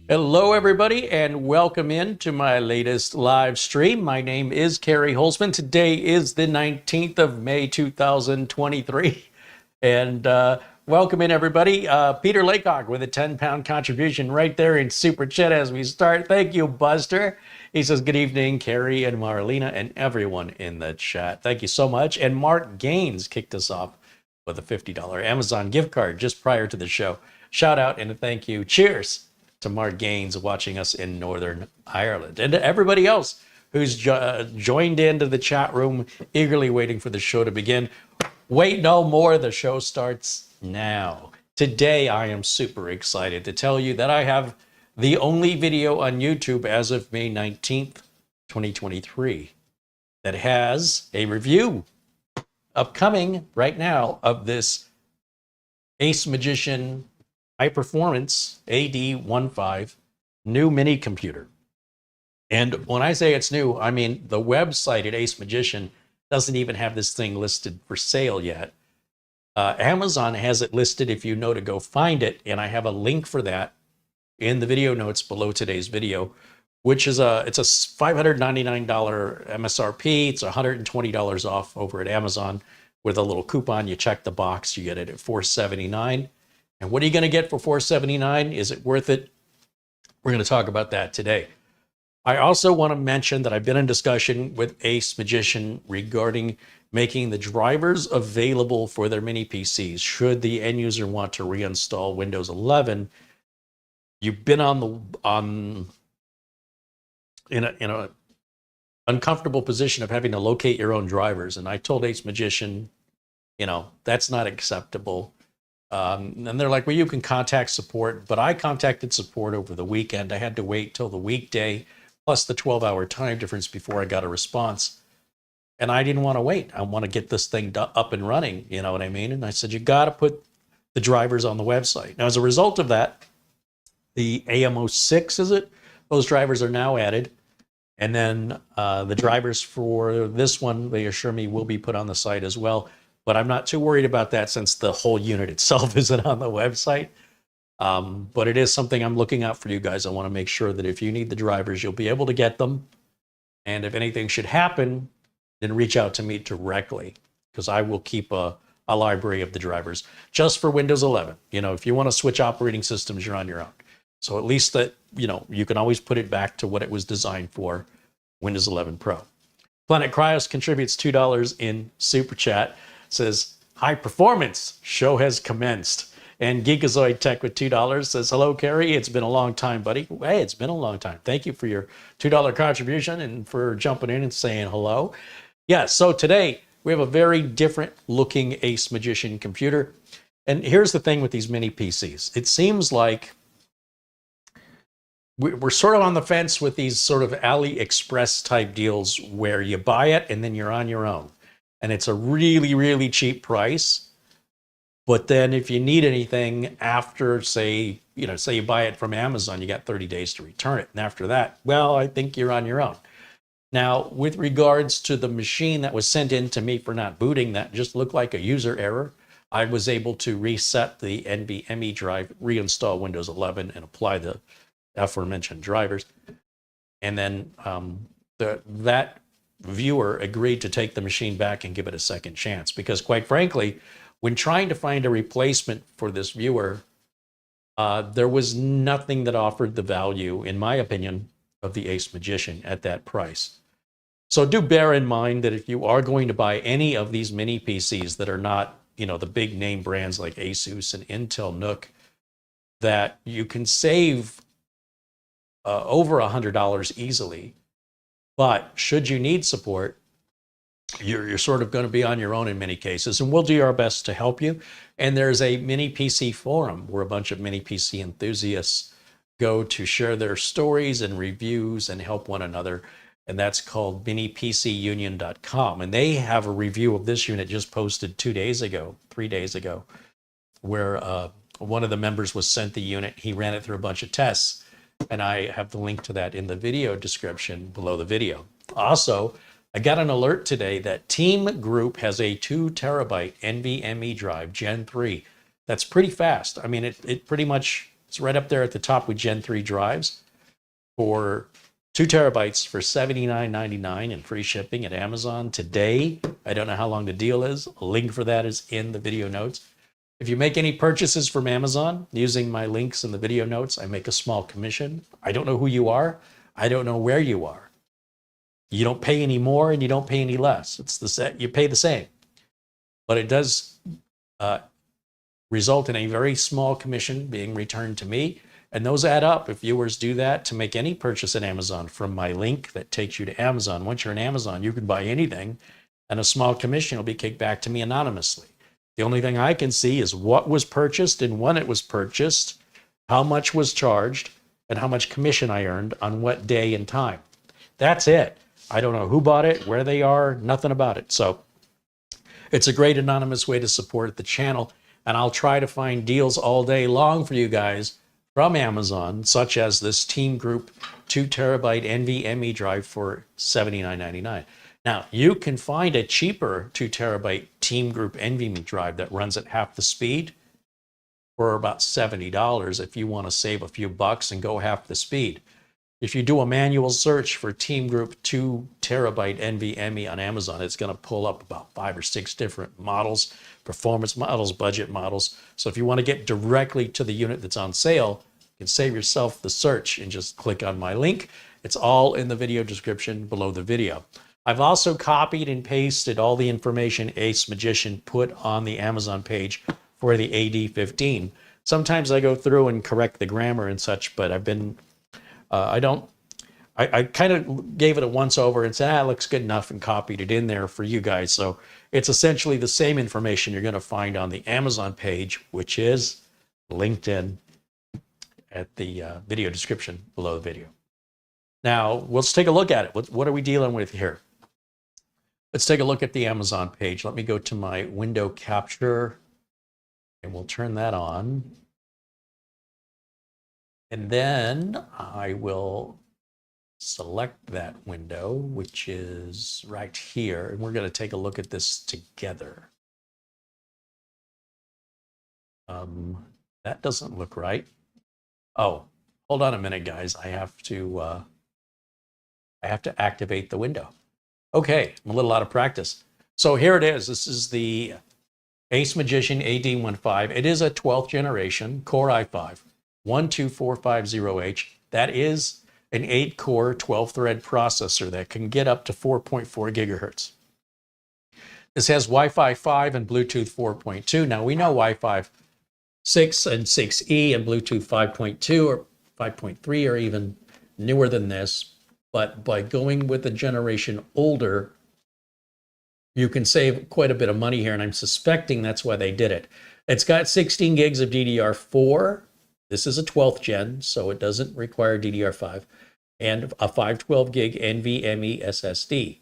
Hello, everybody, and welcome in to my latest live stream. My name is Kerry Holzman. Today is the 19th of May, 2023. And welcome in, everybody. Peter Laycock with a 10-pound contribution right there in Super Chat as we start. Thank you, Buster. He says, good evening, Kerry and Marlena and everyone in the chat. Thank you so much. And Mark Gaines kicked us off with a $50 Amazon gift card just prior to the show. Shout out and a thank you. Cheers to Mark Gaines watching us in Northern Ireland, and to everybody else who's joined into the chat room, eagerly waiting for the show to begin. Wait no more, the show starts now. Today, I am super excited to tell you that I have the only video on YouTube as of May 19th, 2023, that has a review upcoming right now of this AceMagician high performance AD15 new mini computer. And when I say it's new, I mean the website at AceMagician doesn't even have this thing listed for sale yet. Amazon has it listed if you know to go find it, and I have a link for that in the video notes below today's video, which is it's a $599 MSRP. It's $120 off over at Amazon with a little coupon. You check the box, you get it at $479. And what are you going to get for $479? Is it worth it? We're going to talk about that today. I also want to mention that I've been in discussion with AceMagician regarding making the drivers available for their mini PCs. Should the end user want to reinstall Windows 11, you've been in a uncomfortable position of having to locate your own drivers. And I told AceMagician, that's not acceptable. And they're like, well, you can contact support, but I contacted support over the weekend. I had to wait till the weekday, plus the 12-hour time difference before I got a response. And I didn't want to wait. I want to get this thing up and running, you know what I mean? And I said, you got to put the drivers on the website. Now, as a result of that, the AM06, is it? Those drivers are now added. And then the drivers for this one, they assure me, will be put on the site as well. But I'm not too worried about that since the whole unit itself isn't on the website. But it is something I'm looking out for you guys. I want to make sure that if you need the drivers, you'll be able to get them. And if anything should happen, then reach out to me directly, because I will keep a library of the drivers just for Windows 11. If you want to switch operating systems, you're on your own. So at least that, you can always put it back to what it was designed for, Windows 11 Pro. Planet Cryos contributes $2 in Super Chat. Says, high performance, show has commenced. And Geekazoid Tech with $2 says, hello, Kerry. It's been a long time, buddy. Hey, it's been a long time. Thank you for your $2 contribution and for jumping in and saying hello. Yeah, so today we have a very different looking AceMagician computer. And here's the thing with these mini PCs. It seems like we're sort of on the fence with these sort of AliExpress type deals where you buy it and then you're on your own. And it's a really, really cheap price. But then if you need anything after, say you buy it from Amazon, you got 30 days to return it. And after that, well, I think you're on your own. Now, with regards to the machine that was sent in to me for not booting, that just looked like a user error. I was able to reset the NVMe drive, reinstall Windows 11, and apply the aforementioned drivers. And then that viewer agreed to take the machine back and give it a second chance, because quite frankly, when trying to find a replacement for this viewer, there was nothing that offered the value, in my opinion, of the AceMagician at that price. So do bear in mind that if you are going to buy any of these mini PCs that are not, the big name brands like Asus and Intel NUC, that you can save over $100 easily. But should you need support, you're sort of going to be on your own in many cases, and we'll do our best to help you. And there's a mini PC forum where a bunch of mini PC enthusiasts go to share their stories and reviews and help one another. And that's called minipcunion.com. And they have a review of this unit just posted 3 days ago, where one of the members was sent the unit. He ran it through a bunch of tests. And I have the link to that in the video description below the video. Also, I got an alert today that Team Group has a 2 terabyte NVMe drive, Gen 3. That's pretty fast. I mean, it pretty much It's right up there at the top with Gen 3 drives for 2 terabytes for $79.99 and free shipping at Amazon today. I don't know how long the deal is. A link for that is in the video notes. If you make any purchases from Amazon using my links in the video notes, I make a small commission. I don't know who you are. I don't know where you are. You don't pay any more and you don't pay any less. It's the same. You pay the same. But it does result in a very small commission being returned to me. And those add up if viewers do that to make any purchase at Amazon from my link that takes you to Amazon. Once you're in Amazon, you can buy anything and a small commission will be kicked back to me anonymously. The only thing I can see is what was purchased and when it was purchased, how much was charged, and how much commission I earned on what day and time. That's it. I don't know who bought it, where they are, nothing about it. So it's a great anonymous way to support the channel. And I'll try to find deals all day long for you guys from Amazon, such as this Team Group 2 terabyte NVMe drive for $79.99. Now, you can find a cheaper 2 terabyte Team Group NVMe drive that runs at half the speed for about $70 if you want to save a few bucks and go half the speed. If you do a manual search for Team Group 2 terabyte NVMe on Amazon, it's going to pull up about 5 or 6 different models, performance models, budget models. So if you want to get directly to the unit that's on sale, you can save yourself the search and just click on my link. It's all in the video description below the video. I've also copied and pasted all the information AceMagician put on the Amazon page for the AD15. Sometimes I go through and correct the grammar and such, but I've been I kind of gave it a once over and said, it looks good enough, and copied it in there for you guys. So it's essentially the same information you're going to find on the Amazon page, which is linked in at the video description below the video. Now, let's take a look at it. What are we dealing with here? Let's take a look at the Amazon page. Let me go to my window capture, and we'll turn that on. And then I will select that window, which is right here. And we're going to take a look at this together. That doesn't look right. Oh, hold on a minute, guys. I have to activate the window. Okay, I'm a little out of practice. So here it is. This is the AceMagician AD15. It is a 12th generation Core i5, 12450H. That is an 8-core, 12-thread processor that can get up to 4.4 gigahertz. This has Wi-Fi 5 and Bluetooth 4.2. Now, we know Wi-Fi 6 and 6E and Bluetooth 5.2 or 5.3 are even newer than this. But by going with a generation older, you can save quite a bit of money here, and I'm suspecting that's why they did it. It's got 16 gigs of DDR4. This is a 12th gen, so it doesn't require DDR5, and a 512 gig NVMe SSD.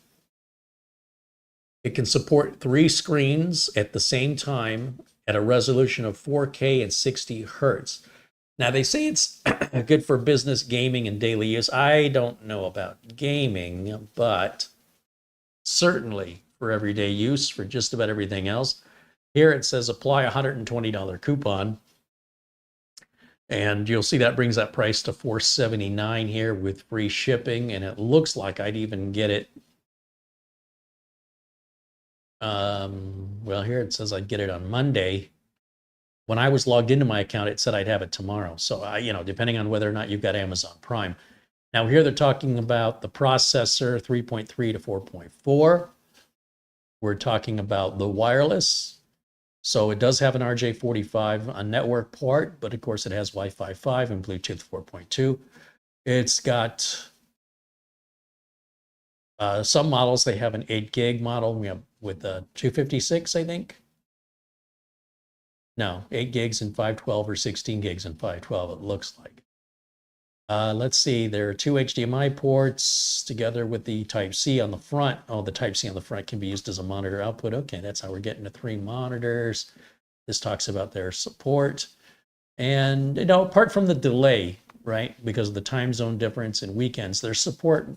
It can support 3 screens at the same time at a resolution of 4K and 60 hertz. Now, they say it's good for business, gaming, and daily use. I don't know about gaming, but certainly for everyday use, for just about everything else. Here it says apply a $120 coupon. And you'll see that brings that price to $479 here with free shipping. And it looks like I'd even get it. Well, here it says I'd get it on Monday. When I was logged into my account, it said I'd have it tomorrow. So, depending on whether or not you've got Amazon Prime. Now, here they're talking about the processor 3.3 to 4.4. We're talking about the wireless. So it does have an RJ45 on network port, but of course it has Wi-Fi 5 and Bluetooth 4.2. It's got some models, they have an 8 gig model. We have with 256, I think. No, 8 gigs and 512 or 16 gigs and 512, it looks like. Let's see, there are 2 HDMI ports together with the Type-C on the front. Oh, the Type-C on the front can be used as a monitor output. Okay, that's how we're getting to 3 monitors. This talks about their support. And, apart from the delay, right, because of the time zone difference and weekends, their support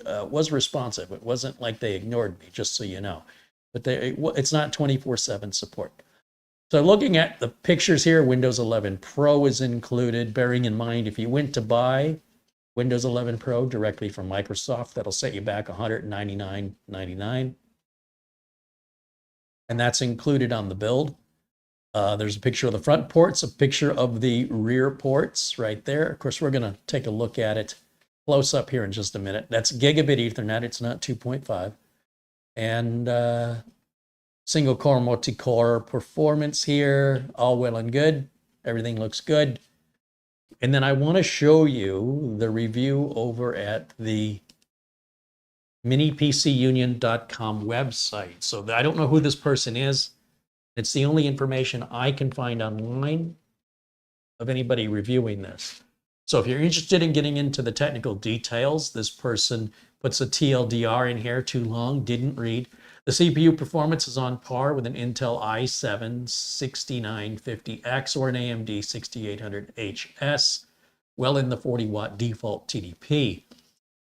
was responsive. It wasn't like they ignored me, just so you know. But it's not 24/7 support. So looking at the pictures here, Windows 11 Pro is included, bearing in mind if you went to buy Windows 11 Pro directly from Microsoft, that'll set you back $199.99. And that's included on the build. There's a picture of the front ports, a picture of the rear ports right there. Of course, we're going to take a look at it close up here in just a minute. That's gigabit Ethernet. It's not 2.5. And single core, multi-core performance here. All well and good. Everything looks good. And then I want to show you the review over at the minipcunion.com website. So I don't know who this person is. It's the only information I can find online of anybody reviewing this. So if you're interested in getting into the technical details, this person puts a TLDR in here, too long, didn't read. The CPU performance is on par with an Intel i7-6950X or an AMD 6800HS, well in the 40-watt default TDP.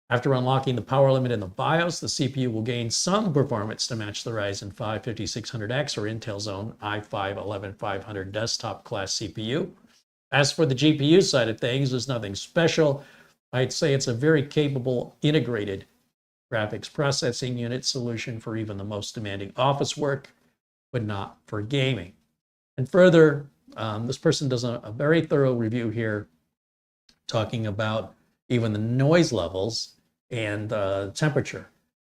After unlocking the power limit in the BIOS, the CPU will gain some performance to match the Ryzen 5 5600X or Intel's own i5-11500 desktop class CPU. As for the GPU side of things, there's nothing special. I'd say it's a very capable integrated graphics processing unit solution for even the most demanding office work, but not for gaming. And further, this person does a very thorough review here talking about even the noise levels and temperature,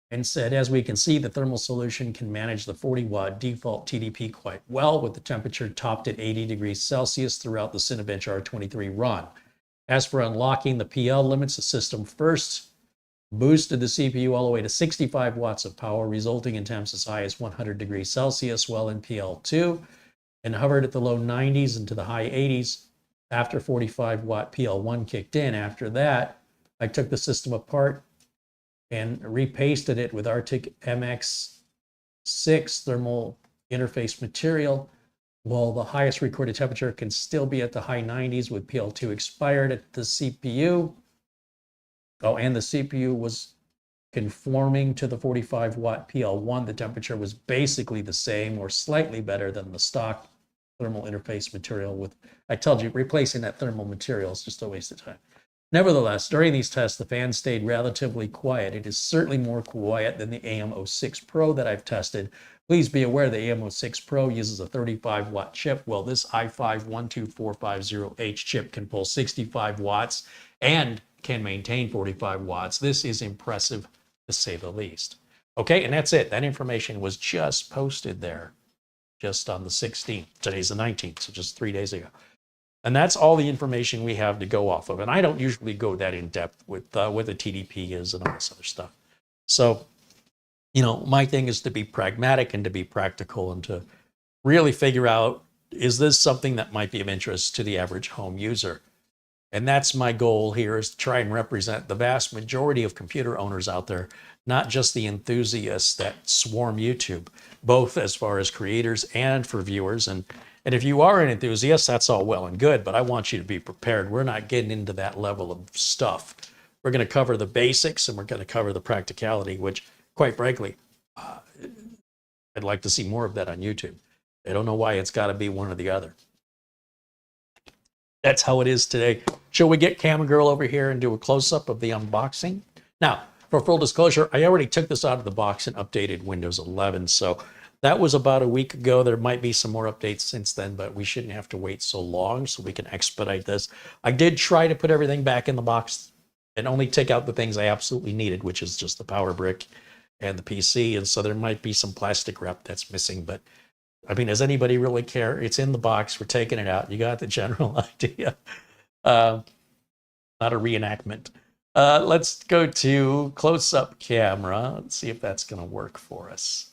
and said, as we can see, the thermal solution can manage the 40-watt default TDP quite well, with the temperature topped at 80 degrees Celsius throughout the Cinebench R23 run. As for unlocking the PL limits, the system first boosted the CPU all the way to 65 watts of power, resulting in temps as high as 100 degrees Celsius while in PL2, and hovered at the low 90s into the high 80s after 45-watt PL1 kicked in. After that, I took the system apart and repasted it with Arctic MX6 thermal interface material. While the highest recorded temperature can still be at the high 90s with PL2 expired at the CPU. Oh, and the CPU was conforming to the 45-watt PL1. The temperature was basically the same or slightly better than the stock thermal interface material. With, I told you, replacing that thermal material is just a waste of time. Nevertheless, during these tests, the fan stayed relatively quiet. It is certainly more quiet than the AM06 Pro that I've tested. Please be aware the AM06 Pro uses a 35-watt chip, while this i5-12450H chip can pull 65 watts and can maintain 45 watts. This is impressive, to say the least. Okay, and that's it. That information was just posted there, just on the 16th. Today's the 19th, so just 3 days ago. And that's all the information we have to go off of. And I don't usually go that in depth with what the TDP is and all this other stuff. So, you know, my thing is to be pragmatic and to be practical and to really figure out, is this something that might be of interest to the average home user? And that's my goal here, is to try and represent the vast majority of computer owners out there, not just the enthusiasts that swarm YouTube, both as far as creators and for viewers. And if you are an enthusiast, that's all well and good, but I want you to be prepared. We're not getting into that level of stuff. We're going to cover the basics and we're going to cover the practicality, which, quite frankly, I'd like to see more of that on YouTube. I don't know why it's got to be one or the other. That's how it is today. Shall we get Camera Girl over here and do a close-up of the unboxing? Now, for full disclosure, I already took this out of the box and updated Windows 11, so that was about a week ago. There might be some more updates since then, but we shouldn't have to wait so long, so we can expedite this. I did try to put everything back in the box and only take out the things I absolutely needed, which is just the power brick and the PC, and so there might be some plastic wrap that's missing, but I mean, does anybody really care? It's in the box. We're taking it out. You got the general idea. Not a reenactment. Let's go to close-up camera. Let's see if that's going to work for us.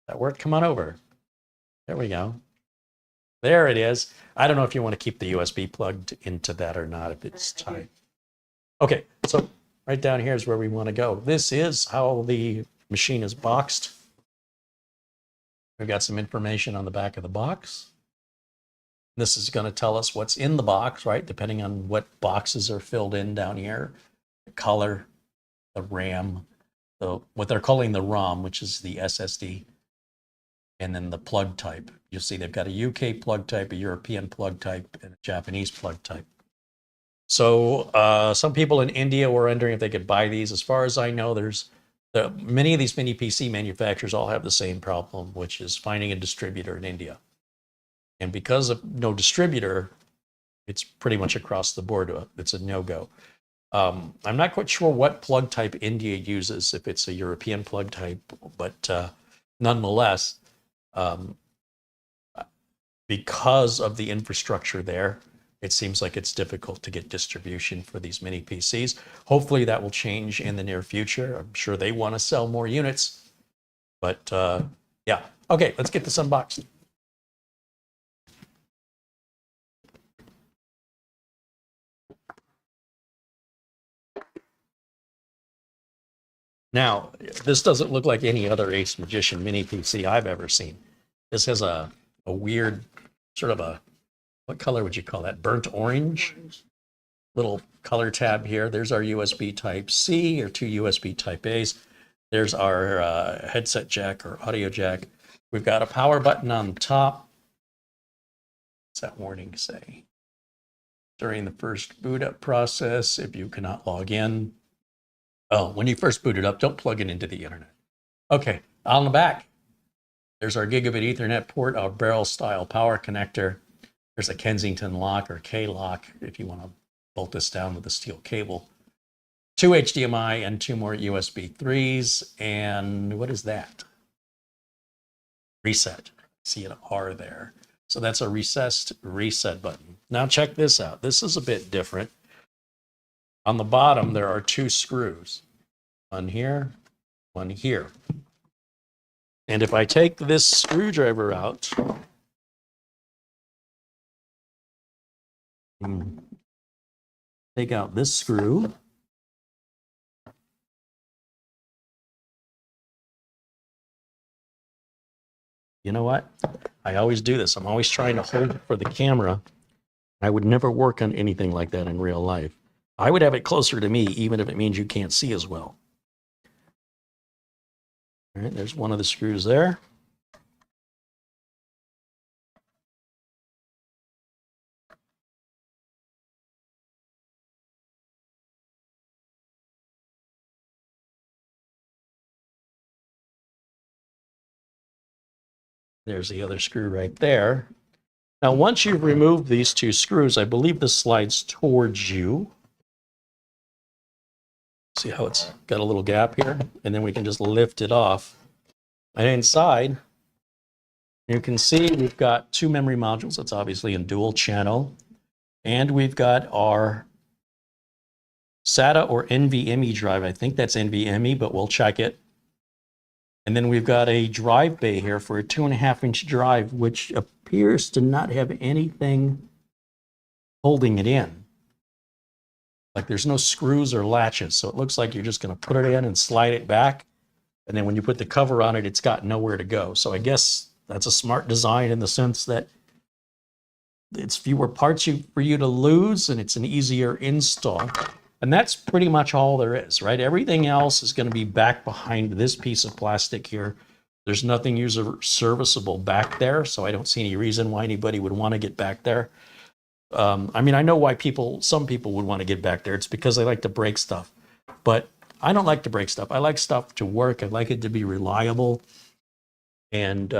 That work? Come on over. There we go. There it is. I don't know if you want to keep the USB plugged into that or not, if it's tight. Okay, so right down here is where we want to go. This is how the machine is boxed. We've got some information on the back of the box. This is going to tell us what's in the box, right? Depending on what boxes are filled in down here. The color, the RAM, what they're calling the ROM, which is the SSD. and then the plug type. You'll see they've got a UK plug type, a European plug type, and a Japanese plug type. So some people in India were wondering if they could buy these. As far as I know, many of these mini PC manufacturers all have the same problem, which is finding a distributor in India. And because of no distributor, it's pretty much across the board. It's a no-go. I'm not quite sure what plug type India uses, if it's a European plug type, but nonetheless, because of the infrastructure there, it seems like it's difficult to get distribution for these mini PCs. Hopefully that will change in the near future. I'm sure they want to sell more units, but yeah. Okay, let's get this unboxed. Now, this doesn't look like any other AceMagician mini PC I've ever seen. This has a weird sort of a, what color would you call that? Burnt orange? Little color tab here. There's our USB Type-C or two USB Type-A's. There's our headset jack or audio jack. We've got a power button on the top. What's that warning say? During the first boot up process, if you cannot log in. Oh, when you first boot it up, don't plug it into the internet. Okay, on the back, there's our gigabit Ethernet port, our barrel style power connector. There's a Kensington lock or K-lock if you want to bolt this down with a steel cable. 2 HDMI and 2 more USB 3s. And what is that? Reset. See an R there. So that's a recessed reset button. Now check this out. This is a bit different. On the bottom, there are 2 screws. One here, one here. And if I take this screwdriver out, take out this screw, you know what? I always do this. I'm always trying to hold it for the camera. I would never work on anything like that in real life. I would have it closer to me, even if it means you can't see as well. All right, there's one of the screws there. There's the other screw right there. Now, once you've removed these 2 screws, I believe this slides towards you. See how it's got a little gap here? And then we can just lift it off. And inside, you can see we've got 2 memory modules. That's obviously in dual channel. And we've got our SATA or NVMe drive. I think that's NVMe, but we'll check it. And then we've got a drive bay here for a 2.5-inch drive, which appears to not have anything holding it in. Like there's no screws or latches. So it looks like you're just going to put it in and slide it back. And then when you put the cover on it, it's got nowhere to go. So I guess that's a smart design in the sense that it's fewer parts for you to lose, and it's an easier install. And that's pretty much all there is, right? Everything else is going to be back behind this piece of plastic here. There's nothing user serviceable back there, so I don't see any reason why anybody would want to get back there. I mean, I know why some people would want to get back there. It's because they like to break stuff. But I don't like to break stuff. I like stuff to work. I like it to be reliable. And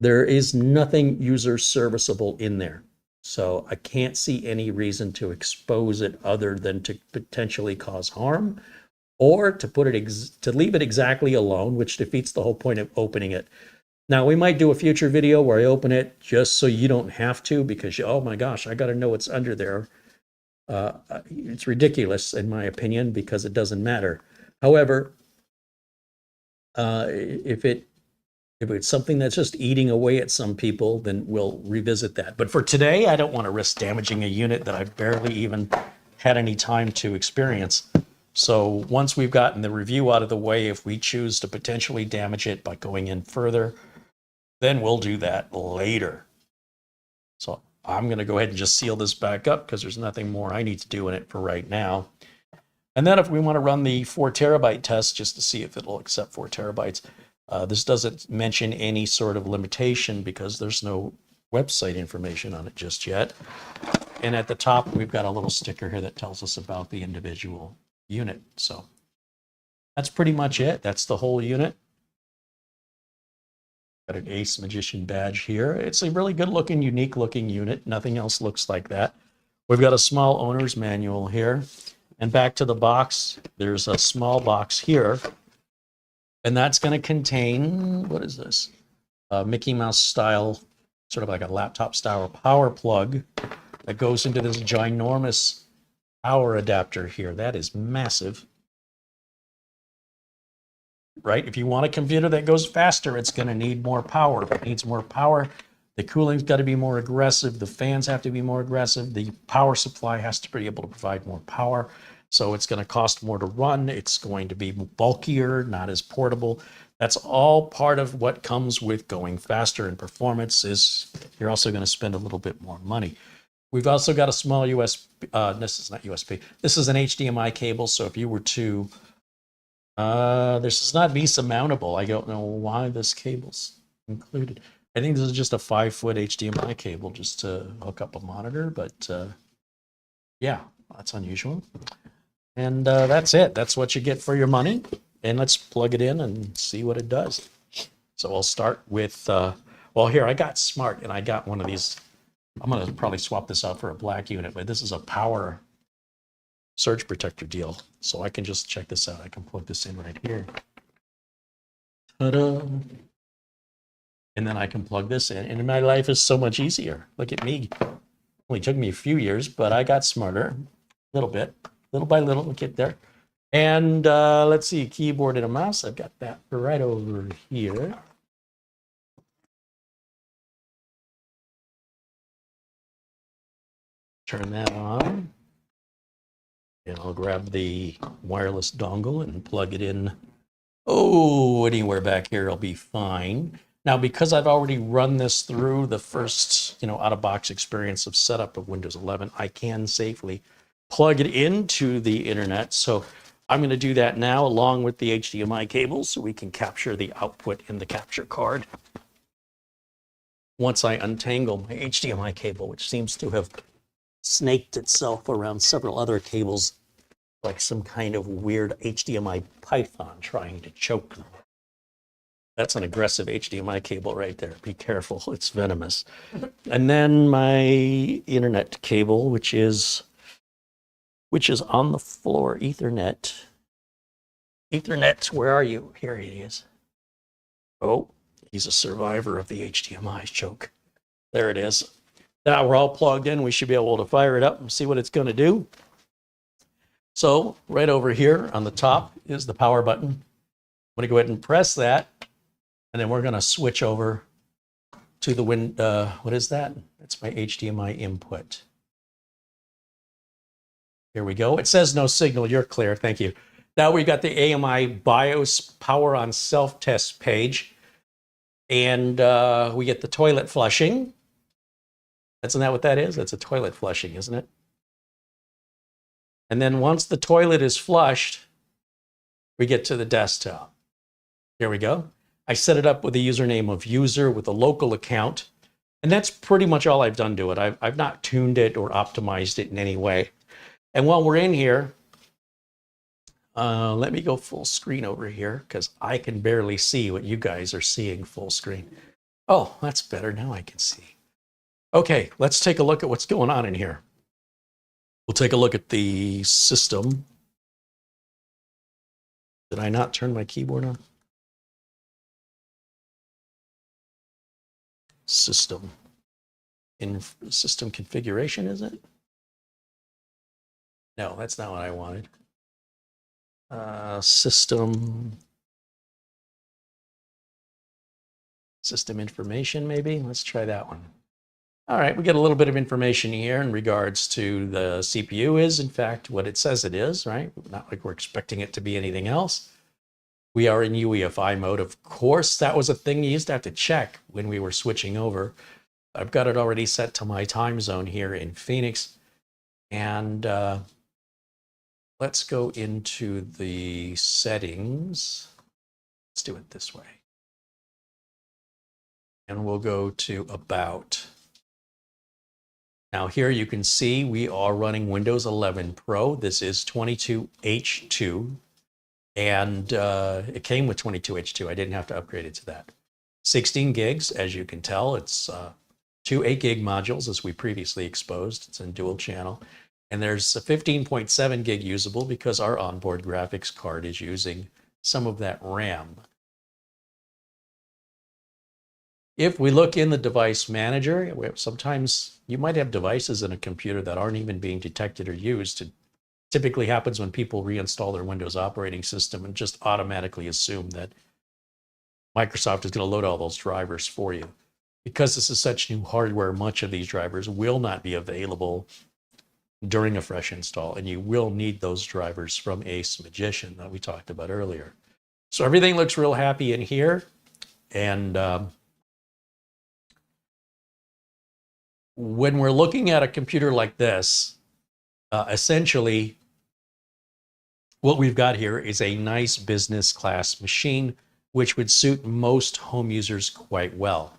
there is nothing user serviceable in there. So I can't see any reason to expose it other than to potentially cause harm, or to put it to leave it exactly alone, which defeats the whole point of opening it. Now, we might do a future video where I open it just so you don't have to, because oh my gosh, I got to know what's under there. It's ridiculous in my opinion, because it doesn't matter. However, if it's something that's just eating away at some people, then we'll revisit that. But for today, I don't want to risk damaging a unit that I've barely even had any time to experience. So once we've gotten the review out of the way, if we choose to potentially damage it by going in further, then we'll do that later. So I'm going to go ahead and just seal this back up because there's nothing more I need to do in it for right now. And then if we want to run the 4 terabyte test just to see if it'll accept 4 terabytes, This doesn't mention any sort of limitation because there's no website information on it just yet. And at the top, we've got a little sticker here that tells us about the individual unit. So that's pretty much it. That's the whole unit. Got an AceMagician badge here. It's a really good looking, unique looking unit. Nothing else looks like that. We've got a small owner's manual here. And back to the box, there's a small box here. And that's going to contain, what is this? A Mickey Mouse style, sort of like a laptop style power plug that goes into this ginormous power adapter here. That is massive. Right? If you want a computer that goes faster, it's going to need more power. If it needs more power, the cooling's got to be more aggressive. The fans have to be more aggressive. The power supply has to be able to provide more power. So it's going to cost more to run. It's going to be bulkier, not as portable. That's all part of what comes with going faster in performance. Is you're also going to spend a little bit more money. We've also got a small USB, this is not USB, this is an HDMI cable. So if you were to, this is not VESA mountable. I don't know why this cable's included. I think this is just a 5-foot HDMI cable just to hook up a monitor, but yeah, that's unusual. And that's it. That's what you get for your money. And let's plug it in and see what it does. So I'll start with, well, here, I got smart and I got one of these. I'm going to probably swap this out for a black unit, but this is a power surge protector deal. So I can just check this out. I can plug this in right here. Ta-da! And then I can plug this in. And my life is so much easier. Look at me. It only took me a few years, but I got smarter a little bit. Little by little, we'll get there. And let's see, keyboard and a mouse. I've got that right over here. Turn that on. And I'll grab the wireless dongle and plug it in. Oh, anywhere back here will be fine. Now, because I've already run this through the first, out-of-box experience of setup of Windows 11, I can safely plug it into the internet. So I'm going to do that now along with the HDMI cable so we can capture the output in the capture card. Once I untangle my HDMI cable, which seems to have snaked itself around several other cables like some kind of weird HDMI python trying to choke them. That's an aggressive HDMI cable right there. Be careful, it's venomous. And then my internet cable, which is on the floor, Ethernet. Ethernet, where are you? Here he is. Oh, he's a survivor of the HDMI choke. There it is. Now we're all plugged in. We should be able to fire it up and see what it's going to do. So right over here on the top is the power button. I'm going to go ahead and press that. And then we're going to switch over to the what is that? That's my HDMI input. Here we go. It says no signal. You're clear. Thank you. Now we've got the AMI BIOS power on self-test page. And we get the toilet flushing. Isn't that what that is? That's a toilet flushing, isn't it? And then once the toilet is flushed, we get to the desktop. Here we go. I set it up with the username of user with a local account. And that's pretty much all I've done to it. I've not tuned it or optimized it in any way. And while we're in here, let me go full screen over here because I can barely see what you guys are seeing full screen. Oh, that's better. Now I can see. Okay, let's take a look at what's going on in here. We'll take a look at the system. Did I not turn my keyboard on? System. In system configuration, is it? No, that's not what I wanted. System information, maybe? Let's try that one. All right, we get a little bit of information here in regards to the CPU is, in fact, what it says it is, right? Not like we're expecting it to be anything else. We are in UEFI mode, of course. That was a thing you used to have to check when we were switching over. I've got it already set to my time zone here in Phoenix. And let's go into the settings. Let's do it this way. and we'll go to About. Now here you can see we are running Windows 11 Pro. This is 22H2, and it came with 22H2. I didn't have to upgrade it to that. 16 gigs, as you can tell. It's two 8 gig modules, as we previously exposed. It's in dual channel. And there's a 15.7 gig usable because our onboard graphics card is using some of that RAM. If we look in the device manager, sometimes you might have devices in a computer that aren't even being detected or used. It typically happens when people reinstall their Windows operating system and just automatically assume that Microsoft is going to load all those drivers for you. Because this is such new hardware, much of these drivers will not be available during a fresh install, and you will need those drivers from AceMagician that we talked about earlier. So everything looks real happy in here, and when we're looking at a computer like this, essentially what we've got here is a nice business class machine, which would suit most home users quite well.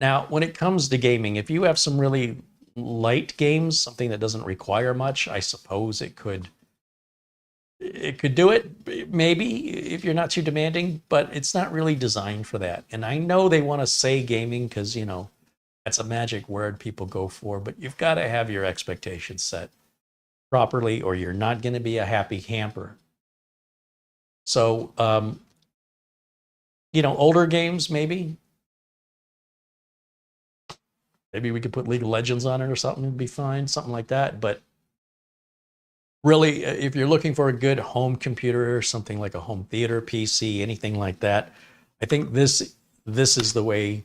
Now, when it comes to gaming, if you have some really light games, something that doesn't require much, I suppose it could do it, maybe, if you're not too demanding, but it's not really designed for that. And I know they want to say gaming because, you know, that's a magic word people go for, but you've got to have your expectations set properly or you're not going to be a happy camper. So, you know, older games, maybe we could put League of Legends on it or something, it'd be fine, something like that. But really, if you're looking for a good home computer or something like a home theater PC, anything like that, I think this is the way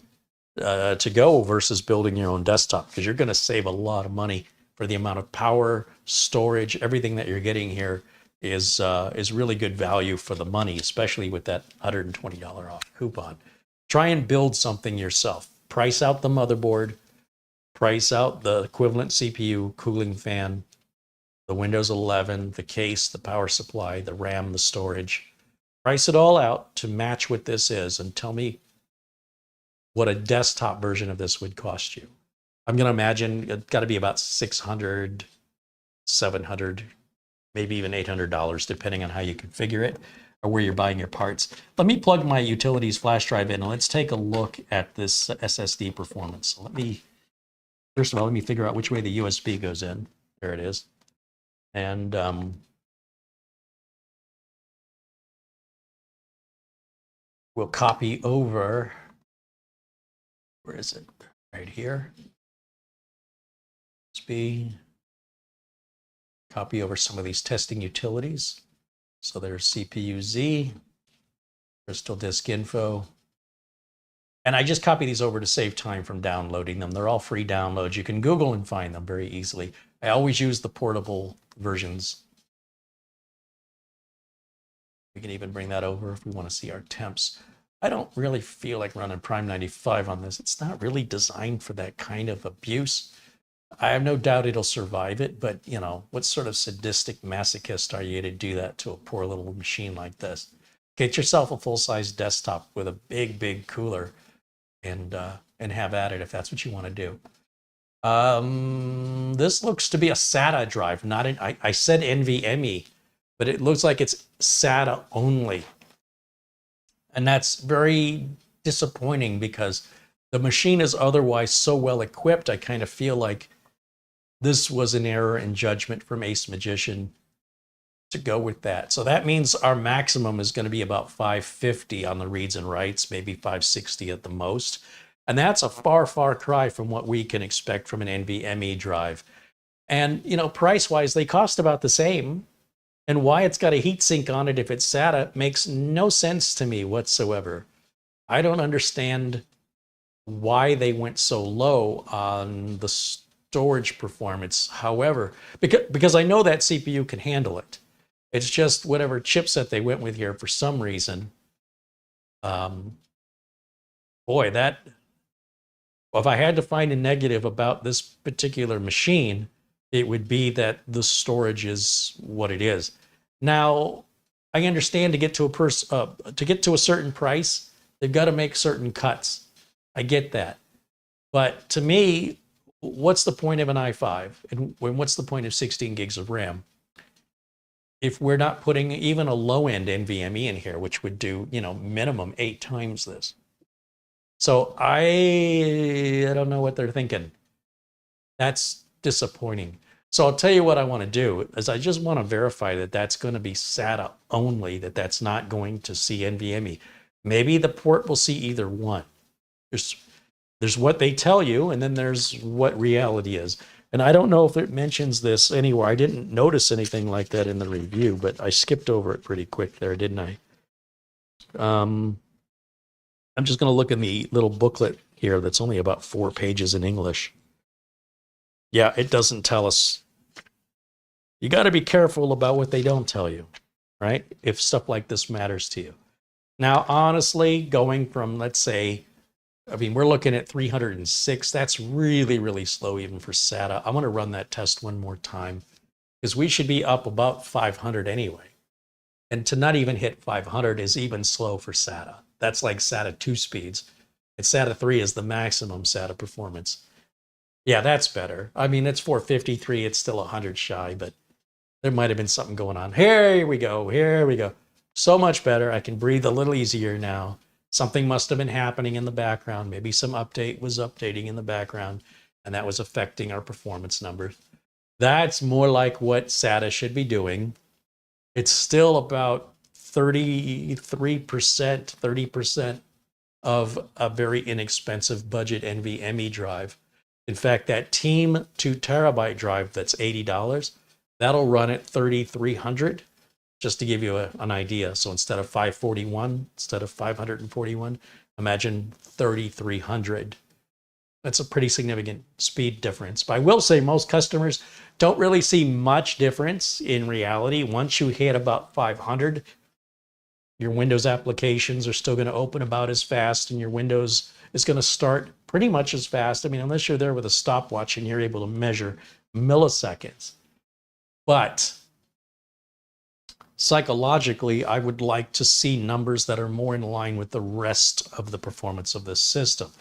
to go versus building your own desktop, because you're going to save a lot of money for the amount of power, storage, everything that you're getting here is really good value for the money, especially with that $120 off coupon. Try and build something yourself. Price out the motherboard, price out the equivalent CPU, cooling fan, the Windows 11, the case, the power supply, the RAM, the storage. Price it all out to match what this is and tell me what a desktop version of this would cost you. I'm going to imagine it's got to be about $600, $700, maybe even $800, depending on how you configure it or where you're buying your parts. Let me plug my utilities flash drive in and let's take a look at this SSD performance. So first of all, let me figure out which way the USB goes in. There it is. And we'll copy over. Where is it? Right here. USB. Copy over some of these testing utilities. So there's CPU-Z, Crystal Disk Info. And I just copy these over to save time from downloading them. They're all free downloads. You can Google and find them very easily. I always use the portable versions. We can even bring that over if we want to see our temps. I don't really feel like running Prime 95 on this. It's not really designed for that kind of abuse. I have no doubt it'll survive it, but you know, what sort of sadistic masochist are you to do that to a poor little machine like this? Get yourself a full-size desktop with a big, big cooler and have at it if that's what you want to do. This looks to be a SATA drive, not an, I said NVMe, but it looks like it's SATA only. And that's very disappointing because the machine is otherwise so well equipped. I kind of feel like this was an error in judgment from AceMagician to go with that. So that means our maximum is going to be about 550 on the reads and writes, maybe 560 at the most. And that's a far, far cry from what we can expect from an NVMe drive. And, you know, price-wise, they cost about the same. And why it's got a heatsink on it if it's SATA makes no sense to me whatsoever. I don't understand why they went so low on the storage performance. However, because I know that CPU can handle it. It's just whatever chipset they went with here for some reason. Boy, if I had to find a negative about this particular machine, it would be that the storage is what it is. Now, I understand to get to a certain price, they've got to make certain cuts. I get that. But to me, what's the point of an i5? And what's the point of 16 gigs of RAM? If we're not putting even a low-end NVMe in here, which would do, minimum 8 times this. So I don't know what they're thinking. That's disappointing. So I'll tell you what I want to do is I just want to verify that that's going to be SATA only, that that's not going to see NVMe. Maybe the port will see either one. There's what they tell you, and then there's what reality is. And I don't know if it mentions this anywhere. I didn't notice anything like that in the review, but I skipped over it pretty quick there, didn't I? I'm just going to look in the little booklet here that's only about 4 pages in English. Yeah, it doesn't tell us. You got to be careful about what they don't tell you, right? If stuff like this matters to you. Now, honestly, going from, let's say, we're looking at 306. That's really, really slow even for SATA. I want to run that test one more time because we should be up about 500 anyway. And to not even hit 500 is even slow for SATA. That's like SATA 2 speeds. And SATA 3 is the maximum SATA performance. Yeah, that's better. It's 453. It's still 100 shy, but there might have been something going on. Here we go. Here we go. So much better. I can breathe a little easier now. Something must have been happening in the background. Maybe some update was updating in the background, and that was affecting our performance numbers. That's more like what SATA should be doing. It's still about 33%, 30% of a very inexpensive budget NVMe drive. In fact, that Team 2 terabyte drive that's $80, that'll run at 3,300. Just to give you an idea. So instead of 541, instead of 541, imagine 3,300. That's a pretty significant speed difference. But I will say most customers don't really see much difference in reality. Once you hit about 500, your Windows applications are still going to open about as fast, and your Windows is going to start pretty much as fast. Unless you're there with a stopwatch and you're able to measure milliseconds. But psychologically, I would like to see numbers that are more in line with the rest of the performance of this system.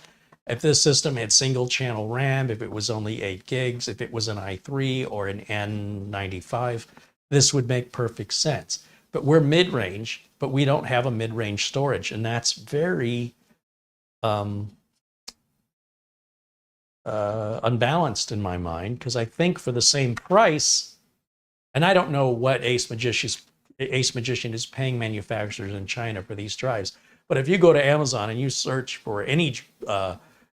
If this system had single channel RAM, if it was only 8 gigs, if it was an i3 or an N95, this would make perfect sense. But we're mid-range, but we don't have a mid-range storage, and that's very unbalanced in my mind, because I think for the same price, and I don't know what AceMagician is paying manufacturers in China for these drives. But if you go to Amazon and you search for any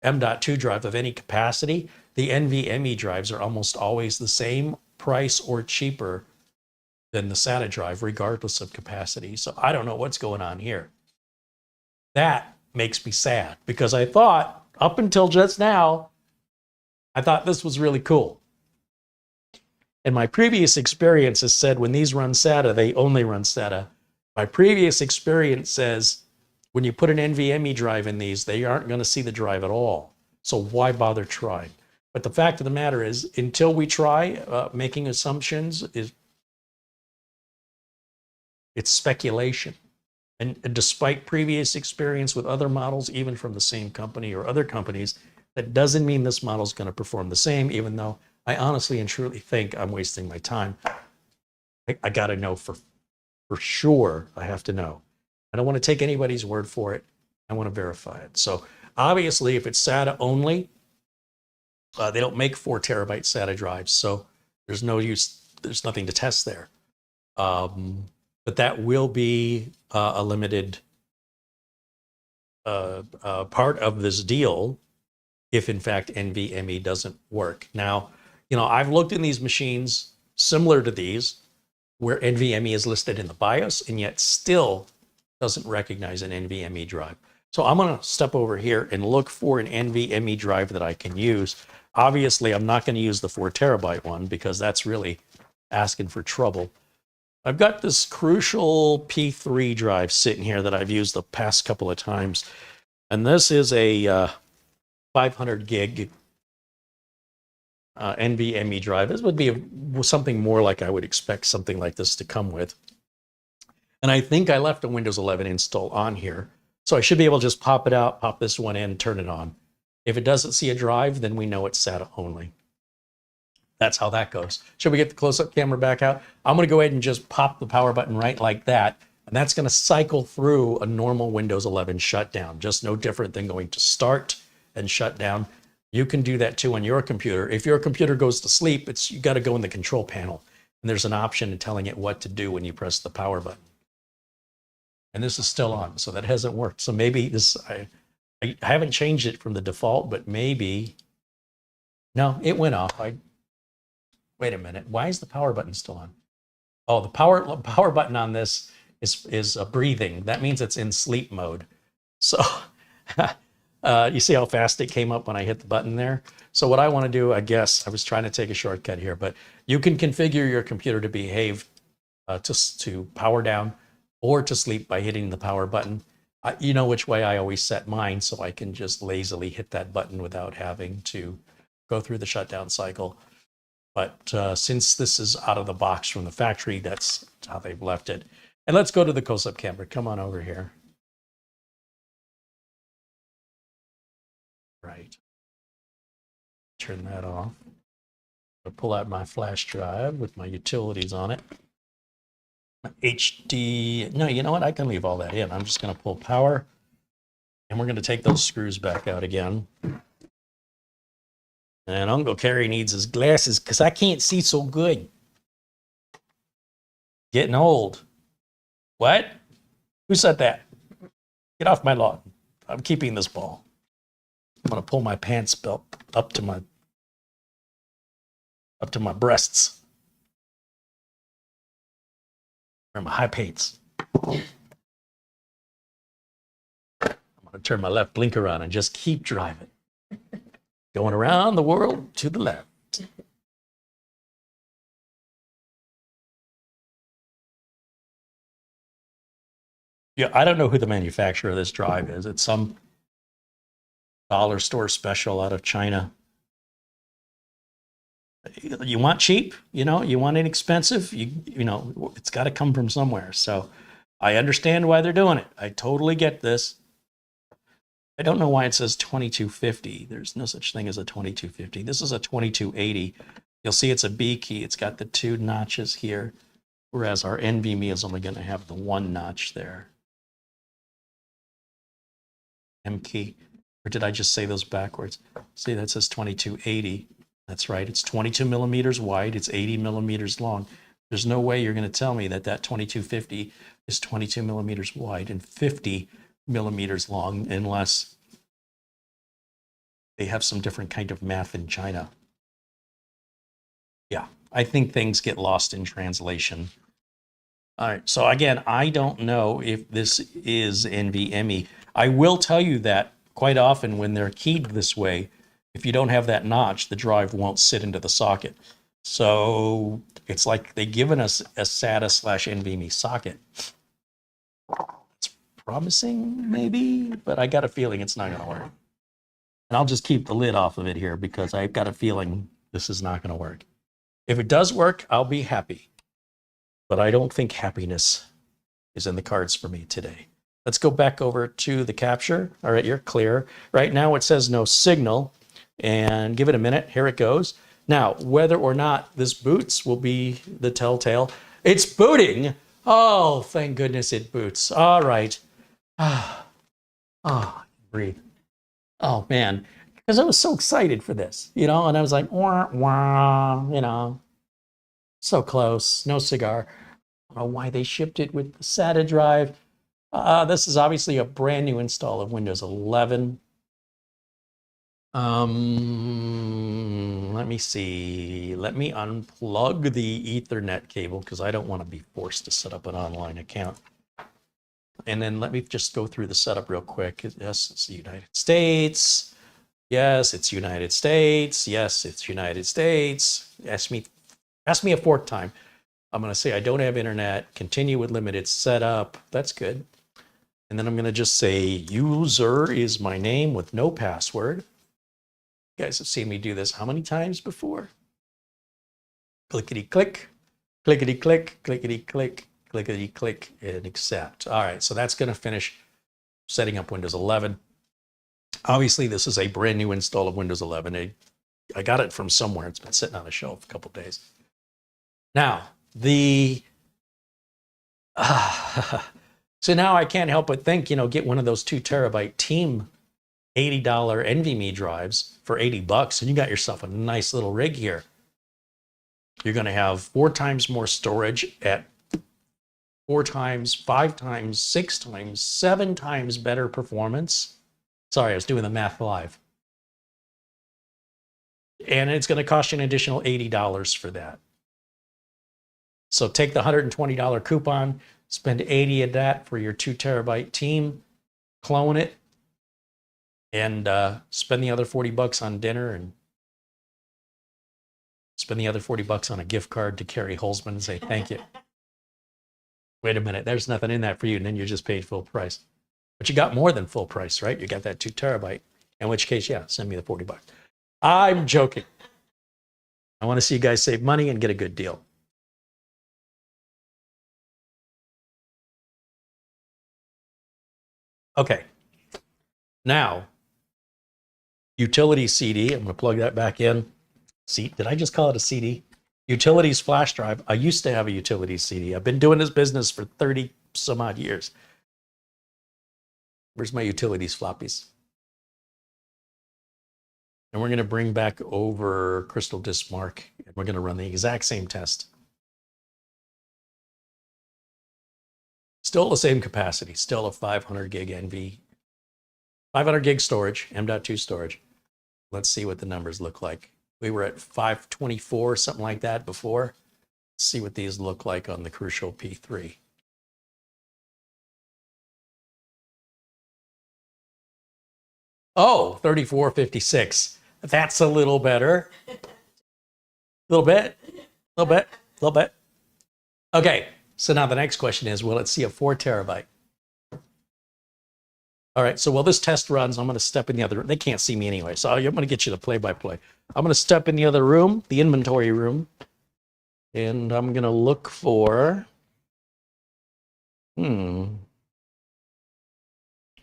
M.2 drive of any capacity, the NVMe drives are almost always the same price or cheaper than the SATA drive, regardless of capacity. So I don't know what's going on here. That makes me sad, because I thought, up until just now, I thought this was really cool. And my previous experience has said when these run SATA, they only run SATA. My previous experience says when you put an NVMe drive in these, they aren't going to see the drive at all. So why bother trying? But the fact of the matter is, until we try making assumptions, it's speculation. And despite previous experience with other models, even from the same company or other companies, that doesn't mean this model is going to perform the same, even though I honestly and truly think I'm wasting my time. I got to know for sure. I have to know. I don't want to take anybody's word for it. I want to verify it. So obviously, if it's SATA only, they don't make 4 terabyte SATA drives. So there's no use. There's nothing to test there. But that will be a limited part of this deal if, in fact, NVMe doesn't work. Now, I've looked in these machines similar to these where NVMe is listed in the BIOS and yet still doesn't recognize an NVMe drive. So I'm going to step over here and look for an NVMe drive that I can use. Obviously, I'm not going to use the 4 terabyte one because that's really asking for trouble. I've got this Crucial P3 drive sitting here that I've used the past couple of times. And this is a 500 gig NVMe drive. This would be something more like I would expect something like this to come with. And I think I left a Windows 11 install on here. So I should be able to just pop it out, pop this one in, turn it on. If it doesn't see a drive, then we know it's SATA only. That's how that goes. Should we get the close-up camera back out? I'm going to go ahead and just pop the power button right like that. And that's going to cycle through a normal Windows 11 shutdown, just no different than going to start and shut down. You can do that too on your computer. If your computer goes to sleep, you got to go in the control panel. And there's an option in telling it what to do when you press the power button. And this is still on, so that hasn't worked. So maybe this, I haven't changed it from the default, but maybe, no, it went off. Wait a minute, why is the power button still on? Oh, the power button on this is breathing. That means it's in sleep mode. So you see how fast it came up when I hit the button there? So what I want to do, I guess, I was trying to take a shortcut here, but you can configure your computer to behave to power down or to sleep by hitting the power button. You know which way I always set mine, so I can just lazily hit that button without having to go through the shutdown cycle. But since this is out of the box from the factory, that's how they've left it. And let's go to the close-up camera. Come on over here. Right. Turn that off. I'll pull out my flash drive with my utilities on it. HD, no, you know what? I can leave all that in. I'm just going to pull power, and we're going to take those screws back out again. And Uncle Kerry needs his glasses because I can't see so good. Getting old. What? Who said that? Get off my lawn. I'm keeping this ball. I'm going to pull my pants belt up to my breasts. Or my high pants. I'm going to turn my left blinker on and just keep driving. Going around the world to the left. Yeah, I don't know who the manufacturer of this drive is. It's some dollar store special out of China. You want cheap, you know, you want inexpensive, you know, it's got to come from somewhere. So I understand why they're doing it. I totally get this. I don't know why it says 2250. There's no such thing as a 2250. This is a 2280. You'll see it's a B key. It's got the 2 notches here, whereas our NVMe is only going to have the 1 notch there. M key, or did I just say those backwards? See, that says 2280. That's right. It's 22 millimeters wide. It's 80 millimeters long. There's no way you're going to tell me that 2250 is 22 millimeters wide and 50 millimeters long unless they have some different kind of math in China. Yeah, I think things get lost in translation. All right, so again, I don't know if this is NVMe. I will tell you that quite often when they're keyed this way, if you don't have that notch, the drive won't sit into the socket. So it's like they've given us a SATA/NVMe socket. It's promising, maybe, but I got a feeling it's not going to work. And I'll just keep the lid off of it here because I've got a feeling this is not going to work. If it does work, I'll be happy. But I don't think happiness is in the cards for me today. Let's go back over to the capture. All right, you're clear. Right now it says no signal. And give it a minute. Here it goes. Now, whether or not this boots will be the telltale. It's booting. Oh, thank goodness it boots. All right. Breathe. Oh, man. Because I was so excited for this, you know, and I was like, wah, wah, you know, so close. No cigar. I don't know why they shipped it with the SATA drive. This is obviously a brand new install of Windows 11. Let me see. Let me unplug the Ethernet cable because I don't want to be forced to set up an online account. And then let me just go through the setup real quick. Yes, it's the United States. Yes, it's United States. Yes, it's United States. Ask me a fourth time. I'm going to say I don't have internet. Continue with limited setup. That's good. And then I'm going to just say user is my name with no password. You guys have seen me do this how many times before? Clickety-click, clickety-click, clickety-click, clickety-click, and accept. All right, so that's going to finish setting up Windows 11. Obviously, this is a brand new install of Windows 11. I got it from somewhere. It's been sitting on a shelf a couple days. Now, so now I can't help but think, get one of those 2 terabyte Team $80 NVMe drives for $80, and you got yourself a nice little rig here. You're going to have 4 times more storage at 4 times, 5 times, 6 times, 7 times better performance. Sorry, I was doing the math live. And it's going to cost you an additional $80 for that. So take the $120 coupon, spend $80 of that for your 2 terabyte Team, clone it, and spend the other $40 on dinner, and spend the other $40 on a gift card to Carrie Holzman and say thank you. Wait a minute, there's nothing in that for you, and then you just paid full price. But you got more than full price, right? You got that 2 terabyte, in which case, yeah, send me the $40. I'm joking. I want to see you guys save money and get a good deal. Okay. Now, utility CD, I'm going to plug that back in. See, did I just call it a CD? Utilities flash drive. I used to have a utilities CD. I've been doing this business for 30 some odd years. Where's my utilities floppies? And we're going to bring back over Crystal Disk Mark, and we're going to run the exact same test. Still the same capacity, still a 500 gig NV, 500 gig storage, M.2 storage. Let's see what the numbers look like. We were at 524, something like that before. Let's see what these look like on the Crucial P3. Oh, 3456. That's a little better. A little bit, a little bit. Okay, so now the next question is, will it see a 4 terabyte? All right, so while this test runs, I'm going to step in the other room. They can't see me anyway, so I'm going to get you the play-by-play. I'm going to step in the other room, the inventory room, and I'm going to look for... You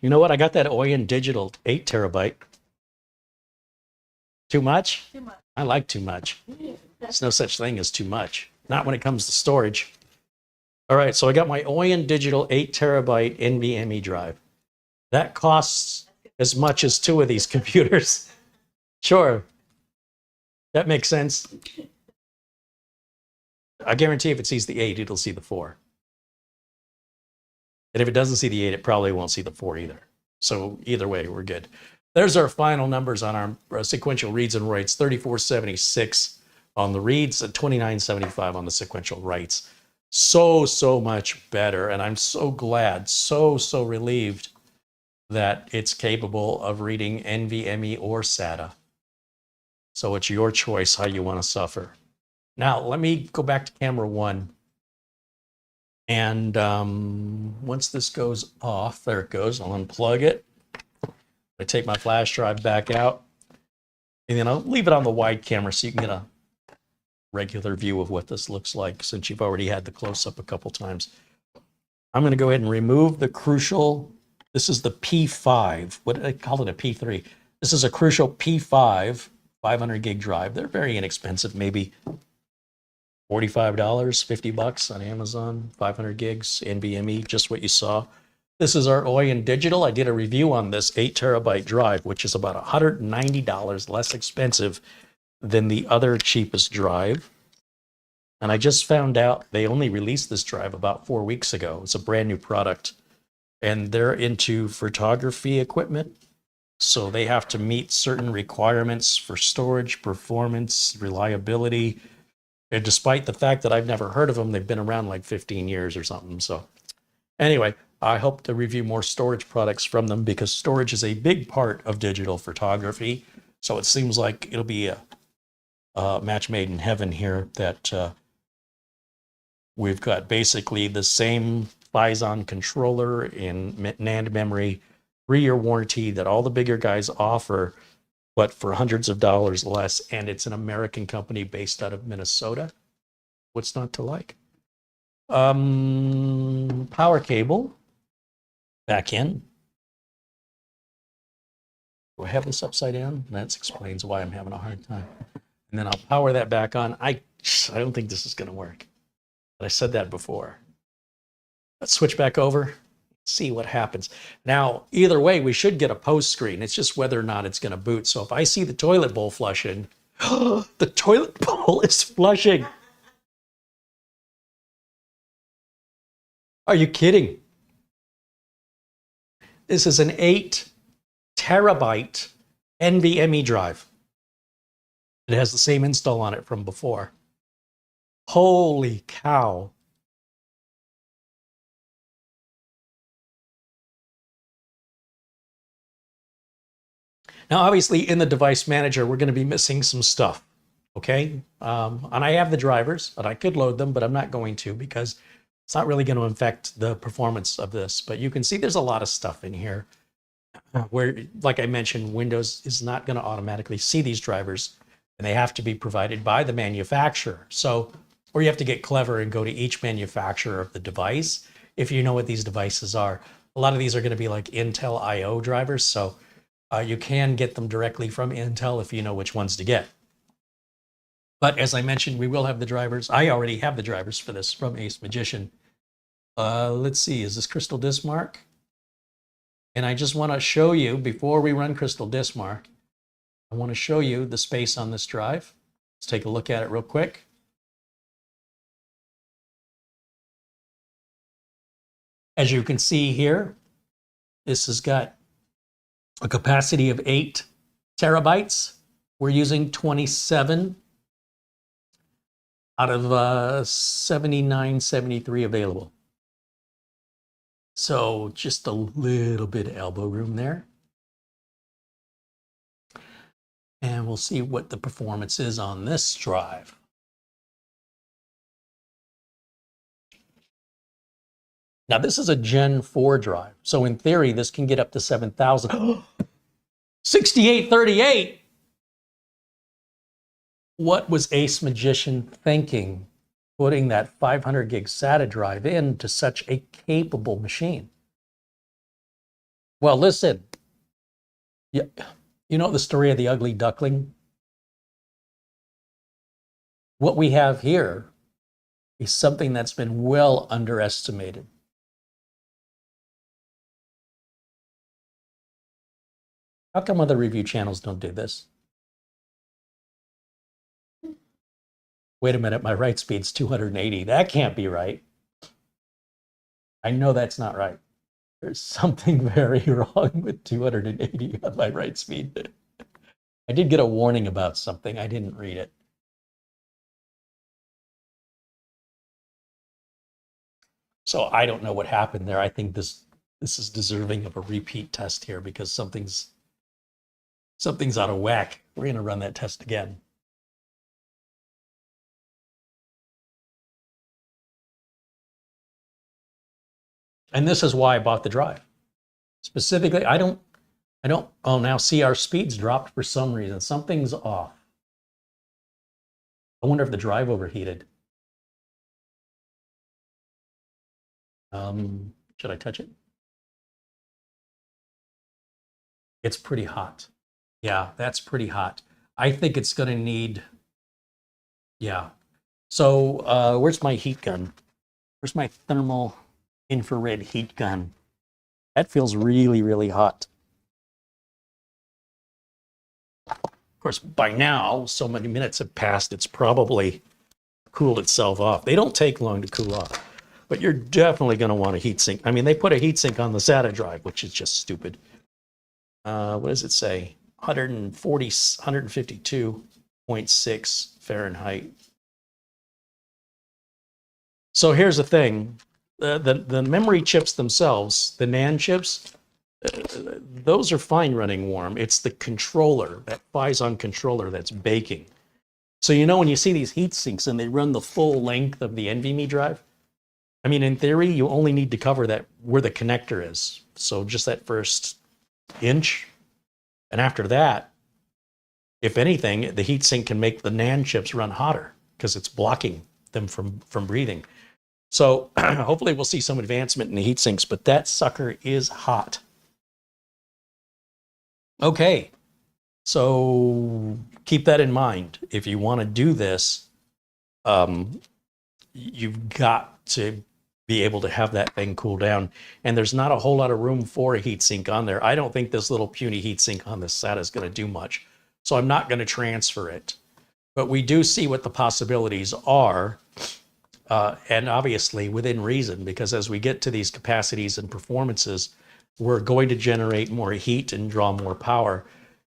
know what? I got that Oyen Digital 8 terabyte. Too much? Too much. I like too much. There's no such thing as too much. Not when it comes to storage. All right, so I got my Oyen Digital 8 terabyte NVMe drive. That costs as much as 2 of these computers. Sure. That makes sense. I guarantee if it sees the 8, it'll see the 4. And if it doesn't see the 8, it probably won't see the 4 either. So either way, we're good. There's our final numbers on our sequential reads and writes. 3476 on the reads and 2975 on the sequential writes. So much better. And I'm so glad, so relieved that it's capable of reading NVMe or SATA. So it's your choice how you want to suffer. Now, let me go back to camera 1. And once this goes off, there it goes. I'll unplug it. I take my flash drive back out. And then I'll leave it on the wide camera so you can get a regular view of what this looks like, since you've already had the close-up a couple times. I'm going to go ahead and remove the Crucial. This is the P5. What did I call it? A P3. This is a Crucial P5 500 gig drive. They're very inexpensive, maybe $45, $50 on Amazon, 500 gigs, NVMe, just what you saw. This is our Oyen Digital. I did a review on this 8 terabyte drive, which is about $190 less expensive than the other cheapest drive. And I just found out they only released this drive about 4 weeks ago. It's a brand new product. And they're into photography equipment. So they have to meet certain requirements for storage, performance, reliability. And despite the fact that I've never heard of them, they've been around like 15 years or something. So anyway, I hope to review more storage products from them, because storage is a big part of digital photography. So it seems like it'll be a match made in heaven here, that we've got basically the same Phison controller in NAND memory, 3-year warranty that all the bigger guys offer, but for hundreds of dollars less. And it's an American company based out of Minnesota. What's not to like? Power cable back in. Do I have this upside down? That explains why I'm having a hard time. And then I'll power that back on. I don't think this is going to work. But I said that before. Let's switch back over, see what happens. Now, either way, we should get a post screen. It's just whether or not it's going to boot. So if I see the toilet bowl flushing, the toilet bowl is flushing. Are you kidding? This is an 8 terabyte NVMe drive. It has the same install on it from before. Holy cow. Now, obviously, in the device manager, we're going to be missing some stuff, okay? And I have the drivers, but I could load them, but I'm not going to because it's not really going to affect the performance of this. But you can see there's a lot of stuff in here where, like I mentioned, Windows is not going to automatically see these drivers, and they have to be provided by the manufacturer. So, or you have to get clever and go to each manufacturer of the device if you know what these devices are. A lot of these are going to be like Intel I/O drivers, so you can get them directly from Intel if you know which ones to get. But as I mentioned, we will have the drivers. I already have the drivers for this from AceMagician. Let's see, is this Crystal Disk Mark? And I just want to show you, before we run Crystal Disk Mark, I want to show you the space on this drive. Let's take a look at it real quick. As you can see here, this has got a capacity of 8 terabytes. We're using 27 out of 79, 73 available. So just a little bit of elbow room there. And we'll see what the performance is on this drive. Now, this is a Gen 4 drive. So in theory, this can get up to 7,000. 6838! What was AceMagician thinking, putting that 500 gig SATA drive into such a capable machine? Well, listen, you know the story of the ugly duckling? What we have here is something that's been well underestimated. How come other review channels don't do this? Wait a minute, my write speed's 280. That can't be right. I know that's not right. There's something very wrong with 280 on my write speed. I did get a warning about something. I didn't read it. So I don't know what happened there. I think this is deserving of a repeat test here because something's out of whack. We're going to run that test again. And this is why I bought the drive. Specifically, I don't, oh, now see our speeds dropped for some reason. Something's off. I wonder if the drive overheated. Should I touch it? It's pretty hot. Yeah, that's pretty hot. I think it's going to need, yeah. So where's my heat gun? Where's my thermal infrared heat gun? That feels really, really hot. Of course, by now, so many minutes have passed, it's probably cooled itself off. They don't take long to cool off, but you're definitely going to want a heatsink. I mean, they put a heatsink on the SATA drive, which is just stupid. What does it say? 152.6 Fahrenheit. So here's the thing. The memory chips themselves, the NAND chips, those are fine running warm. It's the controller, that Phison controller, that's baking. So you know when you see these heat sinks and they run the full length of the NVMe drive, I mean, in theory, you only need to cover that where the connector is. So just that first inch. And after that, if anything, the heatsink can make the NAND chips run hotter because it's blocking them from breathing. So hopefully we'll see some advancement in the heat sinks, but that sucker is hot. Okay, so keep that in mind. If you want to do this, you've got to be able to have that thing cool down. And there's not a whole lot of room for a heatsink on there. I don't think this little puny heatsink on this SATA is going to do much. So I'm not going to transfer it. But we do see what the possibilities are. And obviously within reason, because as we get to these capacities and performances, we're going to generate more heat and draw more power.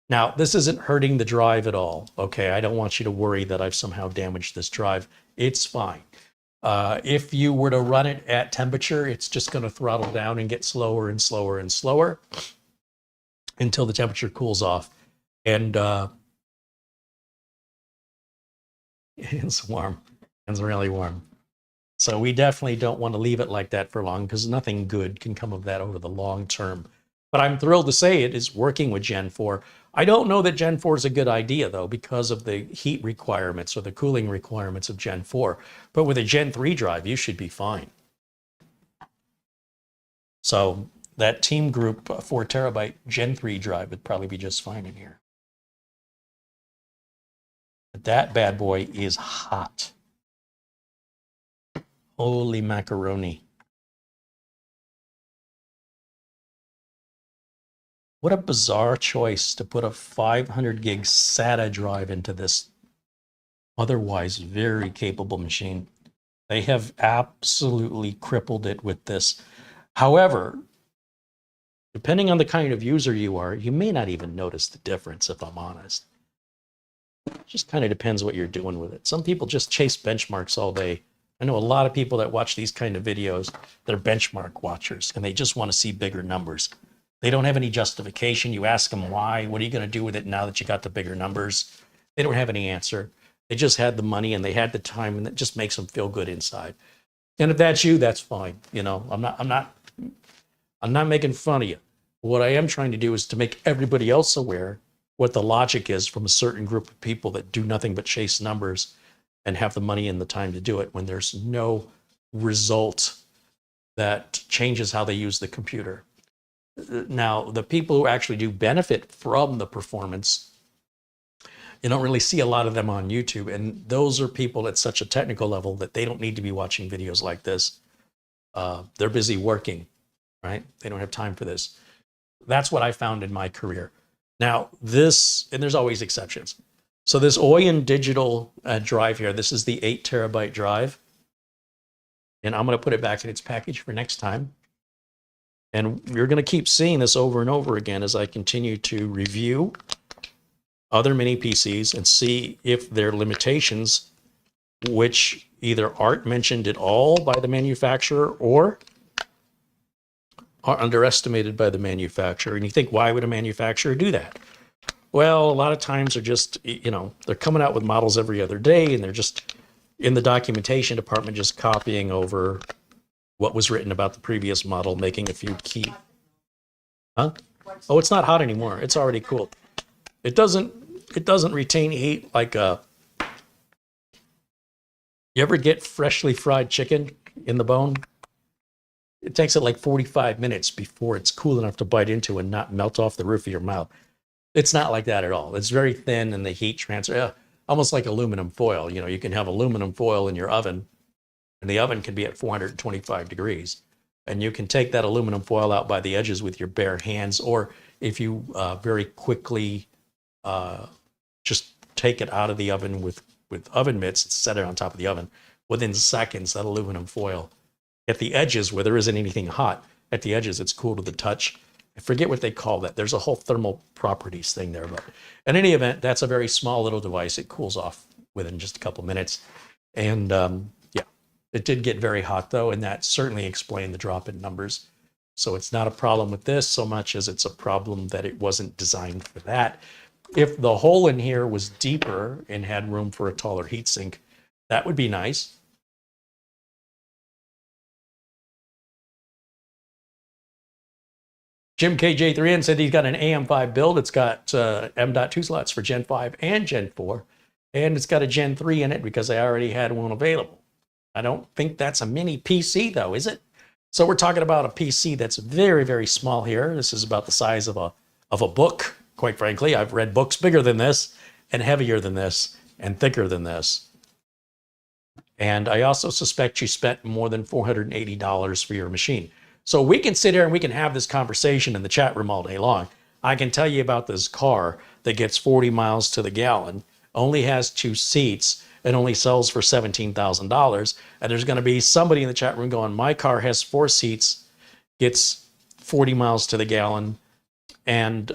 Now, this isn't hurting the drive at all. Okay, I don't want you to worry that I've somehow damaged this drive. It's fine. If you were to run it at temperature, it's just going to throttle down and get slower and slower and slower until the temperature cools off. And it's warm. It's really warm. So we definitely don't want to leave it like that for long, because nothing good can come of that over the long term. But I'm thrilled to say it is working with Gen 4. I don't know that Gen 4 is a good idea, though, because of the heat requirements or the cooling requirements of Gen 4. But with a Gen 3 drive, you should be fine. So that Team Group 4 terabyte Gen 3 drive would probably be just fine in here. But that bad boy is hot. Holy macaroni. What a bizarre choice to put a 500 gig SATA drive into this otherwise very capable machine. They have absolutely crippled it with this. However, depending on the kind of user you are, you may not even notice the difference, if I'm honest. It just kind of depends what you're doing with it. Some people just chase benchmarks all day. I know a lot of people that watch these kind of videos, they're benchmark watchers, and they just want to see bigger numbers. They don't have any justification. You ask them why, what are you going to do with it now that you got the bigger numbers? They don't have any answer. They just had the money and they had the time, and it just makes them feel good inside. And if that's you, that's fine. You know, I'm not making fun of you. What I am trying to do is to make everybody else aware what the logic is from a certain group of people that do nothing but chase numbers and have the money and the time to do it when there's no result that changes how they use the computer. Now, the people who actually do benefit from the performance, you don't really see a lot of them on YouTube. And those are people at such a technical level that they don't need to be watching videos like this. They're busy working, right? They don't have time for this. That's what I found in my career. Now, this, and there's always exceptions. So this Oyen digital drive here, this is the 8 terabyte drive. And I'm going to put it back in its package for next time. And you're going to keep seeing this over and over again as I continue to review other mini PCs and see if there are limitations which either aren't mentioned at all by the manufacturer or are underestimated by the manufacturer. And you think, why would a manufacturer do that? Well, a lot of times they're just, you know, they're coming out with models every other day, and they're just in the documentation department just copying over what was written about the previous model, making a few key. Huh? Oh, it's not hot anymore. It's already cooled. It doesn't retain heat like a. You ever get freshly fried chicken in the bone? It takes it like 45 minutes before it's cool enough to bite into and not melt off the roof of your mouth. It's not like that at all. It's very thin, and the heat transfer, almost like aluminum foil. You know, you can have aluminum foil in your oven, and the oven can be at 425 degrees. And you can take that aluminum foil out by the edges with your bare hands, or if you very quickly just take it out of the oven with oven mitts and set it on top of the oven, within seconds, that aluminum foil, at the edges where there isn't anything hot, at the edges, it's cool to the touch. I forget what they call that. There's a whole thermal properties thing there. But in any event, that's a very small little device. It cools off within just a couple minutes. And yeah, it did get very hot, though, and that certainly explained the drop in numbers. So it's not a problem with this so much as it's a problem that it wasn't designed for that. If the hole in here was deeper and had room for a taller heatsink, that would be nice. Jim KJ3N said he's got an AM5 build. It's got M.2 slots for Gen 5 and Gen 4. And it's got a Gen 3 in it because I already had one available. I don't think that's a mini PC, though, is it? So we're talking about a PC that's very, very small here. This is about the size of a book, quite frankly, I've read books bigger than this and heavier than this and thicker than this. And I also suspect you spent more than $480 for your machine. So we can sit here and we can have this conversation in the chat room all day long. I can tell you about this car that gets 40 miles to the gallon, only has 2 seats, and only sells for $17,000. And there's going to be somebody in the chat room going, my car has 4 seats, gets 40 miles to the gallon, and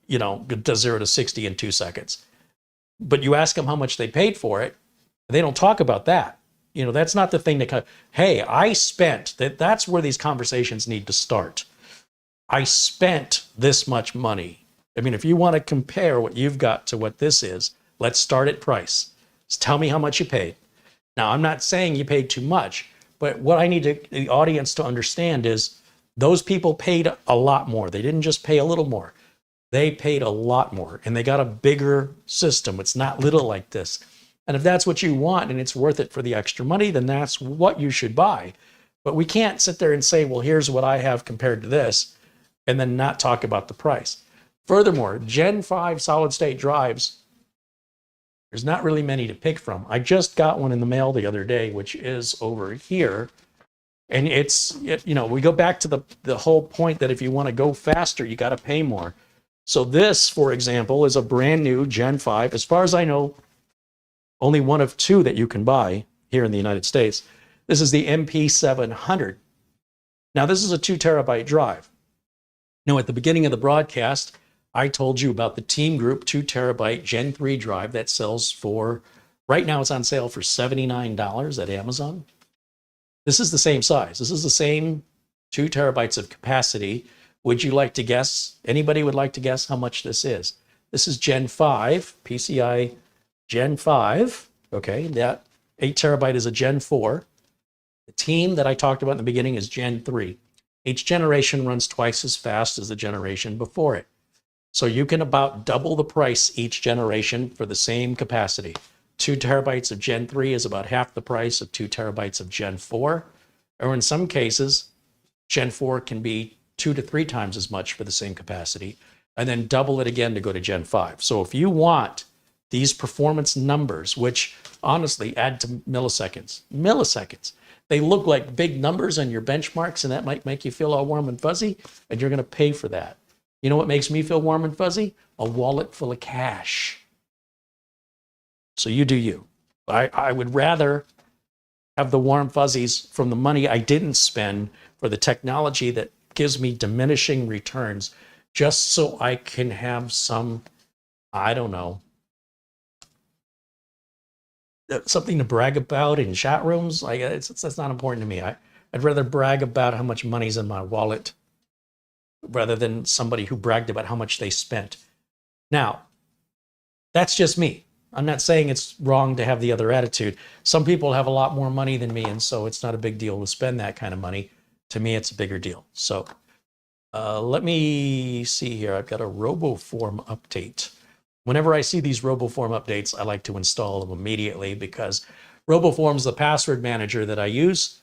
you know, does 0 to 60 in 2 seconds. But you ask them how much they paid for it, they don't talk about that. You know, that's not the thing to, hey, I spent, that's where these conversations need to start. I spent this much money. I mean, if you want to compare what you've got to what this is, let's start at price. Just tell me how much you paid. Now, I'm not saying you paid too much, but what I need the audience to understand is those people paid a lot more. They didn't just pay a little more. They paid a lot more, and they got a bigger system. It's not little like this. And if that's what you want and it's worth it for the extra money, then that's what you should buy. But we can't sit there and say, well, here's what I have compared to this, and then not talk about the price. Furthermore, Gen 5 solid state drives, there's not really many to pick from. I just got one in the mail the other day, which is over here. And you know, we go back to the whole point that if you want to go faster, you got to pay more. So this, for example, is a brand new Gen 5. As far as I know, only one of 2 that you can buy here in the United States. This is the MP700. Now, this is a 2 terabyte drive. Now, at the beginning of the broadcast, I told you about the Team Group 2 terabyte Gen 3 drive that sells for, right now it's on sale for $79 at Amazon. This is the same size. This is the same 2 terabytes of capacity. Would you like to guess? Anybody would like to guess how much this is? This is Gen 5, PCI Gen 5. Okay, that 8 terabyte is a Gen 4. The Team that I talked about in the beginning is Gen 3. Each generation runs twice as fast as the generation before it. So you can about double the price each generation for the same capacity. 2 terabytes of Gen 3 is about half the price of 2 terabytes of Gen 4. Or in some cases, Gen 4 can be 2 to 3 times as much for the same capacity, and then double it again to go to Gen 5. So if you want these performance numbers, which honestly add to milliseconds, they look like big numbers on your benchmarks, and that might make you feel all warm and fuzzy, and you're going to pay for that. You know what makes me feel warm and fuzzy? A wallet full of cash. So you do you. I would rather have the warm fuzzies from the money I didn't spend for the technology that gives me diminishing returns, just so I can have some, I don't know, something to brag about in chat rooms. Like that's not important to me. I'd rather brag about how much money's in my wallet rather than somebody who bragged about how much they spent. Now, that's just me. I'm not saying it's wrong to have the other attitude. Some people have a lot more money than me, and so it's not a big deal to spend that kind of money. To me, it's a bigger deal. So let me see here. I've got a RoboForm update. Whenever I see these RoboForm updates, I like to install them immediately because RoboForm is the password manager that I use,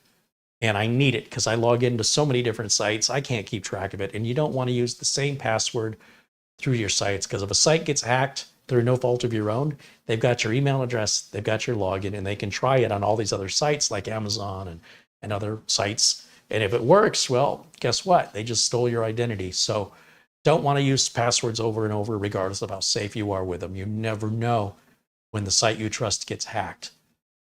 and I need it because I log into so many different sites. I can't keep track of it, and you don't want to use the same password through your sites because if a site gets hacked through no fault of your own, they've got your email address, they've got your login, and they can try it on all these other sites like Amazon and other sites. And if it works, well, guess what? They just stole your identity. So don't want to use passwords over and over, regardless of how safe you are with them. You never know when the site you trust gets hacked.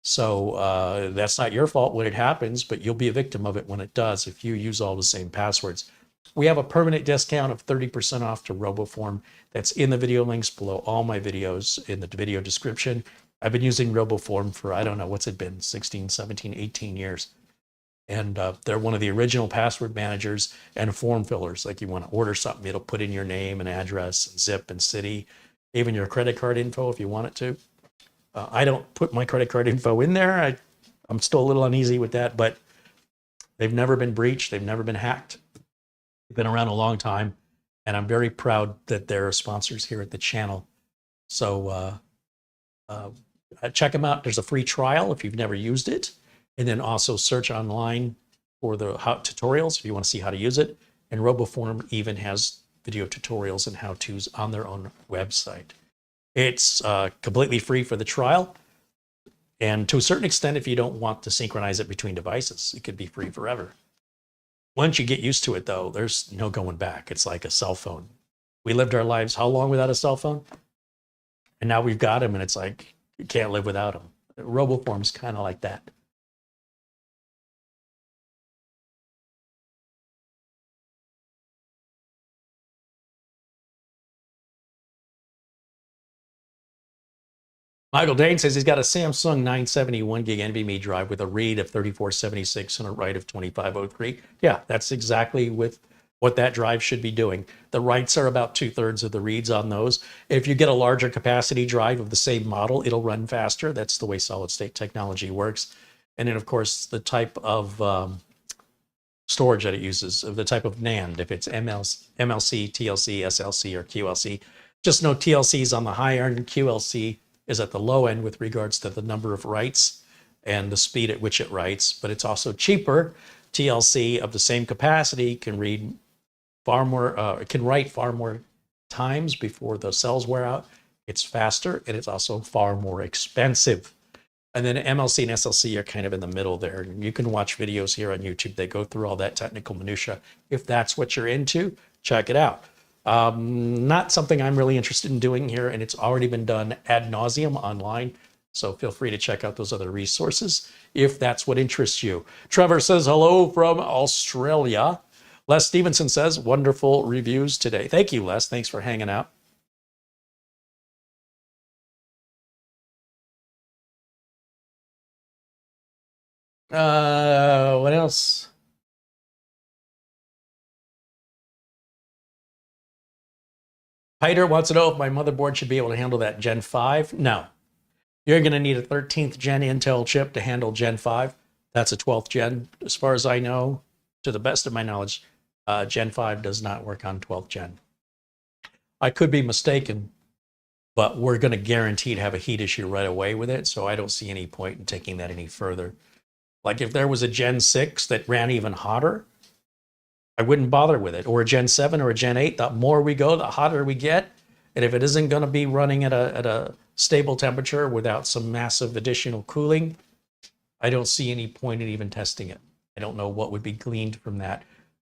So that's not your fault when it happens, but you'll be a victim of it when it does if you use all the same passwords. We have a permanent discount of 30% off to RoboForm. That's in the video links below all my videos in the video description. I've been using RoboForm for, I don't know, what's it been, 16, 17, 18 years. And they're one of the original password managers and form fillers. Like you want to order something, it'll put in your name and address and zip and city, even your credit card info if you want it to. I don't put my credit card info in there. I'm still a little uneasy with that, but they've never been breached. They've never been hacked. They've been around a long time, and I'm very proud that they're sponsors here at the channel. So check them out. There's a free trial if you've never used it. And then also search online for the tutorials if you want to see how to use it. And RoboForm even has video tutorials and how-tos on their own website. It's completely free for the trial. And to a certain extent, if you don't want to synchronize it between devices, it could be free forever. Once you get used to it, though, there's no going back. It's like a cell phone. We lived our lives how long without a cell phone? And now we've got them, and it's like you can't live without them. RoboForm's kind of like that. Michael Dane says he's got a Samsung 971 gig NVMe drive with a read of 3476 and a write of 2503. Yeah, that's exactly with what that drive should be doing. The writes are about 2/3 of the reads on those. If you get a larger capacity drive of the same model, it'll run faster. That's the way solid state technology works. And then, of course, the type of storage that it uses, of the type of NAND, if it's MLC, TLC, SLC, or QLC. Just know TLC is on the high end, QLC is at the low end with regards to the number of writes and the speed at which it writes, but it's also cheaper. TLC of the same capacity can read far more, it can write far more times before the cells wear out. It's faster, and it's also far more expensive. And then MLC and SLC are kind of in the middle there. And you can watch videos here on YouTube. They go through all that technical minutia. If that's what you're into, check it out. Not something I'm really interested in doing here, and it's already been done ad nauseum online. So feel free to check out those other resources if that's what interests you. Trevor says hello from Australia. Les Stevenson says wonderful reviews today. Thank you, Les. Thanks for hanging out. What else? Hyder wants to know if my motherboard should be able to handle that Gen 5. No. You're going to need a 13th gen Intel chip to handle Gen 5. That's a 12th gen. As far as I know, to the best of my knowledge, Gen 5 does not work on 12th gen. I could be mistaken, but we're going to guarantee to have a heat issue right away with it, so I don't see any point in taking that any further. Like if there was a Gen 6 that ran even hotter, I wouldn't bother with it. Or a Gen 7 or a Gen 8, the more we go, the hotter we get. And if it isn't going to be running at a stable temperature without some massive additional cooling, I don't see any point in even testing it. I don't know what would be gleaned from that.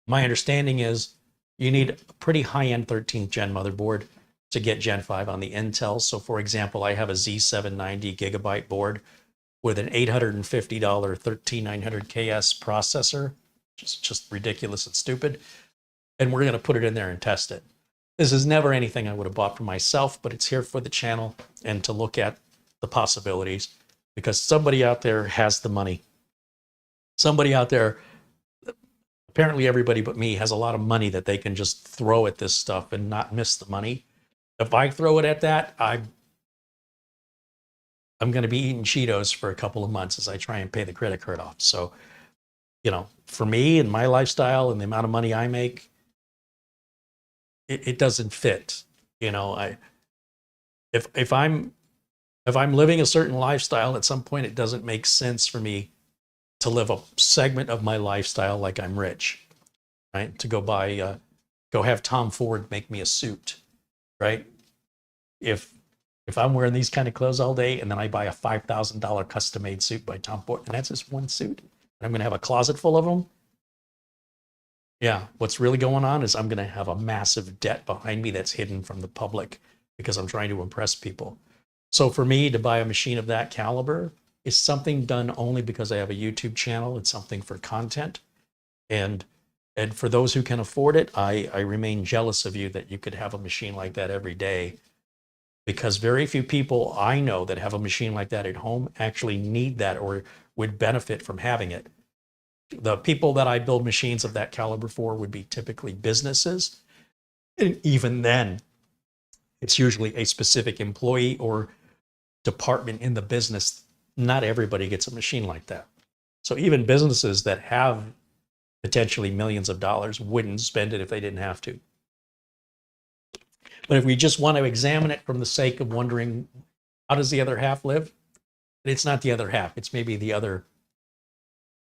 My understanding is you need a pretty high-end 13th gen motherboard to get Gen 5 on the Intel. So for example, I have a Z790 gigabyte board with an $850 13900KS processor, which is just ridiculous and stupid. And we're going to put it in there and test it. This is never anything I would have bought for myself, but it's here for the channel and to look at the possibilities, because somebody out there has the money. Somebody out there, apparently everybody but me, has a lot of money that they can just throw at this stuff and not miss the money. If I throw it at that, I'm going to be eating Cheetos for a couple of months as I try and pay the credit card off. So, you know, for me and my lifestyle and the amount of money I make, it doesn't fit. You know, if I'm living a certain lifestyle, at some point it doesn't make sense for me to live a segment of my lifestyle like I'm rich, right? To go buy, go have Tom Ford make me a suit, right? If I'm wearing these kind of clothes all day and then I buy a $5,000 custom-made suit by Tom Ford, and that's just one suit, and I'm going to have a closet full of them. Yeah, what's really going on is I'm going to have a massive debt behind me that's hidden from the public because I'm trying to impress people. So for me to buy a machine of that caliber is something done only because I have a YouTube channel. It's something for content. And for those who can afford it, I remain jealous of you that you could have a machine like that every day, because very few people I know that have a machine like that at home actually need that or would benefit from having it. The people that I build machines of that caliber for would be typically businesses. And even then, it's usually a specific employee or department in the business. Not everybody gets a machine like that. So even businesses that have potentially millions of dollars wouldn't spend it if they didn't have to. But if we just want to examine it from the sake of wondering, how does the other half live? It's not the other half. It's maybe the other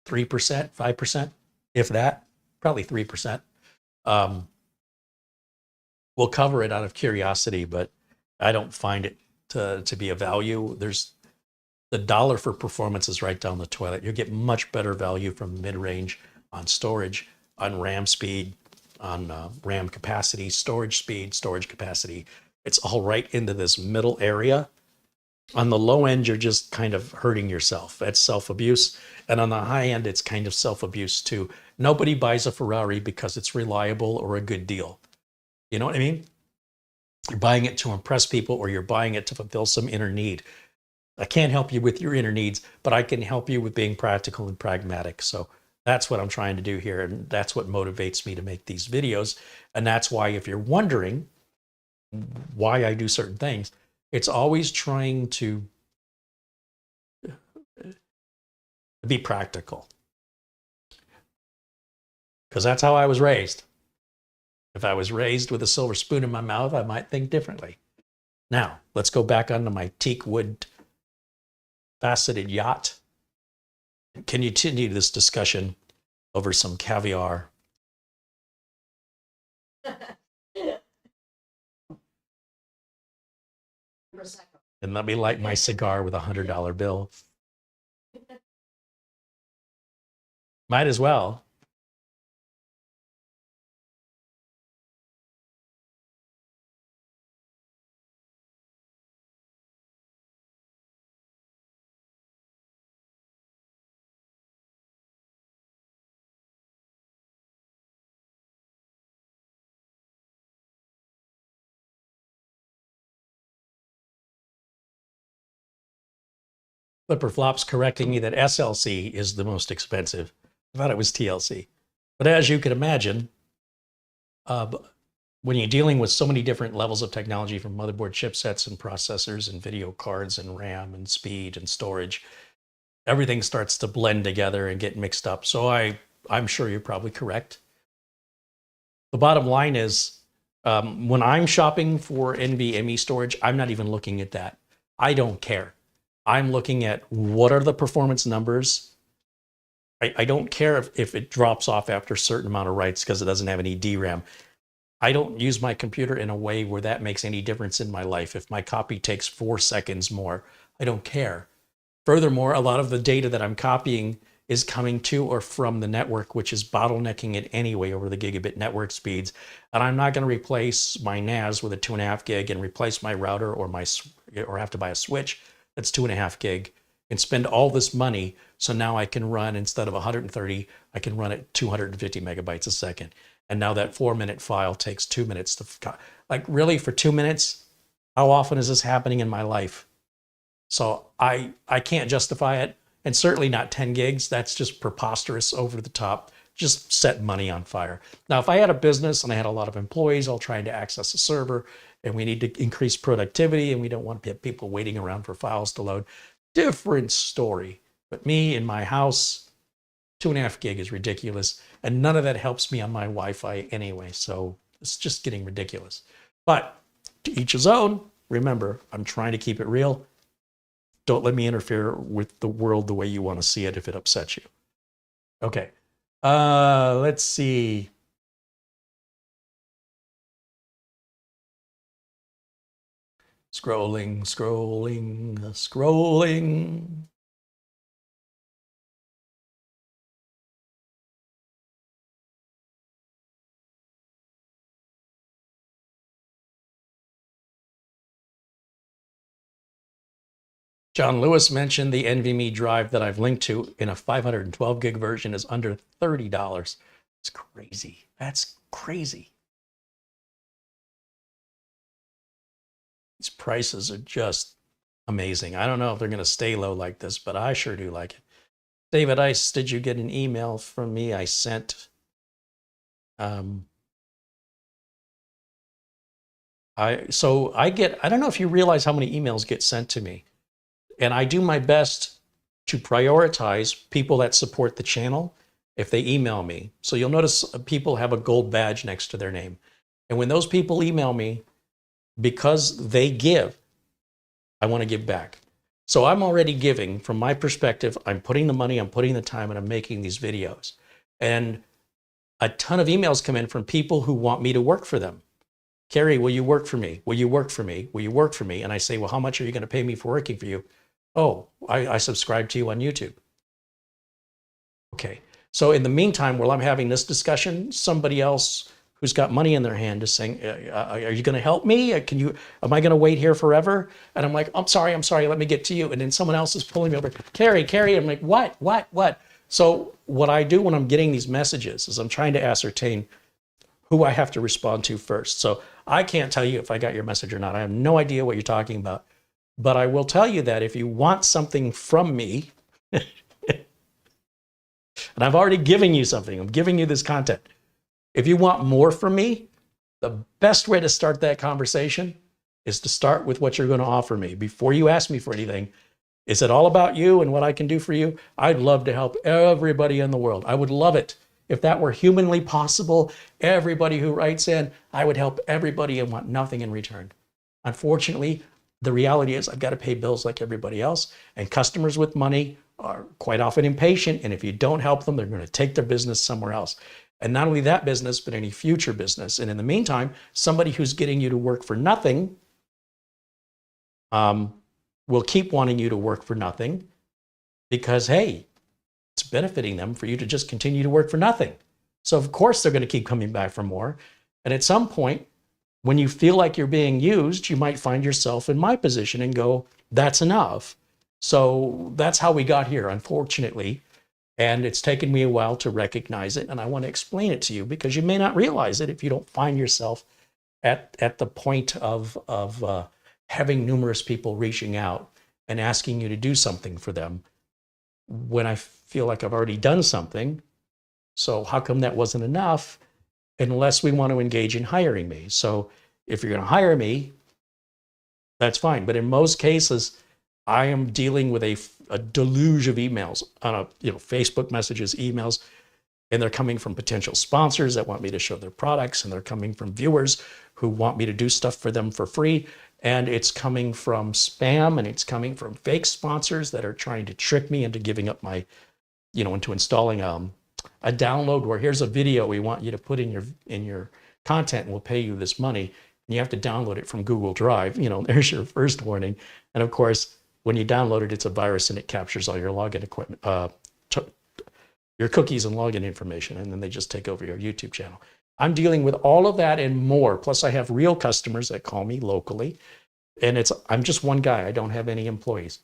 3%, 5%, if that, probably 3%. we'll cover it out of curiosity, but I don't find it to be a value. There's the dollar for performance is right down the toilet. You get much better value from mid-range on storage, on RAM speed, on RAM capacity, storage speed, storage capacity. It's all right into this middle area. On the low end, you're just kind of hurting yourself. That's self-abuse. And on the high end, it's kind of self-abuse too. Nobody buys a Ferrari because it's reliable or a good deal. You know what I mean? You're buying it to impress people, or you're buying it to fulfill some inner need. I can't help you with your inner needs, but I can help you with being practical and pragmatic. So that's what I'm trying to do here. And that's what motivates me to make these videos. And that's why, if you're wondering why I do certain things, it's always trying to be practical. Because that's how I was raised. If I was raised with a silver spoon in my mouth, I might think differently. Now, let's go back onto my teak wood faceted yacht. Can you continue this discussion over some caviar? And let me light my cigar with a $100 bill. Might as well. Flipper Flops correcting me that SLC is the most expensive. I thought it was TLC. But as you can imagine, when you're dealing with so many different levels of technology, from motherboard chipsets and processors and video cards and RAM and speed and storage, everything starts to blend together and get mixed up. So I'm sure you're probably correct. The bottom line is, when I'm shopping for NVMe storage, I'm not even looking at that. I don't care. I'm looking at what are the performance numbers. I don't care if it drops off after a certain amount of writes because it doesn't have any DRAM. I don't use my computer in a way where that makes any difference in my life. If my copy takes 4 seconds more, I don't care. Furthermore, a lot of the data that I'm copying is coming to or from the network, which is bottlenecking it anyway over the gigabit network speeds. And I'm not going to replace my NAS with a 2.5 gig and replace my router or have to buy a switch that's 2.5 gig and spend all this money. So now I can run, instead of 130, I can run at 250 megabytes a second. And now that 4-minute file takes 2 minutes to, like, really, for 2 minutes? How often is this happening in my life? So I can't justify it, and certainly not 10 gigs. That's just preposterous, over the top, just set money on fire. Now, if I had a business and I had a lot of employees all trying to access a server, and we need to increase productivity, and we don't want to have people waiting around for files to load, different story. But me in my house, 2.5 gig is ridiculous, and none of that helps me on my Wi-Fi anyway. So it's just getting ridiculous. But to each his own. Remember, I'm trying to keep it real. Don't let me interfere with the world the way you want to see it if it upsets you. Okay. Let's see. Scrolling. John Lewis mentioned the NVMe drive that I've linked to in a 512 gig version is under $30. It's crazy. That's crazy. These prices are just amazing. I don't know if they're going to stay low like this, but I sure do like it. David Ice, did you get an email from me? I sent, I don't know if you realize how many emails get sent to me. And I do my best to prioritize people that support the channel if they email me. So you'll notice people have a gold badge next to their name. And when those people email me, because they give, I want to give back. So I'm already giving. From my perspective, I'm putting the money, I'm putting the time, and I'm making these videos. And a ton of emails come in from people who want me to work for them. Carrie, will you work for me? Will you work for me? Will you work for me? And I say, well, how much are you going to pay me for working for you? Oh, I subscribe to you on YouTube. Okay. So in the meantime, while I'm having this discussion, somebody else who's got money in their hand is saying, are you going to help me? Am I going to wait here forever? And I'm like, I'm sorry, let me get to you. And then someone else is pulling me over. Carrie, I'm like, what? So what I do when I'm getting these messages is I'm trying to ascertain who I have to respond to first. So I can't tell you if I got your message or not. I have no idea what you're talking about. But I will tell you that if you want something from me, and I've already given you something, I'm giving you this content. If you want more from me, the best way to start that conversation is to start with what you're going to offer me. Before you ask me for anything, is it all about you and what I can do for you? I'd love to help everybody in the world. I would love it. If that were humanly possible, everybody who writes in, I would help everybody and want nothing in return. Unfortunately, the reality is I've got to pay bills like everybody else, and customers with money are quite often impatient, and if you don't help them, they're going to take their business somewhere else. And not only that business, but any future business. And in the meantime, somebody who's getting you to work for nothing will keep wanting you to work for nothing because, hey, it's benefiting them for you to just continue to work for nothing. So of course they're going to keep coming back for more. And at some point, when you feel like you're being used, you might find yourself in my position and go, that's enough. So that's how we got here, unfortunately. And it's taken me a while to recognize it. And I want to explain it to you because you may not realize it if you don't find yourself at the point of having numerous people reaching out and asking you to do something for them when I feel like I've already done something. So how come that wasn't enough unless we want to engage in hiring me? So if you're going to hire me, that's fine. But in most cases, I am dealing with a deluge of emails on Facebook messages, emails, and they're coming from potential sponsors that want me to show their products, and they're coming from viewers who want me to do stuff for them for free. And it's coming from spam, and it's coming from fake sponsors that are trying to trick me into giving up my, into installing a download where here's a video we want you to put in your content and we'll pay you this money. And you have to download it from Google Drive. There's your first warning. And of course, when you download it, it's a virus and it captures all your login equipment, your cookies and login information, and then they just take over your YouTube channel. I'm dealing with all of that and more. Plus, I have real customers that call me locally, and I'm just one guy. I don't have any employees.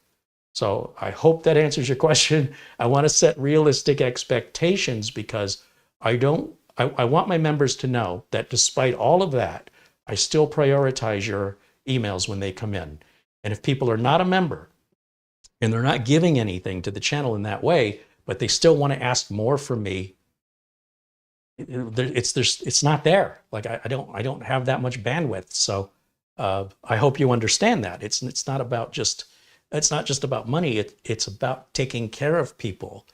So I hope that answers your question. I want to set realistic expectations because I want my members to know that despite all of that, I still prioritize your emails when they come in. And if people are not a member and they're not giving anything to the channel in that way, but they still want to ask more from me, it's not there. Like I don't have that much bandwidth. So I hope you understand that it's not just about money. It's about taking care of people.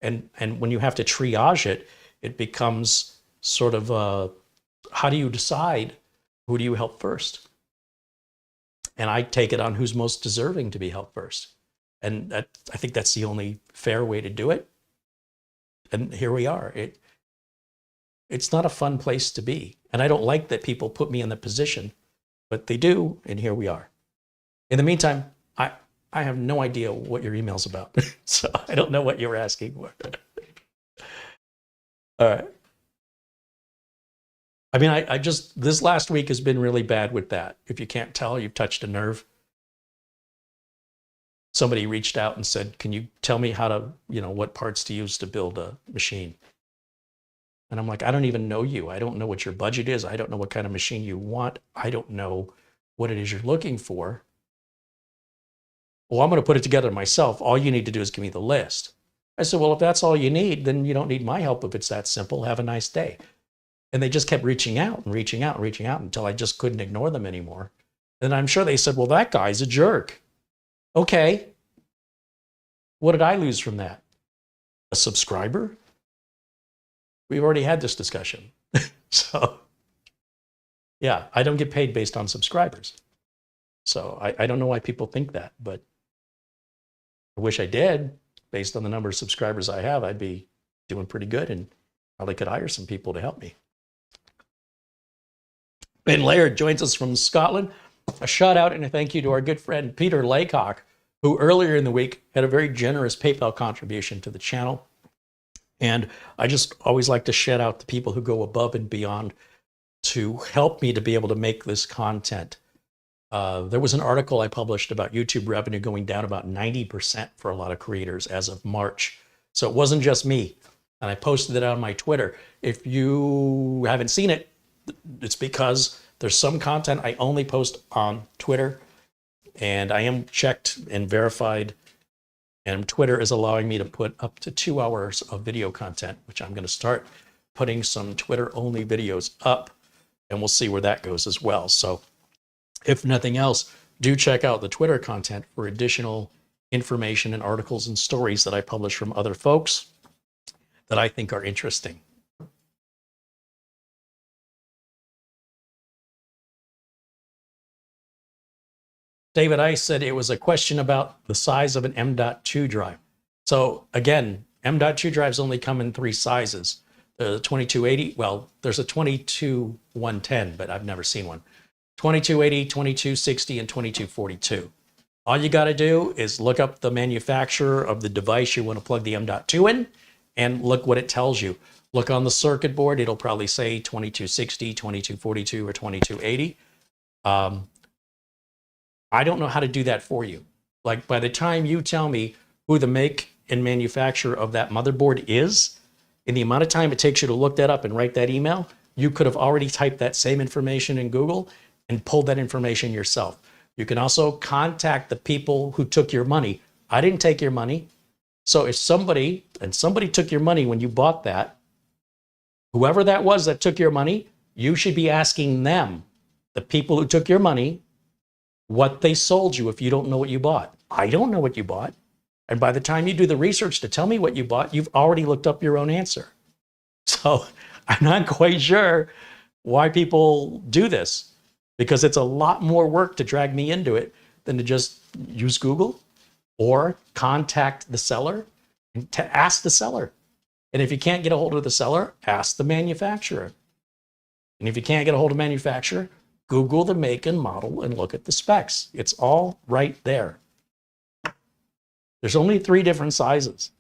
And when you have to triage it, it becomes sort of how do you decide who do you help first? And I take it on who's most deserving to be helped first. And I think that's the only fair way to do it. And here we are. It's not a fun place to be. And I don't like that people put me in the position, but they do, and here we are. In the meantime, I have no idea what your email's about. So I don't know what you're asking for. All right. I mean, this last week has been really bad with that. If you can't tell, you've touched a nerve. Somebody reached out and said, can you tell me how to, what parts to use to build a machine? And I'm like, I don't even know you. I don't know what your budget is. I don't know what kind of machine you want. I don't know what it is you're looking for. Well, I'm going to put it together myself. All you need to do is give me the list. I said, well, if that's all you need, then you don't need my help if it's that simple. Have a nice day. And they just kept reaching out and reaching out and reaching out until I just couldn't ignore them anymore. And I'm sure they said, well, that guy's a jerk. Okay. What did I lose from that? A subscriber? We've already had this discussion. So, yeah, I don't get paid based on subscribers. So I don't know why people think that, but I wish I did. Based on the number of subscribers I have, I'd be doing pretty good and probably could hire some people to help me. Ben Laird joins us from Scotland. A shout out and a thank you to our good friend Peter Laycock, who earlier in the week had a very generous PayPal contribution to the channel. And I just always like to shout out the people who go above and beyond to help me to be able to make this content. There was an article I published about YouTube revenue going down about 90% for a lot of creators as of March. So it wasn't just me. And I posted it on my Twitter. If you haven't seen it, it's because there's some content I only post on Twitter, and I am checked and verified, and Twitter is allowing me to put up to 2 hours of video content, which I'm going to start putting some Twitter-only videos up, and we'll see where that goes as well. So if nothing else, do check out the Twitter content for additional information and articles and stories that I publish from other folks that I think are interesting. David Ice said it was a question about the size of an M.2 drive. So again, M.2 drives only come in 3 sizes. The 2280, well, there's a 22110, but I've never seen one. 2280, 2260, and 2242. All you got to do is look up the manufacturer of the device you want to plug the M.2 in, and look what it tells you. Look on the circuit board, it'll probably say 2260, 2242, or 2280. I don't know how to do that for you. Like, by the time you tell me who the make and manufacturer of that motherboard is, in the amount of time it takes you to look that up and write that email, you could have already typed that same information in Google and pulled that information yourself. You can also contact the people who took your money. I didn't take your money. So if somebody took your money when you bought that, whoever that was that took your money, you should be asking them, the people who took your money, what they sold you if you don't know what you bought. I don't know what you bought. And by the time you do the research to tell me what you bought, you've already looked up your own answer. So I'm not quite sure why people do this, because it's a lot more work to drag me into it than to just use Google or contact the seller and to ask the seller. And if you can't get a hold of the seller, ask the manufacturer. And if you can't get a hold of the manufacturer, Google the make and model and look at the specs. It's all right there. There's only 3 different sizes.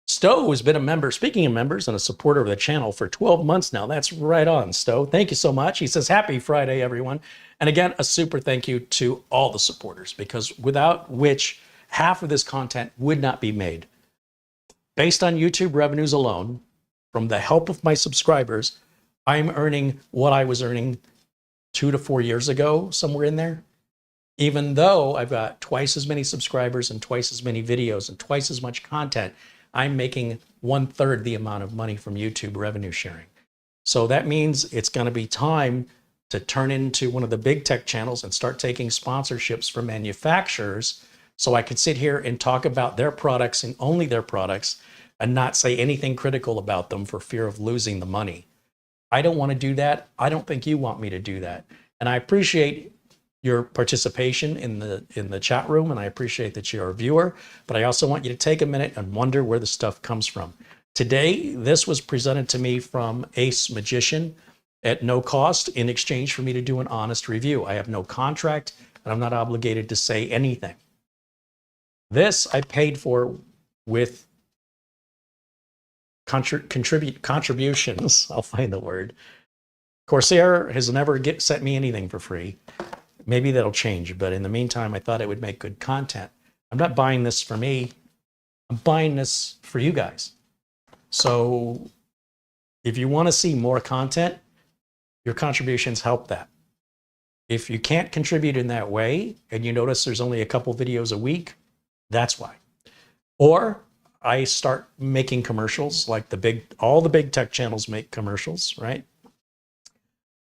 Stowe has been a member, speaking of members, and a supporter of the channel for 12 months now. That's right on, Stowe. Thank you so much. He says, happy Friday, everyone. And again, a super thank you to all the supporters, because without which half of this content would not be made. Based on YouTube revenues alone, from the help of my subscribers, I'm earning what I was earning 2 to 4 years ago, somewhere in there. Even though I've got twice as many subscribers and twice as many videos and twice as much content, I'm making 1/3 the amount of money from YouTube revenue sharing. So that means it's going to be time to turn into one of the big tech channels and start taking sponsorships from manufacturers, so I can sit here and talk about their products and only their products and not say anything critical about them for fear of losing the money. I don't want to do that. I don't think you want me to do that. And I appreciate your participation in the chat room, and I appreciate that you're a viewer, but I also want you to take a minute and wonder where the stuff comes from. Today, this was presented to me from AceMagician at no cost in exchange for me to do an honest review. I have no contract, and I'm not obligated to say anything. This I paid for with contributions. I'll find the word. Corsair has never sent me anything for free. Maybe that'll change, but in the meantime, I thought it would make good content. I'm not buying this for me. I'm buying this for you guys. So if you want to see more content, your contributions help that. If you can't contribute in that way, and you notice there's only a couple videos a week, that's why. Or I start making commercials like all the big tech channels make commercials, right?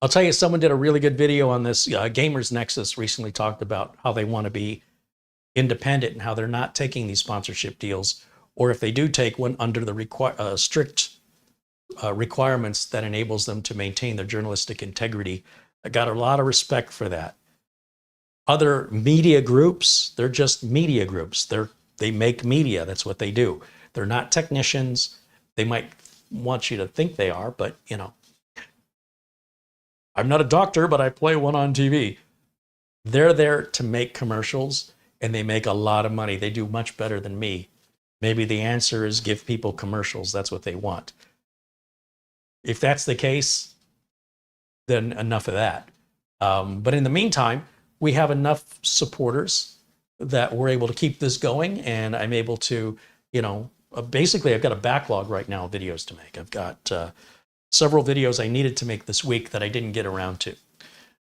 I'll tell you, someone did a really good video on this. Gamers Nexus recently talked about how they want to be independent and how they're not taking these sponsorship deals, or if they do take one, under the strict requirements that enables them to maintain their journalistic integrity. I got a lot of respect for that. Other media groups, they're just media groups. They make media. That's what they do. They're not technicians. They might want you to think they are, but you know, I'm not a doctor, but I play one on TV. They're there to make commercials, and they make a lot of money. They do much better than me. Maybe the answer is give people commercials. That's what they want. If that's the case, then enough of that. But in the meantime, we have enough supporters that we're able to keep this going, and I'm able to, you know, basically I've got a backlog right now of videos to make. I've got several videos I needed to make this week that I didn't get around to.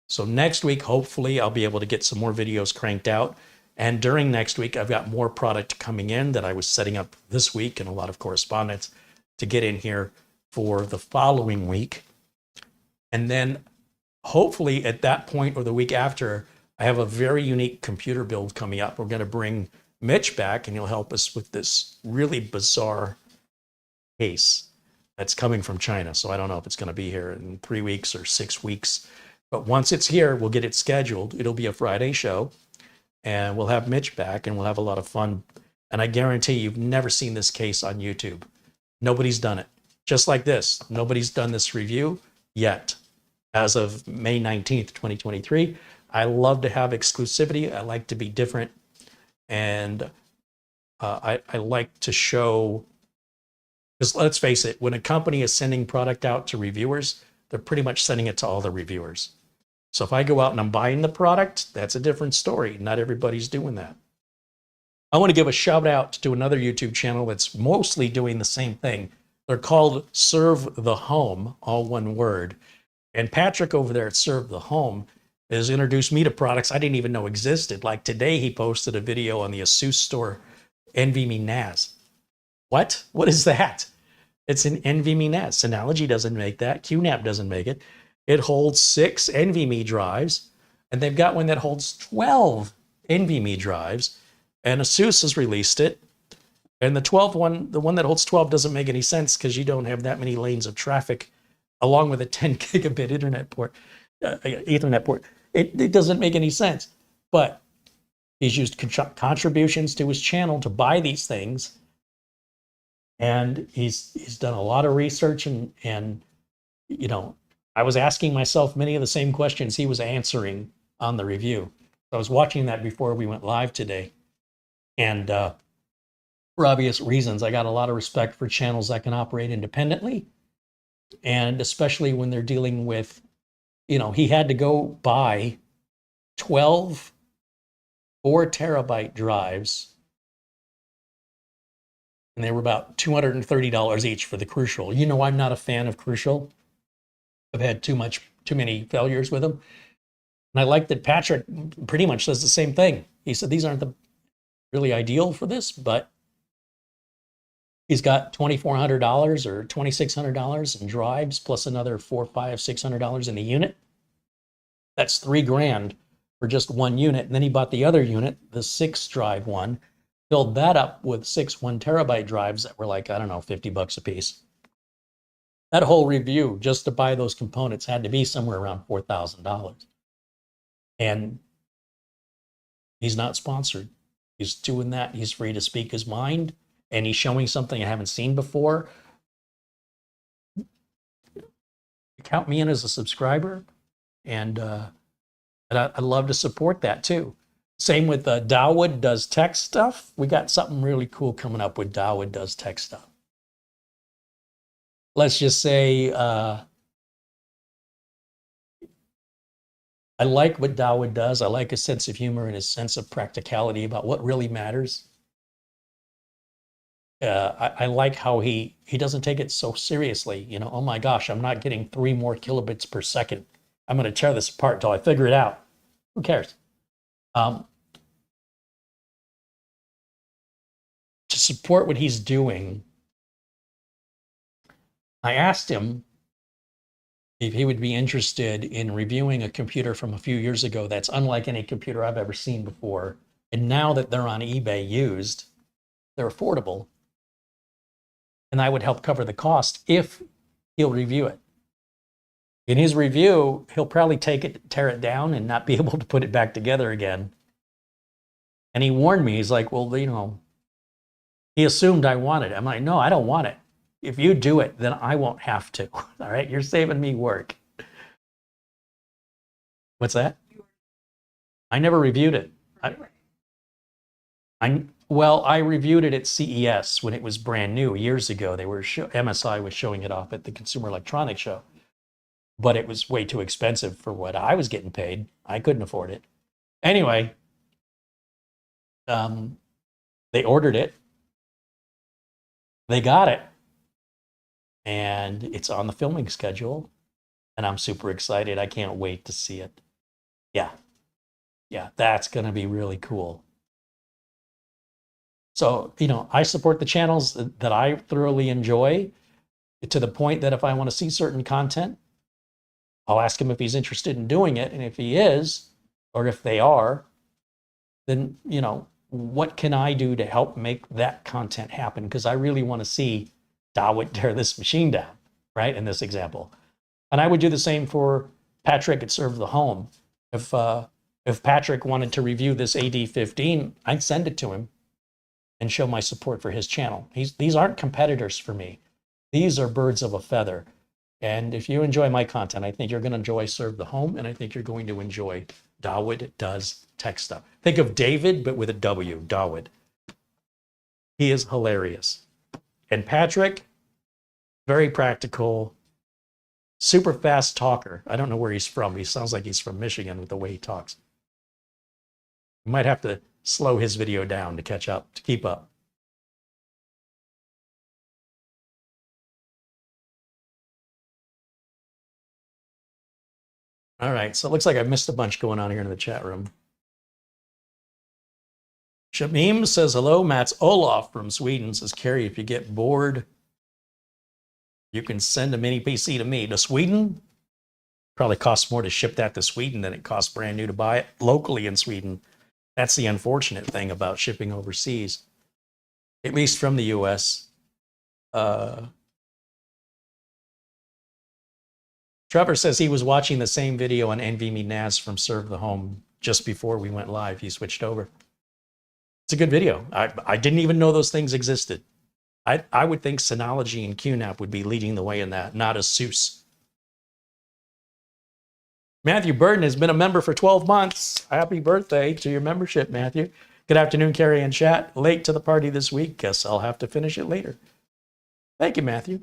So next week, hopefully I'll be able to get some more videos cranked out. And during next week, I've got more product coming in that I was setting up this week and a lot of correspondence to get in here for the following week. And then hopefully at that point or the week after, I have a very unique computer build coming up. We're going to bring Mitch back, and he'll help us with this really bizarre case that's coming from China. So I don't know if it's going to be here in 3 weeks or 6 weeks. But once it's here, we'll get it scheduled. It'll be a Friday show, and we'll have Mitch back, and we'll have a lot of fun. And I guarantee you've never seen this case on YouTube. Nobody's done it. Just like this. Nobody's done this review yet. As of May 19th, 2023. I love to have exclusivity. I like to be different. And I like to show, because let's face it, when a company is sending product out to reviewers, they're pretty much sending it to all the reviewers. So if I go out and I'm buying the product, that's a different story. Not everybody's doing that. I want to give a shout out to another YouTube channel that's mostly doing the same thing. They're called Serve the Home, all one word. And Patrick over there at Serve the Home has introduced me to products I didn't even know existed. Like today, he posted a video on the ASUS store, NVMe NAS. What? What is that? It's an NVMe NAS. Synology doesn't make that. QNAP doesn't make it. It holds 6 NVMe drives, and they've got one that holds 12 NVMe drives, and ASUS has released it. And the 12th one, the one that holds 12, doesn't make any sense because you don't have that many lanes of traffic along with a 10 gigabit internet port, Ethernet port. It doesn't make any sense. But he's used contributions to his channel to buy these things. And he's done a lot of research, and you know, I was asking myself many of the same questions he was answering on the review. I was watching that before we went live today. And for obvious reasons, I got a lot of respect for channels that can operate independently. And especially when they're dealing with, you know, he had to go buy 12 4-terabyte drives, and they were about $230 each for the Crucial. You know, I'm not a fan of Crucial. I've had too many failures with them. And I like that Patrick pretty much says the same thing. He said these aren't really ideal for this, but he's got $2,400 or $2,600 in drives plus another $400, $500, $600 in the unit. That's $3,000 for just one unit. And then he bought the other unit, the 6-drive one, filled that up with 6 1-terabyte drives that were like, I don't know, $50 a piece. That whole review just to buy those components had to be somewhere around $4,000. And he's not sponsored. He's doing that. He's free to speak his mind, and he's showing something I haven't seen before. Count me in as a subscriber, and I'd love to support that too. Same with Dawood Does Tech Stuff. We got something really cool coming up with Dawood Does Tech Stuff. Let's just say I like what Dawood does. I like his sense of humor and his sense of practicality about what really matters. I like how he doesn't take it so seriously. You know, oh my gosh, I'm not getting 3 more kilobits per second. I'm going to tear this apart until I figure it out. Who cares? To support what he's doing, I asked him if he would be interested in reviewing a computer from a few years ago that's unlike any computer I've ever seen before. And now that they're on eBay used, they're affordable. And I would help cover the cost if he'll review it. In his review, he'll probably tear it down and not be able to put it back together again. And he warned me, he's like, well, he assumed I wanted it. I'm like, no, I don't want it. If you do it, then I won't have to. All right, you're saving me work. What's that? I never reviewed it. Well, I reviewed it at CES when it was brand new years ago. MSI was showing it off at the Consumer Electronics Show, but it was way too expensive for what I was getting paid. I couldn't afford it. Anyway, they ordered it. They got it. And it's on the filming schedule. And I'm super excited. I can't wait to see it. Yeah. Yeah, that's going to be really cool. So, I support the channels that I thoroughly enjoy, to the point that if I want to see certain content, I'll ask him if he's interested in doing it. And if he is, or if they are, then, what can I do to help make that content happen? Because I really want to see Dawood tear this machine down, right? In this example. And I would do the same for Patrick at Serve the Home. If Patrick wanted to review this AD15, I'd send it to him and show my support for his channel. These aren't competitors for me. These are birds of a feather. And if you enjoy my content, I think you're going to enjoy Serve the Home, and I think you're going to enjoy Dawood Does Tech Stuff. Think of David, but with a W, Dawood. He is hilarious. And Patrick, very practical, super fast talker. I don't know where he's from. He sounds like he's from Michigan with the way he talks. You might have to slow his video down to catch up, to keep up. All right, so it looks like I missed a bunch going on here in the chat room. Shamim says, hello, Mats Olof from Sweden says, Carrie, if you get bored, you can send a mini PC to me. To Sweden? Probably costs more to ship that to Sweden than it costs brand new to buy it locally in Sweden. That's the unfortunate thing about shipping overseas, at least from the US. Trevor says he was watching the same video on NVMe NAS from Serve the Home just before we went live. He switched over. It's a good video. I didn't even know those things existed. I would think Synology and QNAP would be leading the way in that, not ASUS. Matthew Burton has been a member for 12 months. Happy birthday to your membership, Matthew. Good afternoon, Carrie and chat. Late to the party this week. Guess I'll have to finish it later. Thank you, Matthew.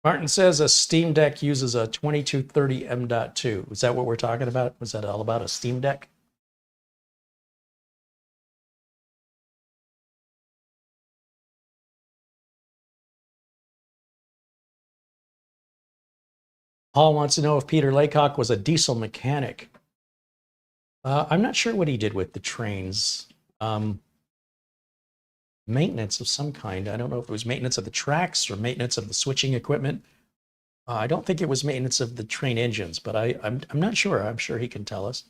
Martin says a Steam Deck uses a 2230 M.2. Is that what we're talking about? Was that all about a Steam Deck? Paul wants to know if Peter Laycock was a diesel mechanic. I'm not sure what he did with the trains. Maintenance of some kind. I don't know if it was maintenance of the tracks or maintenance of the switching equipment. I don't think it was maintenance of the train engines, but I'm not sure. I'm sure he can tell us.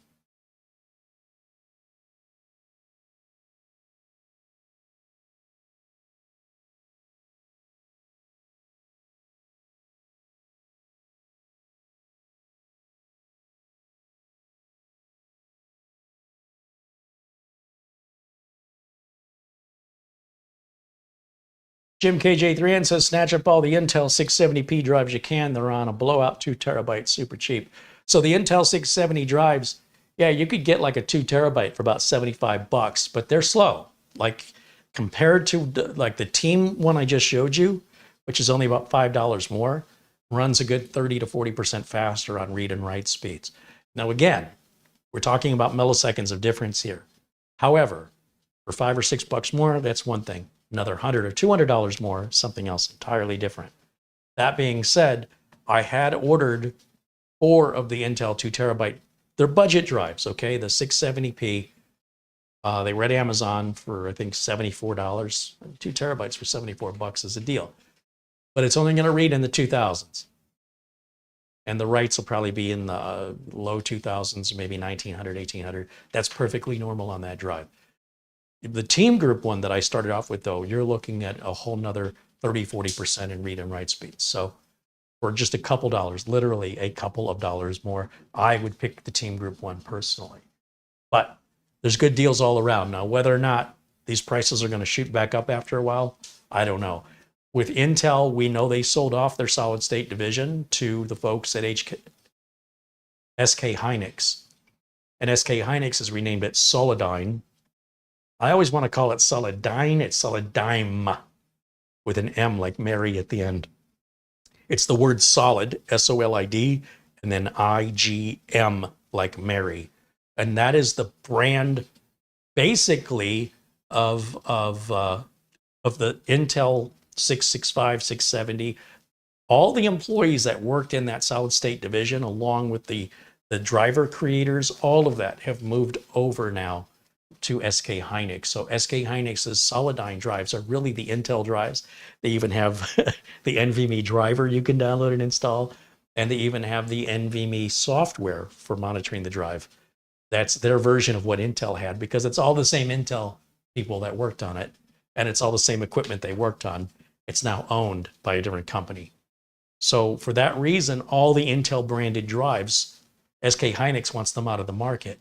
Jim KJ3N says, snatch up all the Intel 670p drives you can. They're on a blowout 2 terabyte, super cheap. So the Intel 670 drives, yeah, you could get like a 2 terabyte for about $75, but they're slow. Like compared to like the Team one I just showed you, which is only about $5 more, runs a good 30 to 40% faster on read and write speeds. Now, again, we're talking about milliseconds of difference here. However, for $5 or $6 more, that's one thing. Another $100 or $200 more, something else entirely different. That being said, I had ordered 4 of the Intel 2 terabyte. They're budget drives, okay? The 670p. They were at Amazon for, I think, $74. 2 terabytes for $74 is a deal. But it's only going to read in the 2000s. And the writes will probably be in the low 2000s, maybe 1900, 1800. That's perfectly normal on that drive. The team group one that I started off with, though, you're looking at a whole nother 30-40% in read and write speeds. So for just a couple dollars, literally a couple of dollars more, I would pick the team group one personally. But there's good deals all around. Now, whether or not these prices are going to shoot back up after a while, I don't know. With Intel, we know they sold off their solid state division to the folks at SK Hynix. And SK Hynix has renamed it Solidigm. I always want to call it Solidigm. It's Solidigm with an M like Mary at the end. It's the word solid, S-O-L-I-D, and then I-G-M like Mary. And that is the brand basically of the Intel 665, 670. All the employees that worked in that solid state division, along with the driver creators, all of that have moved over now to SK Hynix. So SK Hynix's Solidigm drives are really the Intel drives. They even have the NVMe driver you can download and install, and they even have the NVMe software for monitoring the drive. That's their version of what Intel had, because it's all the same Intel people that worked on it, and it's all the same equipment they worked on. It's now owned by a different company. So for that reason, all the Intel branded drives, SK Hynix wants them out of the market.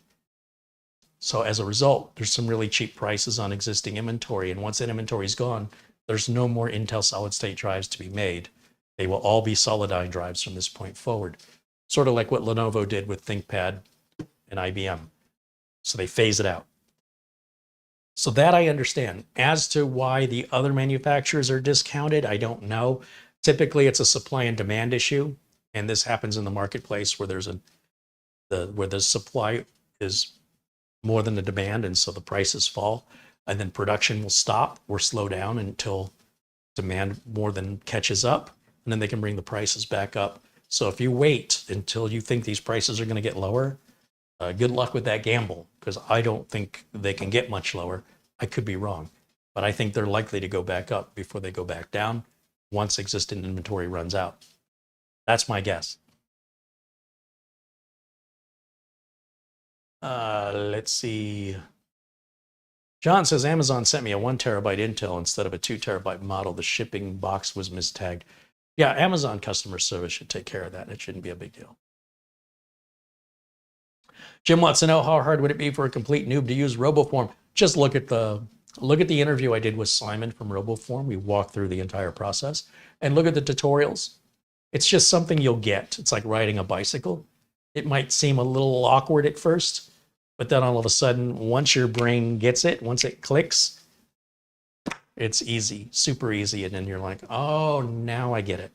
So as a result, there's some really cheap prices on existing inventory. And once that inventory is gone, there's no more Intel solid state drives to be made. They will all be Solidigm drives from this point forward. Sort of like what Lenovo did with ThinkPad and IBM. So they phase it out. So that I understand. As to why the other manufacturers are discounted, I don't know. Typically, it's a supply and demand issue. And this happens in the marketplace where where the supply is more than the demand, and so the prices fall, and then production will stop or slow down until demand more than catches up, and then they can bring the prices back up. So if you wait until you think these prices are going to get lower, good luck with that gamble, because I don't think they can get much lower. I could be wrong, but I think they're likely to go back up before they go back down once existing inventory runs out. That's my guess. Let's see. John says Amazon sent me a 1 terabyte Intel instead of a 2 terabyte model. The shipping box was mistagged. Yeah, Amazon customer service should take care of that. It shouldn't be a big deal. Jim wants to know, how hard would it be for a complete noob to use RoboForm? Just look at the interview I did with Simon from RoboForm. We walked through the entire process, and look at the tutorials. It's just something you'll get. It's like riding a bicycle. It might seem a little awkward at first, but then all of a sudden, once your brain gets it, once it clicks, it's easy, super easy. And then you're like, oh, now I get it.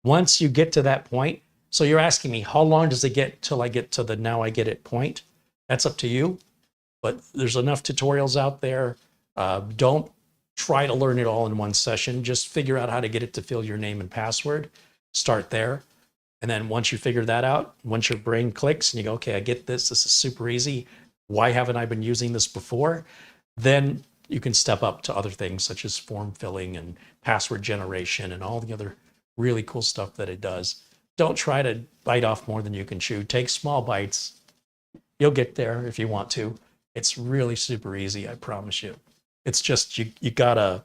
Once you get to that point, so you're asking me, how long does it get till I get to the now I get it point? That's up to you. But there's enough tutorials out there. Don't try to learn it all in one session. Just figure out how to get it to fill your name and password. Start there. And then once you figure that out, once your brain clicks and you go, okay, I get this. This is super easy. Why haven't I been using this before? Then you can step up to other things such as form filling and password generation and all the other really cool stuff that it does. Don't try to bite off more than you can chew. Take small bites. You'll get there if you want to. It's really super easy, I promise you. It's just you gotta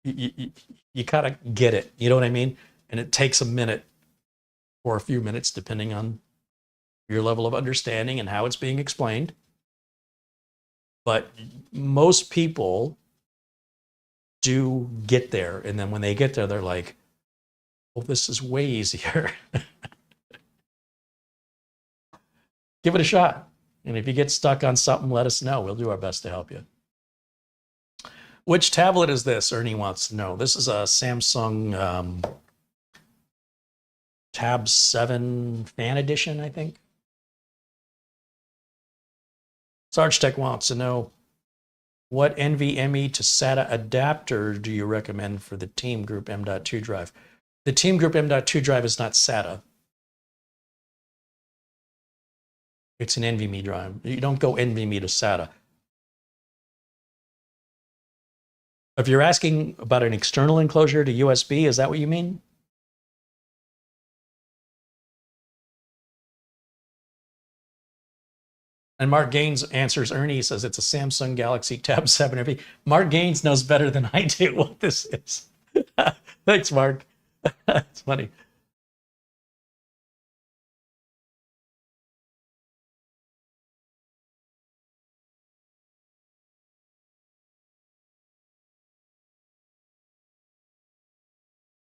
get it. You know what I mean? And it takes a minute or a few minutes, depending on your level of understanding and how it's being explained. But most people do get there. And then when they get there, they're like, well, this is way easier. Give it a shot. And if you get stuck on something, let us know. We'll do our best to help you. Which tablet is this? Ernie wants to know. This is a Samsung Tab 7 Fan Edition, I think. Sarge Tech wants to know, what NVMe to SATA adapter do you recommend for the Team Group M.2 drive? The Team Group M.2 drive is not SATA. It's an NVMe drive. You don't go NVMe to SATA. If you're asking about an external enclosure to USB, is that what you mean? And Mark Gaines answers Ernie. He says it's a Samsung Galaxy Tab 7 FE. Mark Gaines knows better than I do what this is. Thanks, Mark. It's funny.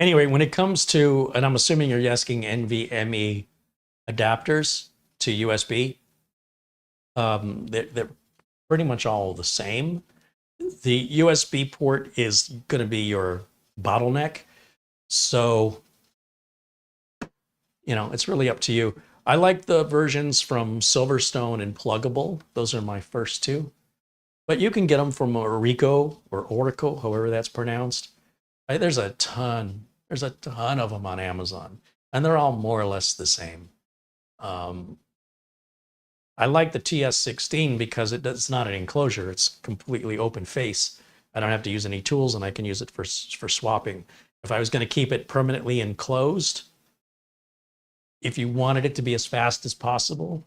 Anyway, when it comes to, and I'm assuming you're asking NVMe adapters to USB, they're pretty much all the same. The USB port is going to be your bottleneck. So, it's really up to you. I like the versions from Silverstone and Pluggable. Those are my first two. But you can get them from Orico or Oracle, however that's pronounced. There's a ton of them on Amazon, and they're all more or less the same. I like the TS16 because it's not an enclosure. It's completely open face. I don't have to use any tools, and I can use it for swapping. If I was going to keep it permanently enclosed, if you wanted it to be as fast as possible,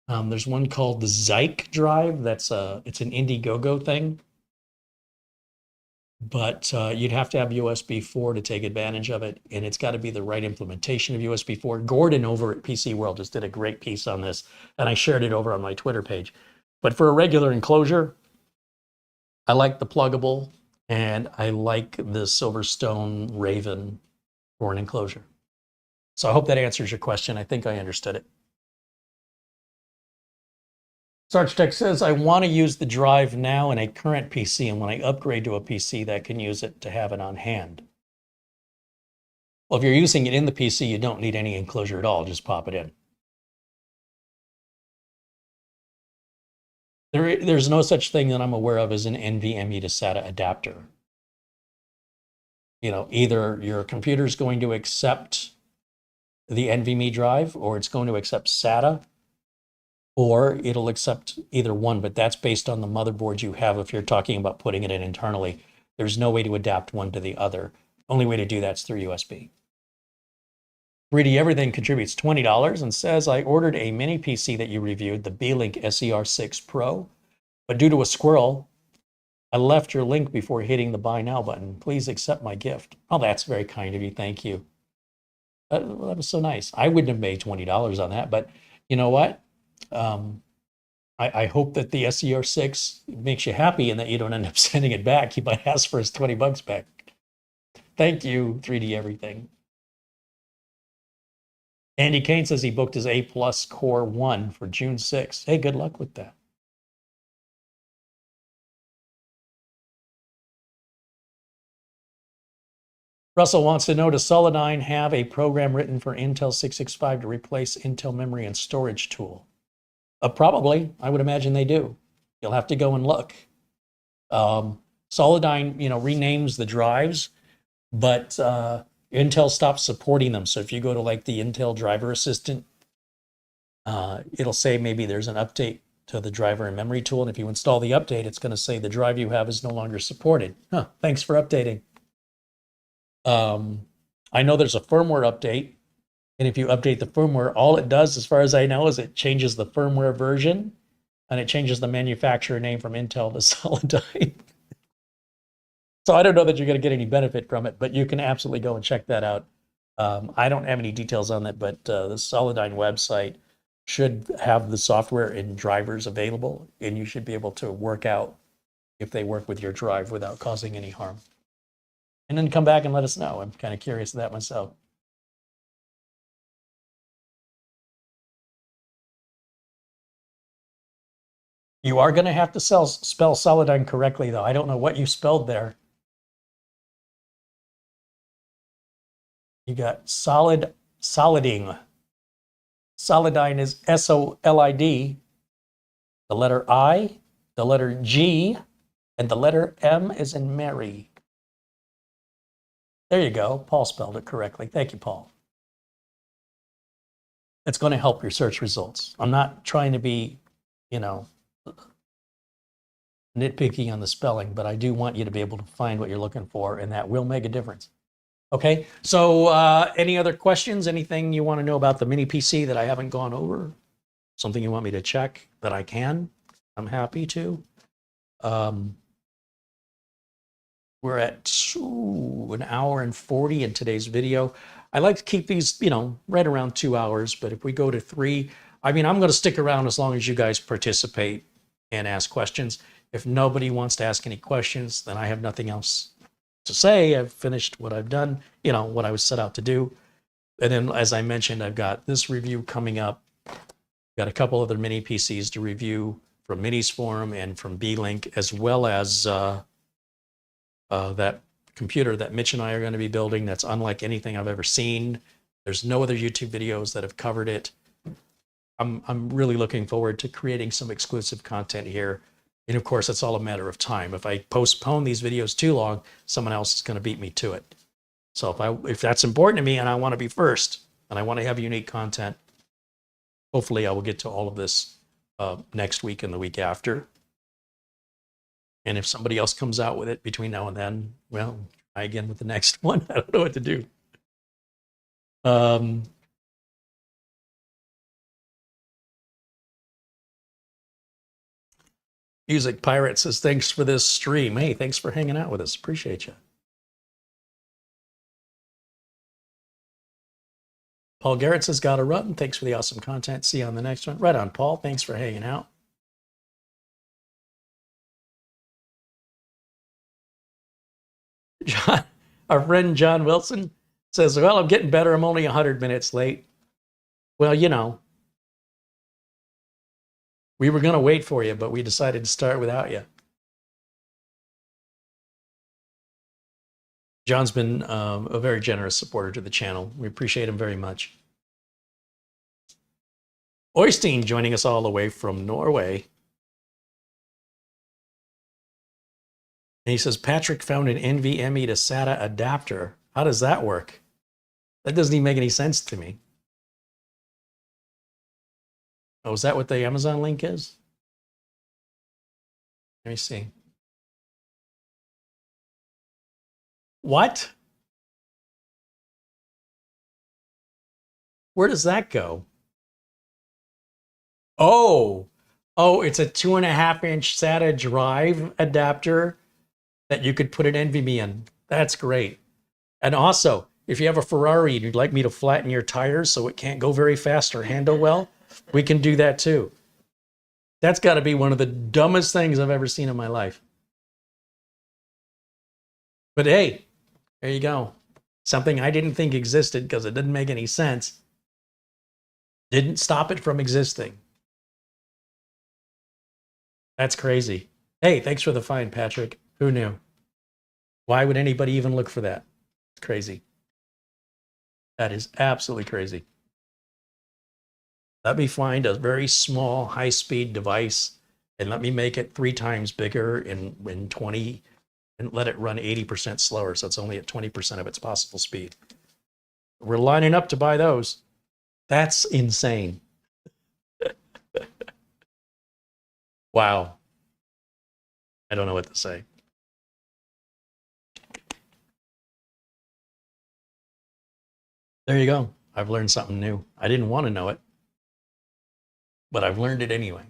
there's one called the Zyke drive. It's an Indiegogo thing. But you'd have to have USB 4 to take advantage of it, and it's got to be the right implementation of USB 4. Gordon over at PC World just did a great piece on this, and I shared it over on my Twitter page. But for a regular enclosure, I like the Pluggable, and I like the Silverstone Raven for an enclosure. So I hope that answers your question. I think I understood it. Sarge Tech says, I want to use the drive now in a current PC, and when I upgrade to a PC that can use it, to have it on hand. Well, if you're using it in the PC, you don't need any enclosure at all. Just pop it in. There's no such thing that I'm aware of as an NVMe to SATA adapter. Either your computer's going to accept the NVMe drive, or it's going to accept SATA, or it'll accept either one, but that's based on the motherboard you have. If you're talking about putting it in internally, there's no way to adapt one to the other. Only way to do that's through USB. 3D Everything contributes $20 and says, I ordered a mini PC that you reviewed, the B-Link SER6 Pro, but due to a squirrel, I left your link before hitting the buy now button. Please accept my gift. Oh, that's very kind of you. Thank you. That was so nice. I wouldn't have made $20 on that, but you know what? I hope that the SER6 makes you happy and that you don't end up sending it back. He might ask for his $20 back. Thank you, 3D Everything. Andy Kane says he booked his A+ Core 1 for June 6th. Hey, good luck with that. Russell wants to know, does Solidigm have a program written for Intel 665 to replace Intel memory and storage tool? Probably. I would imagine they do. You'll have to go and look. Solidigm, renames the drives, but Intel stopped supporting them. So if you go to like the Intel driver assistant, it'll say maybe there's an update to the driver and memory tool. And if you install the update, it's going to say the drive you have is no longer supported. Thanks for updating. I know there's a firmware update. And if you update the firmware, all it does, as far as I know, is it changes the firmware version and it changes the manufacturer name from Intel to Solidigm. So I don't know that you're going to get any benefit from it, but you can absolutely go and check that out. I don't have any details on that, but the Solidigm website should have the software and drivers available, and you should be able to work out if they work with your drive without causing any harm. And then come back and let us know. I'm kind of curious of that myself. You are going to have to spell Solidigm correctly, though. I don't know what you spelled there. You got soliding. Solidigm is S-O-L-I-D, the letter I, the letter G, and the letter M is in Mary. There you go. Paul spelled it correctly. Thank you, Paul. It's going to help your search results. I'm not trying to be, nitpicky on the spelling, but I do want you to be able to find what you're looking for, and that will make a difference. Okay, so any other questions? Anything you want to know about the mini PC that I haven't gone over? something you want me to check that I can, I'm happy to. We're at an hour and 40 in today's video. I like to keep these, right around 2 hours, but if we go to 3, I mean, I'm going to stick around as long as you guys participate and ask questions. If nobody wants to ask any questions, then I have nothing else to say. I've finished what I've done, what I was set out to do. And then, as I mentioned, I've got this review coming up. Got a couple other mini PCs to review from Minis Forum and from B-Link, as well as that computer that Mitch and I are going to be building that's unlike anything I've ever seen. There's no other YouTube videos that have covered it. I'm really looking forward to creating some exclusive content here. And of course, it's all a matter of time. If I postpone these videos too long, someone else is going to beat me to it. So if that's important to me and I want to be first and I want to have unique content, hopefully I will get to all of this next week and the week after. And if somebody else comes out with it between now and then, well, try again with the next one. I don't know what to do. Music Pirate says, thanks for this stream. Hey, thanks for hanging out with us. Appreciate you. Paul Garrett says, gotta run. Thanks for the awesome content. See you on the next one. Right on, Paul. Thanks for hanging out. John, our friend John Wilson says, well, I'm getting better. I'm only 100 minutes late. Well, we were going to wait for you, but we decided to start without you. John's been a very generous supporter to the channel. We appreciate him very much. Oystein joining us all the way from Norway. And he says, Patrick found an NVMe to SATA adapter. How does that work? That doesn't even make any sense to me. Oh, is that what the Amazon link is? Let me see. What? Where does that go? Oh, it's a 2.5-inch SATA drive adapter that you could put an NVMe in. That's great. And also, if you have a Ferrari and you'd like me to flatten your tires so it can't go very fast or handle well, we can do that too. That's got to be one of the dumbest things I've ever seen in my life. But hey, there you go. Something I didn't think existed because it didn't make any sense. Didn't stop it from existing. That's crazy. Hey, thanks for the find, Patrick. Who knew? Why would anybody even look for that? It's crazy. That is absolutely crazy. Let me find a very small, high-speed device and let me make it 3 times bigger in 20 and let it run 80% slower, so it's only at 20% of its possible speed. We're lining up to buy those. That's insane. Wow. I don't know what to say. There you go. I've learned something new. I didn't want to know it, but I've learned it anyway.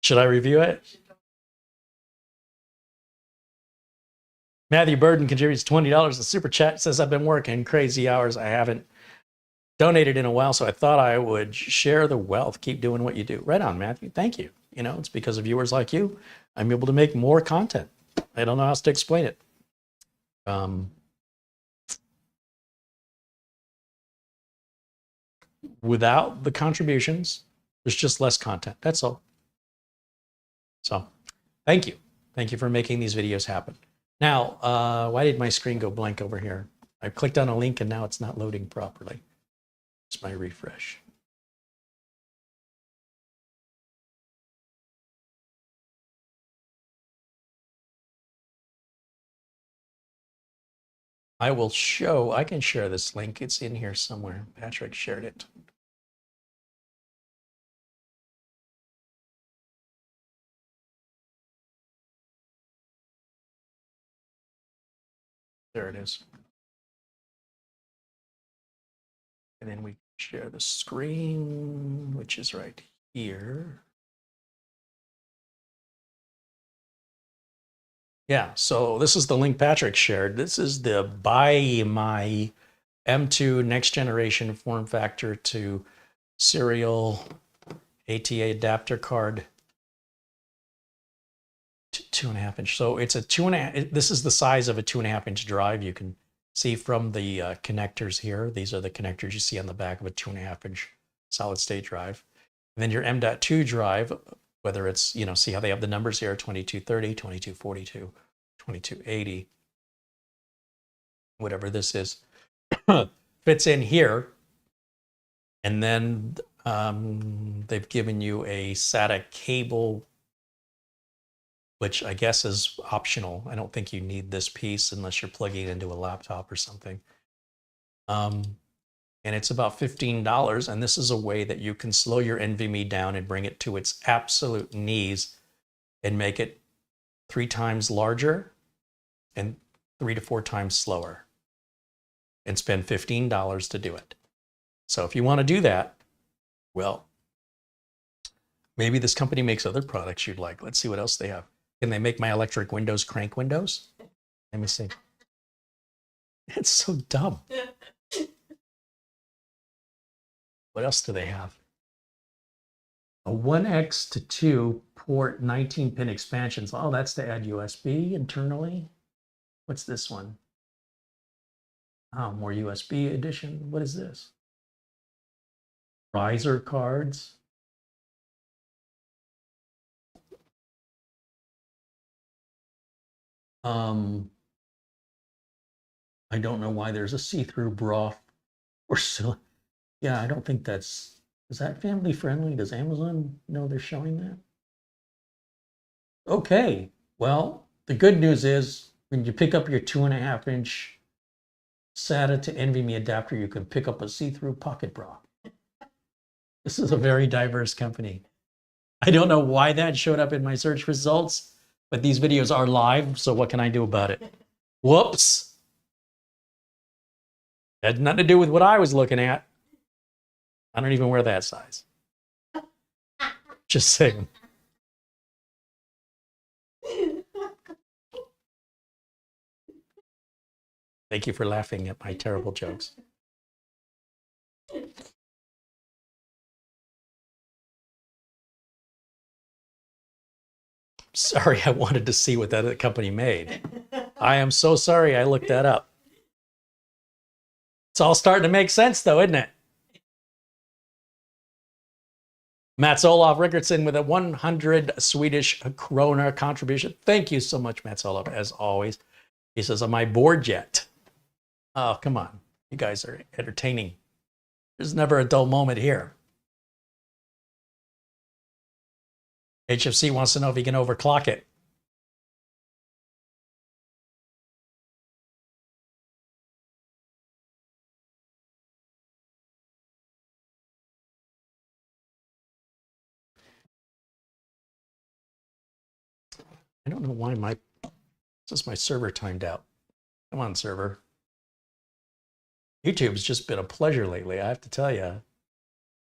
Should I review it? Matthew Burden contributes $20 to Super Chat. Says, I've been working crazy hours. I haven't donated in a while, so I thought I would share the wealth. Keep doing what you do. Right on, Matthew. Thank you. It's because of viewers like you, I'm able to make more content. I don't know how else to explain it. Without the contributions, there's just less content. That's all. So thank you. Thank you for making these videos happen. Now, why did my screen go blank over here? I clicked on a link and now it's not loading properly. It's my refresh. I can share this link. It's in here somewhere. Patrick shared it. There it is. And then we share the screen, which is right here. Yeah, so this is the link Patrick shared. This is the Buy My M2 next generation form factor to serial ATA adapter card. 2.5 inch. So it's a 2.5. This is the size of a 2.5 inch drive. You can see from the connectors here. These are the connectors you see on the back of a 2.5 inch solid state drive. And then your M.2 drive, whether it's, you know, see how they have the numbers here, 2230, 2242, 2280, whatever this is, fits in here. And then they've given you a SATA cable, which I guess is optional. I don't think you need this piece unless you're plugging it into a laptop or something. And it's about $15. And this is a way that you can slow your NVMe down and bring it to its absolute knees and make it 3 times larger and 3 to 4 times slower and spend $15 to do it. So if you want to do that, well, maybe this company makes other products you'd like. Let's see what else they have. Can they make my electric windows crank windows? Let me see. It's so dumb. What else do they have? A 1x to 2 port 19-pin expansions. Oh, that's to add USB internally. What's this one? Oh, more USB edition. What is this? Riser cards. I don't know why there's a see-through bra or so. Yeah, I don't think that's, is that family friendly? Does Amazon know they're showing that? Okay, well, the good news is when you pick up your 2.5 inch SATA to NVMe adapter, you can pick up a see-through pocket bra. This is a very diverse company. I don't know why that showed up in my search results, but these videos are live, so what can I do about it? Whoops. Had nothing to do with what I was looking at. I don't even wear that size. Just saying. Thank you for laughing at my terrible jokes. Sorry, I wanted to see what that other company made. I am so sorry I looked that up. It's all starting to make sense though, isn't it? Mats Olof Rickardsson with a 100 Swedish krona contribution. Thank you so much, Mats Olof, as always. He says, am I bored yet? Oh, come on. You guys are entertaining. There's never a dull moment here. HFC wants to know if he can overclock it. I don't know why my server timed out. Come on, server. YouTube's just been a pleasure lately, I have to tell you.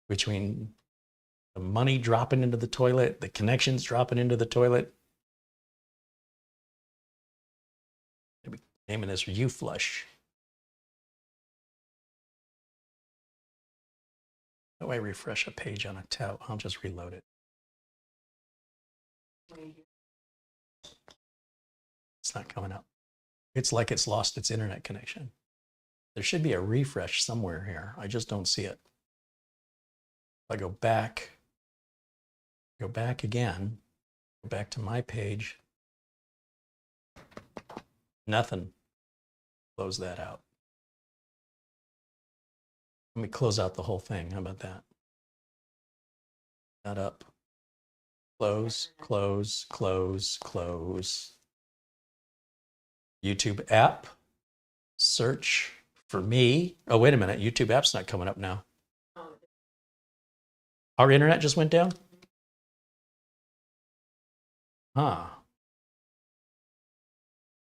Between the money dropping into the toilet, the connections dropping into the toilet. Maybe naming this U-Flush. How do I refresh a page on a tab? I'll just reload it. It's not coming up. It's like it's lost its internet connection. There should be a refresh somewhere here. I just don't see it. If I go back again, go back to my page, nothing. Close that out. Let me close out the whole thing. How about that? That up. Close, close, close, close. YouTube app. Search for me. Oh, wait a minute. YouTube app's not coming up now. Our internet just went down? Huh.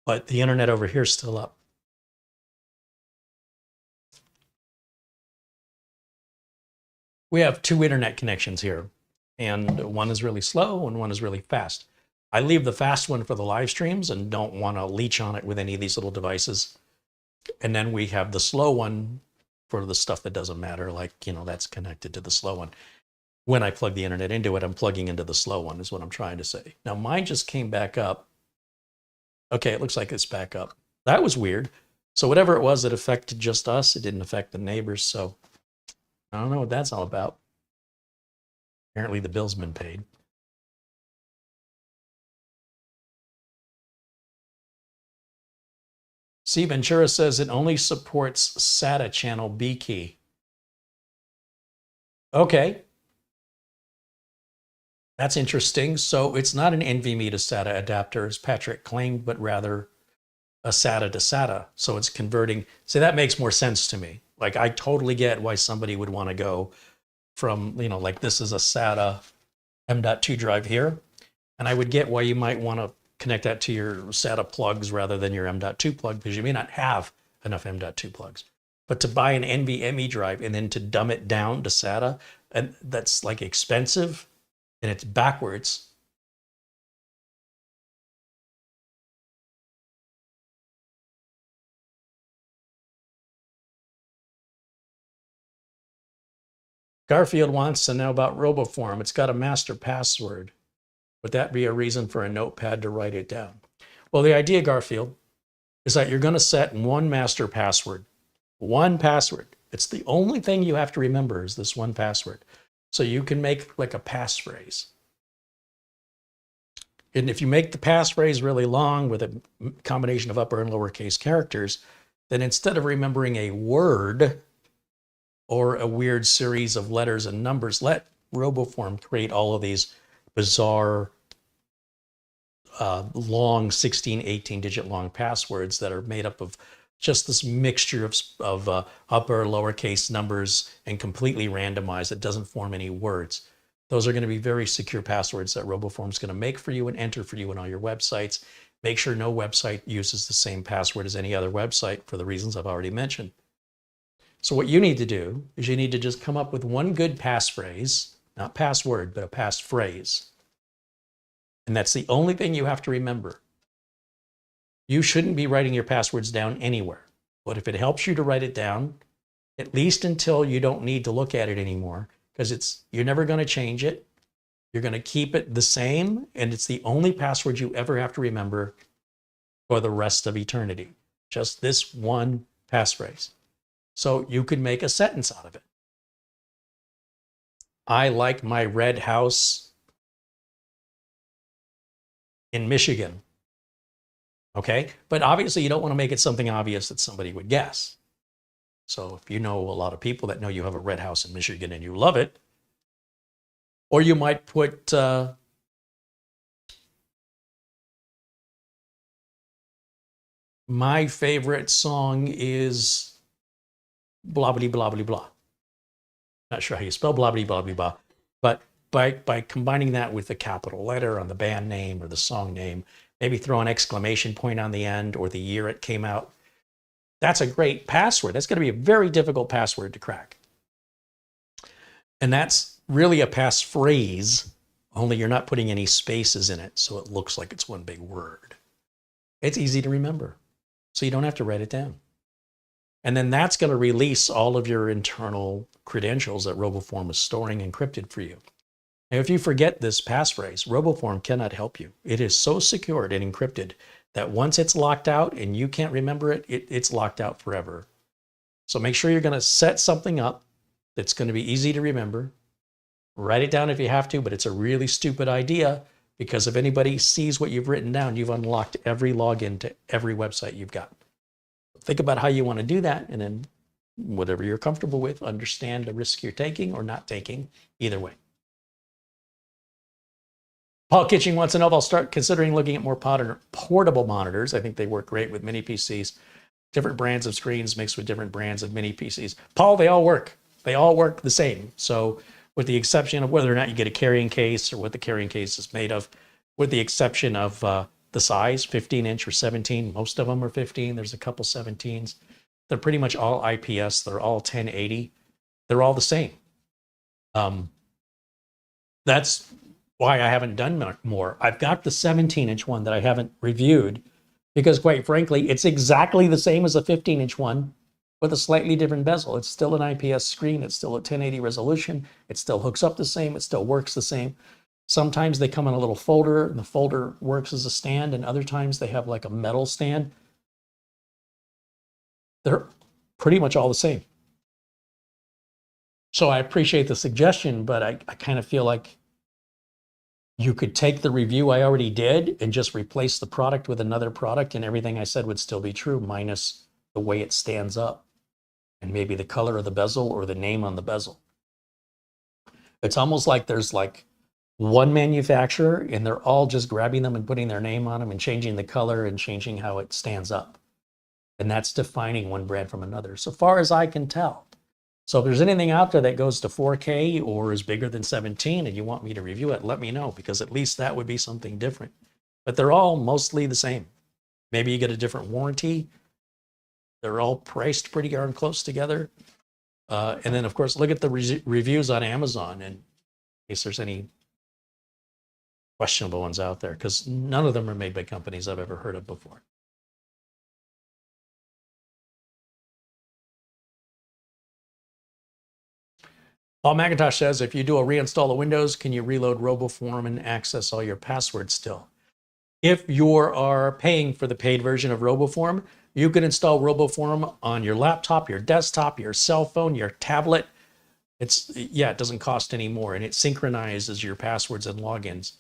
But the internet over here is still up. We have two internet connections here, and one is really slow and one is really fast. I leave the fast one for the live streams and don't want to leech on it with any of these little devices. And then we have the slow one for the stuff that doesn't matter, like, you know, that's connected to the slow one. When I plug the internet into it, I'm plugging into the slow one is what I'm trying to say. Now mine just came back up. Okay, it looks like it's back up. That was weird. So whatever it was that affected just us, it didn't affect the neighbors. So I don't know what that's all about. Apparently the bill's been paid. C. Ventura says it only supports SATA channel B key. Okay. That's interesting. So it's not an NVMe to SATA adapter, as Patrick claimed, but rather a SATA to SATA. So it's converting. See, that makes more sense to me. Like, I totally get why somebody would want to go from, you know, like this is a SATA M.2 drive here. And I would get why you might want to connect that to your SATA plugs rather than your M.2 plug, because you may not have enough M.2 plugs. But to buy an NVMe drive and then to dumb it down to SATA, and that's like expensive and it's backwards. Garfield wants to know about RoboForm. It's got a master password. Would that be a reason for a notepad to write it down? Well, the idea, Garfield, is that you're going to set one master password. One password. It's the only thing you have to remember is this one password. So you can make like a passphrase. And if you make the passphrase really long with a combination of upper and lowercase characters, then instead of remembering a word or a weird series of letters and numbers, let RoboForm create all of these bizarre, long 16, 18-digit long passwords that are made up of just this mixture of upper, lowercase numbers and completely randomized. It doesn't form any words. Those are going to be very secure passwords that RoboForm is going to make for you and enter for you in all your websites. Make sure no website uses the same password as any other website for the reasons I've already mentioned. So what you need to do is you need to just come up with one good passphrase, not password, but a passphrase. And that's the only thing you have to remember. You shouldn't be writing your passwords down anywhere. But if it helps you to write it down, at least until you don't need to look at it anymore, because you're never going to change it. You're going to keep it the same, and it's the only password you ever have to remember for the rest of eternity. Just this one passphrase. So you could make a sentence out of it. I like my red house in Michigan. Okay? But obviously you don't want to make it something obvious that somebody would guess. So if you know a lot of people that know you have a red house in Michigan and you love it, or you might put my favorite song is blah, blah, blah, blah, blah. Not sure how you spell blah, blah, blah, blah, blah. But by combining that with the capital letter on the band name or the song name, maybe throw an exclamation point on the end or the year it came out. That's a great password. That's going to be a very difficult password to crack. And that's really a passphrase, only you're not putting any spaces in it, so it looks like it's one big word. It's easy to remember, so you don't have to write it down. And then that's going to release all of your internal credentials that RoboForm is storing encrypted for you. Now, if you forget this passphrase, RoboForm cannot help you. It is so secured and encrypted that once it's locked out and you can't remember it, it's locked out forever. So make sure you're going to set something up that's going to be easy to remember. Write it down if you have to, but it's a really stupid idea because if anybody sees what you've written down, you've unlocked every login to every website you've got. Think about how you want to do that, and then whatever you're comfortable with, understand the risk you're taking or not taking, either way. Paul Kitching wants to know if I'll start considering looking at more portable monitors. I think they work great with mini PCs. Different brands of screens mixed with different brands of mini PCs. Paul, they all work. They all work the same. So with the exception of whether or not you get a carrying case or what the carrying case is made of, with the exception of the size, 15-inch or 17. Most of them are 15. There's a couple 17s. They're pretty much all IPS. They're all 1080. They're all the same. That's why I haven't done more. I've got the 17-inch one that I haven't reviewed because, quite frankly, it's exactly the same as a 15-inch one with a slightly different bezel. It's still an IPS screen. It's still a 1080 resolution. It still hooks up the same. It still works the same. Sometimes they come in a little folder, and the folder works as a stand, and other times they have like a metal stand. They're pretty much all the same. So I appreciate the suggestion, but I kind of feel like you could take the review I already did and just replace the product with another product, and everything I said would still be true, minus the way it stands up and maybe the color of the bezel or the name on the bezel. It's almost like there's like one manufacturer and they're all just grabbing them and putting their name on them and changing the color and changing how it stands up. And that's defining one brand from another, so far as I can tell. So if there's anything out there that goes to 4K or is bigger than 17 and you want me to review it, let me know, because at least that would be something different. But they're all mostly the same. Maybe you get a different warranty. They're all priced pretty darn close together. And then, of course, look at the reviews on Amazon in case there's any questionable ones out there, because none of them are made by companies I've ever heard of before. Paul McIntosh says, if you do a reinstall of Windows, can you reload RoboForm and access all your passwords still? If you are paying for the paid version of RoboForm, you can install RoboForm on your laptop, your desktop, your cell phone, your tablet. It doesn't cost any more, and it synchronizes your passwords and logins.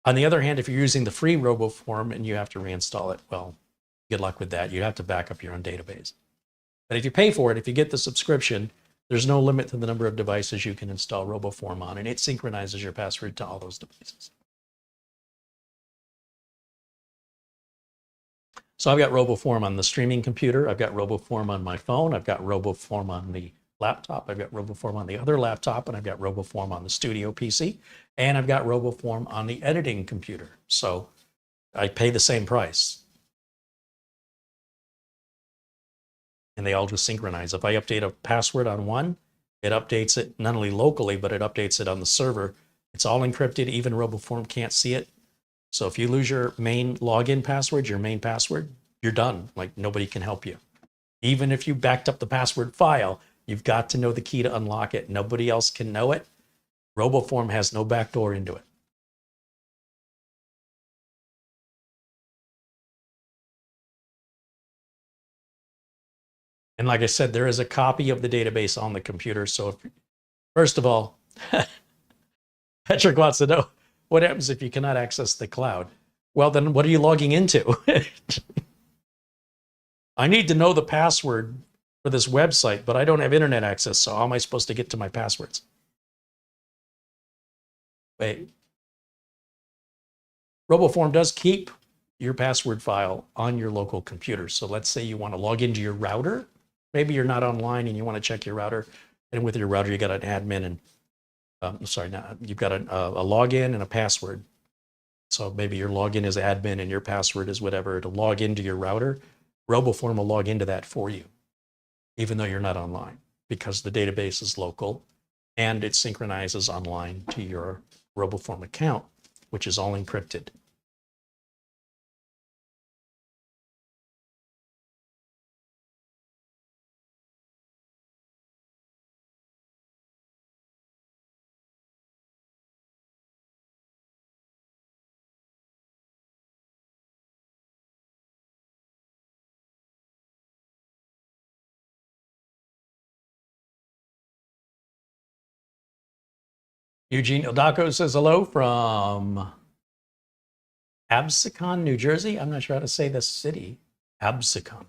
On the other hand, if you're using the free RoboForm and you have to reinstall it, well, good luck with that. You have to back up your own database. But if you pay for it, if you get the subscription, there's no limit to the number of devices you can install RoboForm on, and it synchronizes your password to all those devices. So I've got RoboForm on the streaming computer. I've got RoboForm on my phone. I've got RoboForm on the laptop. I've got RoboForm on the other laptop, and I've got RoboForm on the studio PC, and I've got RoboForm on the editing computer. So I pay the same price. And they all just synchronize. If I update a password on one, it updates it not only locally, but it updates it on the server. It's all encrypted. Even RoboForm can't see it. So if you lose your main login password, your main password, you're done. Like, nobody can help you. Even if you backed up the password file, you've got to know the key to unlock it. Nobody else can know it. RoboForm has no backdoor into it. And like I said, there is a copy of the database on the computer. So if, first of all, Patrick wants to know, what happens if you cannot access the cloud? Well, then what are you logging into? I need to know the password for this website, but I don't have internet access. So how am I supposed to get to my passwords? Wait. RoboForm does keep your password file on your local computer. So let's say you want to log into your router. Maybe you're not online and you want to check your router. And with your router, you got an admin and, you've got a login and a password. So maybe your login is admin and your password is whatever to log into your router. RoboForm will log into that for you, even though you're not online, because the database is local and it synchronizes online to your RoboForm account, which is all encrypted. Eugene Ildako says hello from Absecon, New Jersey. I'm not sure how to say this city. Absecon.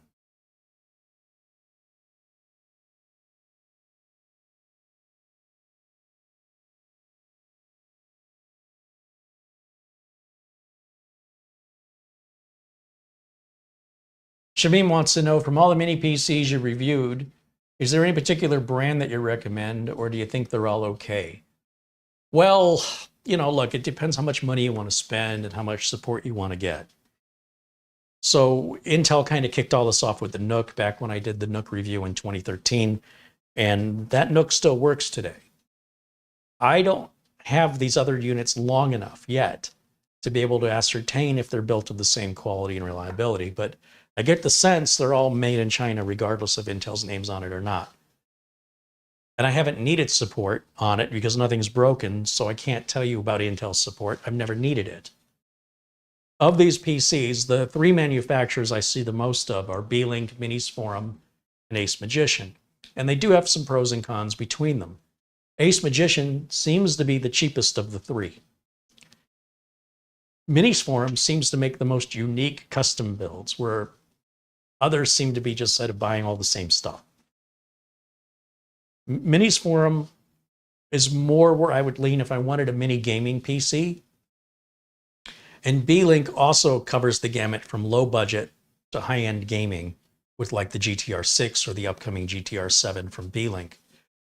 Shamim wants to know, from all the mini PCs you reviewed, is there any particular brand that you recommend, or do you think they're all okay? Well, look, it depends how much money you want to spend and how much support you want to get. So Intel kind of kicked all this off with the NUC back when I did the NUC review in 2013, and that NUC still works today. I don't have these other units long enough yet to be able to ascertain if they're built of the same quality and reliability, but I get the sense they're all made in China regardless of Intel's names on it or not. And I haven't needed support on it because nothing's broken, so I can't tell you about Intel's support. I've never needed it. Of these PCs, the three manufacturers I see the most of are Beelink, Minis Forum, and AceMagician. And they do have some pros and cons between them. AceMagician seems to be the cheapest of the three. Minis Forum seems to make the most unique custom builds, where others seem to be just sort of buying all the same stuff. Minis Forum is more where I would lean if I wanted a mini gaming PC. And Beelink also covers the gamut from low budget to high-end gaming with like the GTR 6 or the upcoming GTR 7 from Beelink.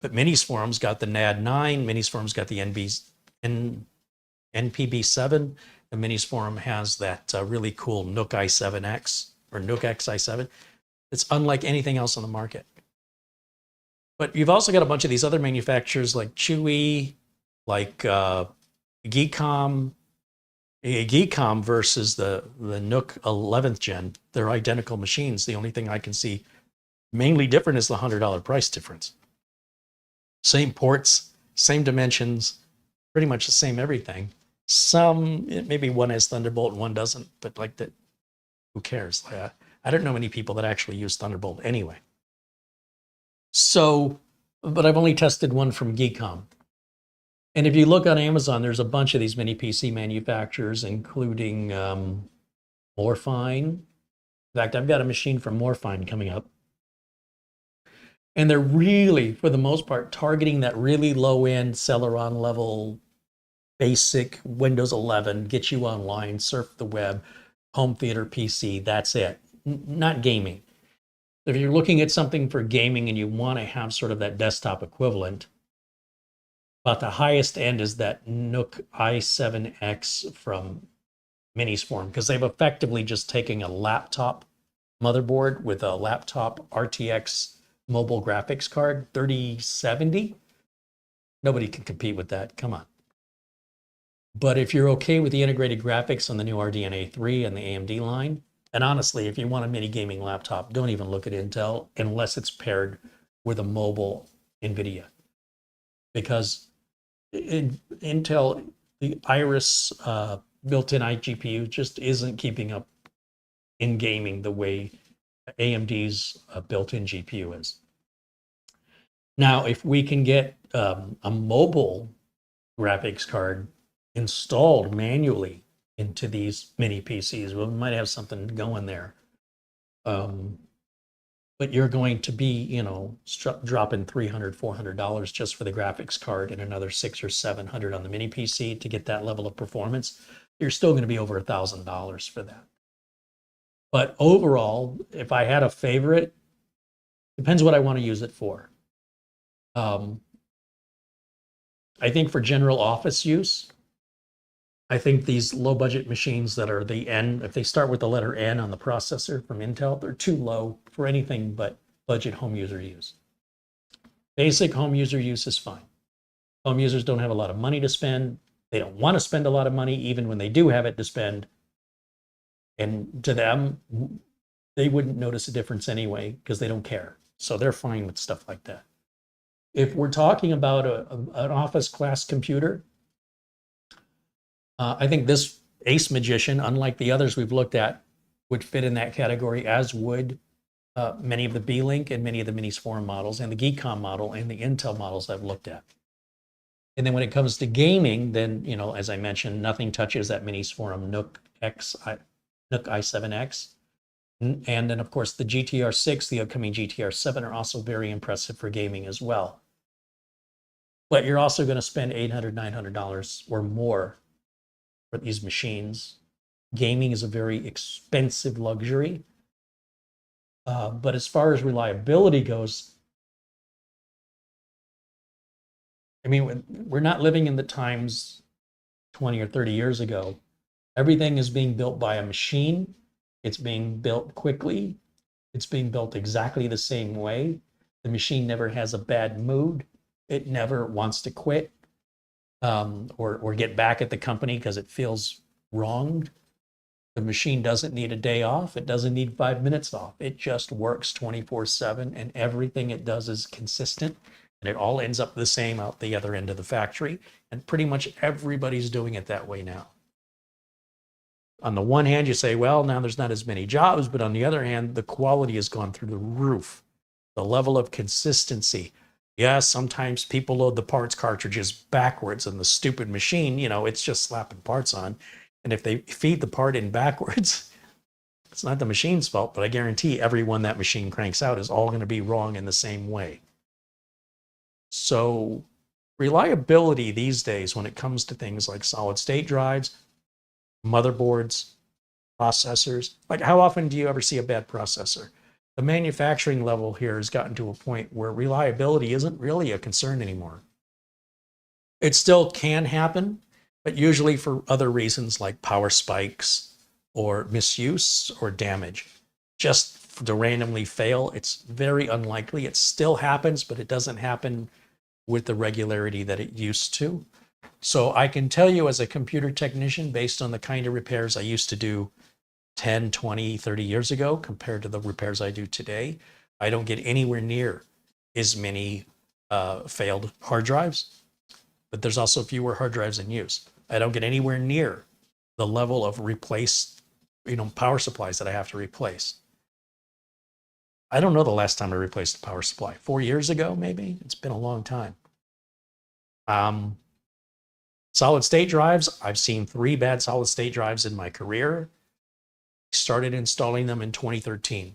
But Minis Forum's got the NAD 9, Minis Forum's got the NPB 7, and Minis Forum has that really cool Nook i7X or Nook X i7. It's unlike anything else on the market. But you've also got a bunch of these other manufacturers like Chewy, like Geekom. Geekom versus the Nook 11th gen, they're identical machines. The only thing I can see mainly different is the $100 price difference. Same ports, same dimensions, pretty much the same everything. Some, maybe one has Thunderbolt and one doesn't, but like that, who cares? I don't know many people that actually use Thunderbolt anyway. So, but I've only tested one from Geekom. And if you look on Amazon, there's a bunch of these mini PC manufacturers, including Morfine. In fact, I've got a machine from Morfine coming up. And they're really, for the most part, targeting that really low-end Celeron level, basic Windows 11, get you online, surf the web, home theater PC, that's it. Not gaming. If you're looking at something for gaming and you want to have sort of that desktop equivalent, about the highest end is that Nook i7X from Minis Forum, because they've effectively just taken a laptop motherboard with a laptop RTX mobile graphics card, 3070. Nobody can compete with that. Come on. But if you're okay with the integrated graphics on the new RDNA 3 and the AMD line, and honestly, if you want a mini gaming laptop, don't even look at Intel unless it's paired with a mobile NVIDIA. Because Intel, the Iris built-in iGPU just isn't keeping up in gaming the way AMD's built-in GPU is. Now, if we can get a mobile graphics card installed manually into these mini PCs, we might have something going there. But you're going to be, you know, dropping $300, $400 just for the graphics card and another $600 or $700 on the mini PC to get that level of performance. You're still going to be over $1,000 for that. But overall, if I had a favorite, depends what I want to use it for. I think for general office use, I think these low budget machines that are the N, if they start with the letter N on the processor from Intel, they're too low for anything but budget home user use. Basic home user use is fine. Home users don't have a lot of money to spend. They don't want to spend a lot of money, even when they do have it to spend. And to them, they wouldn't notice a difference anyway because they don't care. So they're fine with stuff like that. If we're talking about an office class computer, I think this AceMagician, unlike the others we've looked at, would fit in that category, as would many of the Beelink and many of the Minis Forum models and the Geekom model and the Intel models I've looked at. And then when it comes to gaming, then, you know, as I mentioned, nothing touches that Minis Forum Nook i7X. And then, of course, the GTR 6, the upcoming GTR 7 are also very impressive for gaming as well. But you're also going to spend $800, $900 or more for these machines. Gaming is a very expensive luxury. But as far as reliability goes, I mean, we're not living in the times 20 or 30 years ago. Everything is being built by a machine. It's being built quickly. It's being built exactly the same way. The machine never has a bad mood. It never wants to quit. or get back at the company because it feels wronged. The machine doesn't need a day off. It doesn't need 5 minutes off. It just works 24/7, and everything it does is consistent, and it all ends up the same out the other end of the factory. And pretty much everybody's doing it that way now. On the one hand, you say, well, now there's not as many jobs, but on the other hand, the quality has gone through the roof. The level of consistency. Yes, sometimes people load the parts cartridges backwards and the stupid machine, it's just slapping parts on. And if they feed the part in backwards, it's not the machine's fault, but I guarantee every one that machine cranks out is all going to be wrong in the same way. So reliability these days, when it comes to things like solid state drives, motherboards, processors, like how often do you ever see a bad processor? The manufacturing level here has gotten to a point where reliability isn't really a concern anymore. It still can happen, but usually for other reasons like power spikes or misuse or damage. Just to randomly fail, it's very unlikely. It still happens, but it doesn't happen with the regularity that it used to. So I can tell you as a computer technician, based on the kind of repairs I used to do 10, 20, 30 years ago compared to the repairs I do today, I don't get anywhere near as many failed hard drives, but there's also fewer hard drives in use. I don't get anywhere near the level of replaced, power supplies that I have to replace. I don't know the last time I replaced a power supply. 4 years ago, maybe? It's been a long time. Solid state drives, I've seen 3 bad solid state drives in my career. Started installing them in 2013.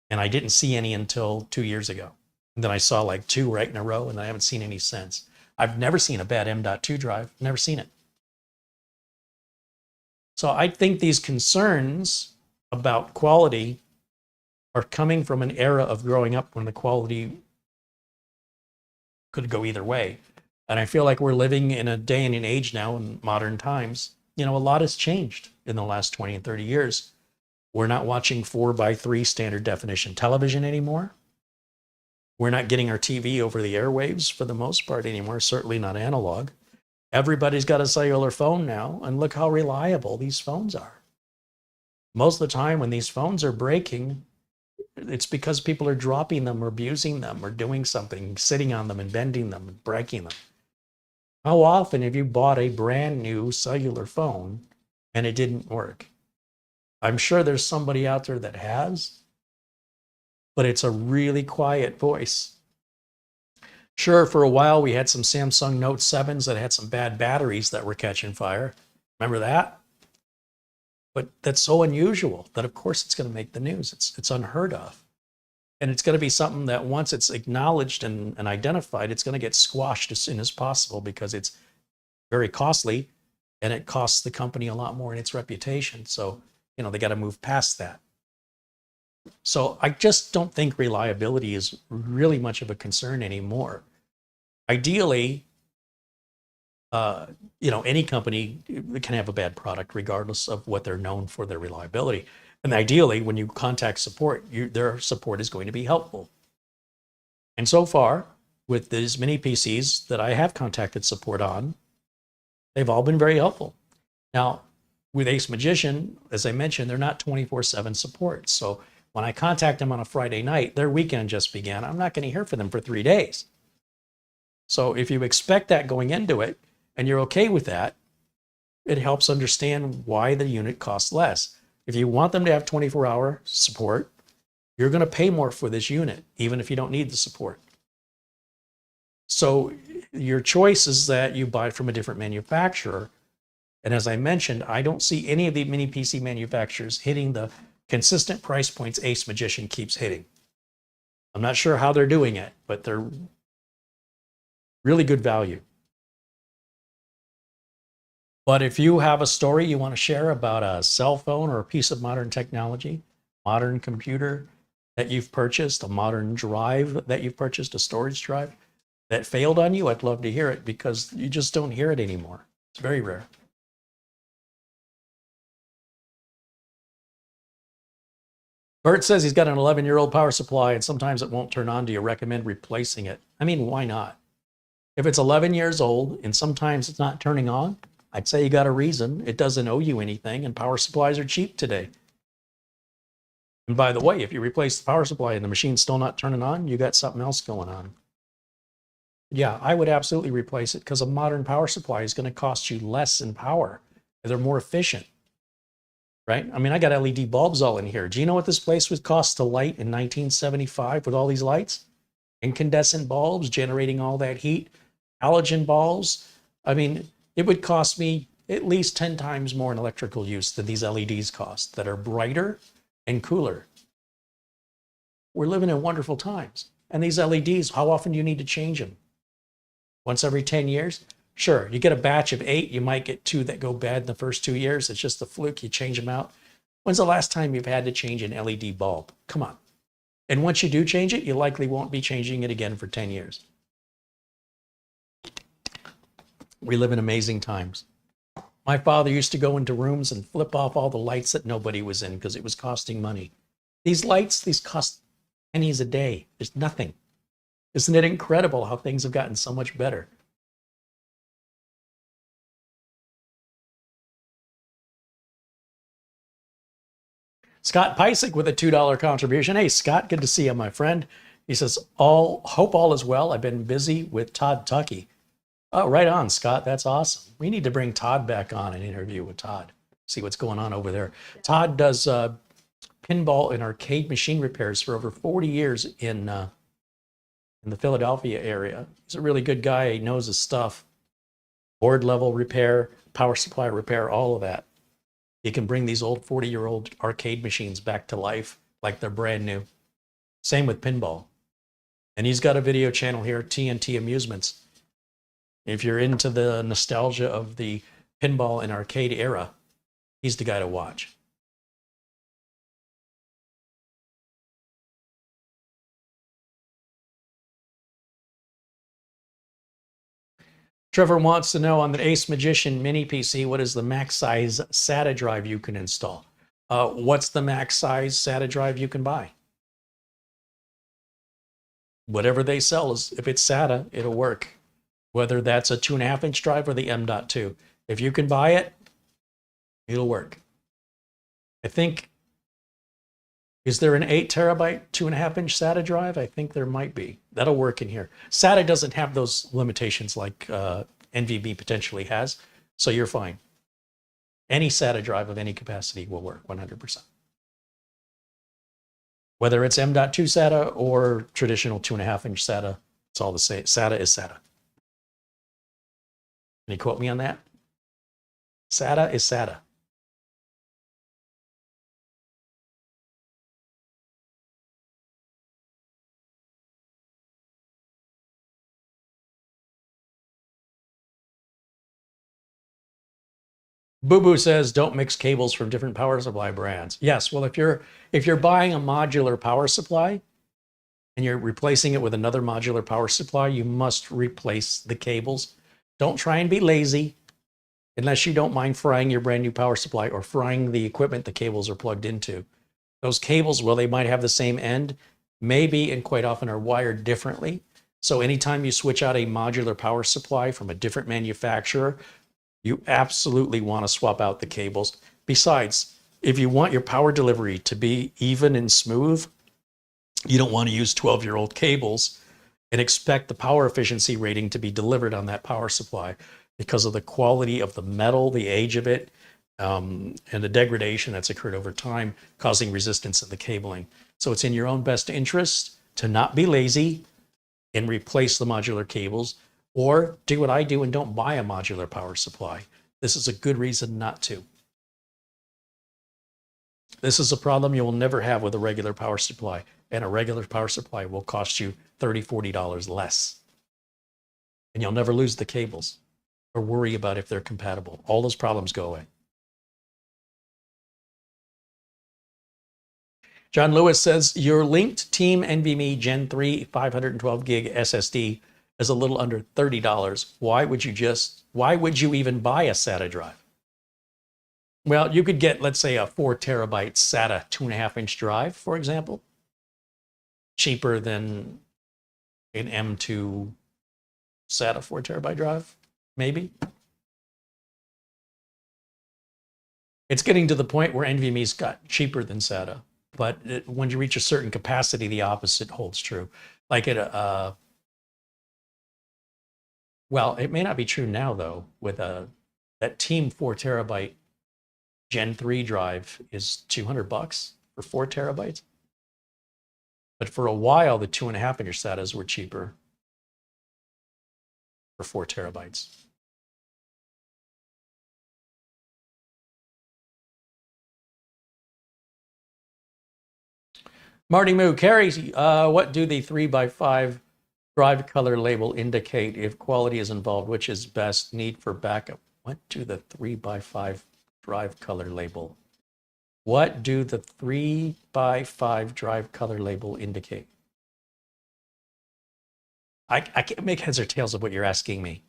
And I didn't see any until 2 years ago. And then I saw like 2 right in a row, and I haven't seen any since. I've never seen a bad M.2 drive, never seen it. So I think these concerns about quality are coming from an era of growing up when the quality could go either way. And I feel like we're living in a day and an age now in modern times. A lot has changed in the last 20 and 30 years. We're not watching 4:3 standard definition television anymore. We're not getting our TV over the airwaves for the most part anymore, certainly not analog. Everybody's got a cellular phone now, and look how reliable these phones are. Most of the time when these phones are breaking, it's because people are dropping them or abusing them or doing something, sitting on them and bending them and breaking them. How often have you bought a brand new cellular phone and it didn't work? I'm sure there's somebody out there that has, but it's a really quiet voice. Sure, for a while we had some Samsung Note 7s that had some bad batteries that were catching fire. Remember that? But that's so unusual that of course it's going to make the news. It's unheard of. And it's going to be something that once it's acknowledged and identified, it's going to get squashed as soon as possible because it's very costly and it costs the company a lot more in its reputation. So, they got to move past that. So I just don't think reliability is really much of a concern anymore. Ideally, any company can have a bad product regardless of what they're known for their reliability. And ideally, when you contact support, their support is going to be helpful. And so far, with as many PCs that I have contacted support on, they've all been very helpful. Now, with AceMagician, as I mentioned, they're not 24/7 support. So when I contact them on a Friday night, their weekend just began. I'm not going to hear from them for 3 days. So if you expect that going into it, and you're okay with that, it helps understand why the unit costs less. If you want them to have 24-hour support, you're going to pay more for this unit, even if you don't need the support. So your choice is that you buy it from a different manufacturer. And as I mentioned, I don't see any of the mini PC manufacturers hitting the consistent price points AceMagician keeps hitting. I'm not sure how they're doing it, but they're really good value. But if you have a story you want to share about a cell phone or a piece of modern technology, modern computer that you've purchased, a modern drive that you've purchased, a storage drive that failed on you, I'd love to hear it because you just don't hear it anymore. It's very rare. Bert says he's got an 11-year-old power supply and sometimes it won't turn on. Do you recommend replacing it? I mean, why not? If it's 11 years old and sometimes it's not turning on, I'd say you got a reason. It doesn't owe you anything, and power supplies are cheap today. And by the way, if you replace the power supply and the machine's still not turning on, you got something else going on. Yeah, I would absolutely replace it because a modern power supply is going to cost you less in power. They're more efficient, right? I mean, I got LED bulbs all in here. Do you know what this place would cost to light in 1975 with all these lights? Incandescent bulbs generating all that heat, halogen bulbs. I mean, it would cost me at least 10 times more in electrical use than these LEDs cost that are brighter and cooler. We're living in wonderful times. And these LEDs, how often do you need to change them? Once every 10 years? Sure, you get a batch of 8, you might get 2 that go bad in the first 2 years. It's just a fluke, you change them out. When's the last time you've had to change an LED bulb? Come on. And once you do change it, you likely won't be changing it again for 10 years. We live in amazing times. My father used to go into rooms and flip off all the lights that nobody was in because it was costing money. These lights, these cost pennies a day. There's nothing. Isn't it incredible how things have gotten so much better? Scott Pysick with a $2 contribution. Hey, Scott, good to see you, my friend. He says, hope all is well. I've been busy with Todd Tuckey. Oh, right on, Scott. That's awesome. We need to bring Todd back on an interview with Todd. See what's going on over there. Todd does pinball and arcade machine repairs for over 40 years in the Philadelphia area. He's a really good guy. He knows his stuff. Board level repair, power supply repair, all of that. He can bring these old 40-year-old arcade machines back to life like they're brand new. Same with pinball. And he's got a video channel here, TNT Amusements. If you're into the nostalgia of the pinball and arcade era, he's the guy to watch. Trevor wants to know on the AceMagician mini PC, what is the max size SATA drive you can install? What's the max size SATA drive you can buy? Whatever they sell, is if it's SATA, it'll work. Whether that's a 2.5-inch drive or the M.2. If you can buy it, it'll work. I think, is there an 8 terabyte 2.5-inch SATA drive? I think there might be. That'll work in here. SATA doesn't have those limitations like NVMe potentially has, so you're fine. Any SATA drive of any capacity will work 100%. Whether it's M.2 SATA or traditional 2.5-inch SATA, it's all the same. SATA is SATA. Can you quote me on that? SATA is SATA. Boo Boo says, don't mix cables from different power supply brands. Yes, well, if you're buying a modular power supply and you're replacing it with another modular power supply, you must replace the cables. Don't try and be lazy unless you don't mind frying your brand new power supply or frying the equipment the cables are plugged into. Those cables, well, they might have the same end, maybe, and quite often are wired differently. So anytime you switch out a modular power supply from a different manufacturer, you absolutely want to swap out the cables. Besides, if you want your power delivery to be even and smooth, you don't want to use 12-year-old cables and expect the power efficiency rating to be delivered on that power supply because of the quality of the metal, the age of it, and the degradation that's occurred over time, causing resistance in the cabling. So it's in your own best interest to not be lazy and replace the modular cables, or do what I do and don't buy a modular power supply. This is a good reason not to. This is a problem you will never have with a regular power supply, and a regular power supply will cost you $30, $40 less. And you'll never lose the cables or worry about if they're compatible. All those problems go away. John Lewis says, your linked Team NVMe Gen 3 512 gig SSD is a little under $30. Why would you even buy a SATA drive? Well, you could get, let's say, a 4 terabyte SATA 2.5-inch drive, for example, cheaper than an M.2 SATA 4 terabyte drive, maybe. It's getting to the point where NVMe's got cheaper than SATA, but when you reach a certain capacity, the opposite holds true. Like at well, it may not be true now though. With that Team 4 terabyte Gen 3 drive is $200 for 4 terabytes. But for a while, the 2.5-inch SATAs were cheaper for 4 terabytes. Marty Moo, Carrie, what do the 3x5 drive color label indicate? If quality is involved, which is best? Need for backup. What do the 3x5 drive color label? What do the 3x5 drive color label indicate? I can't make heads or tails of what you're asking me.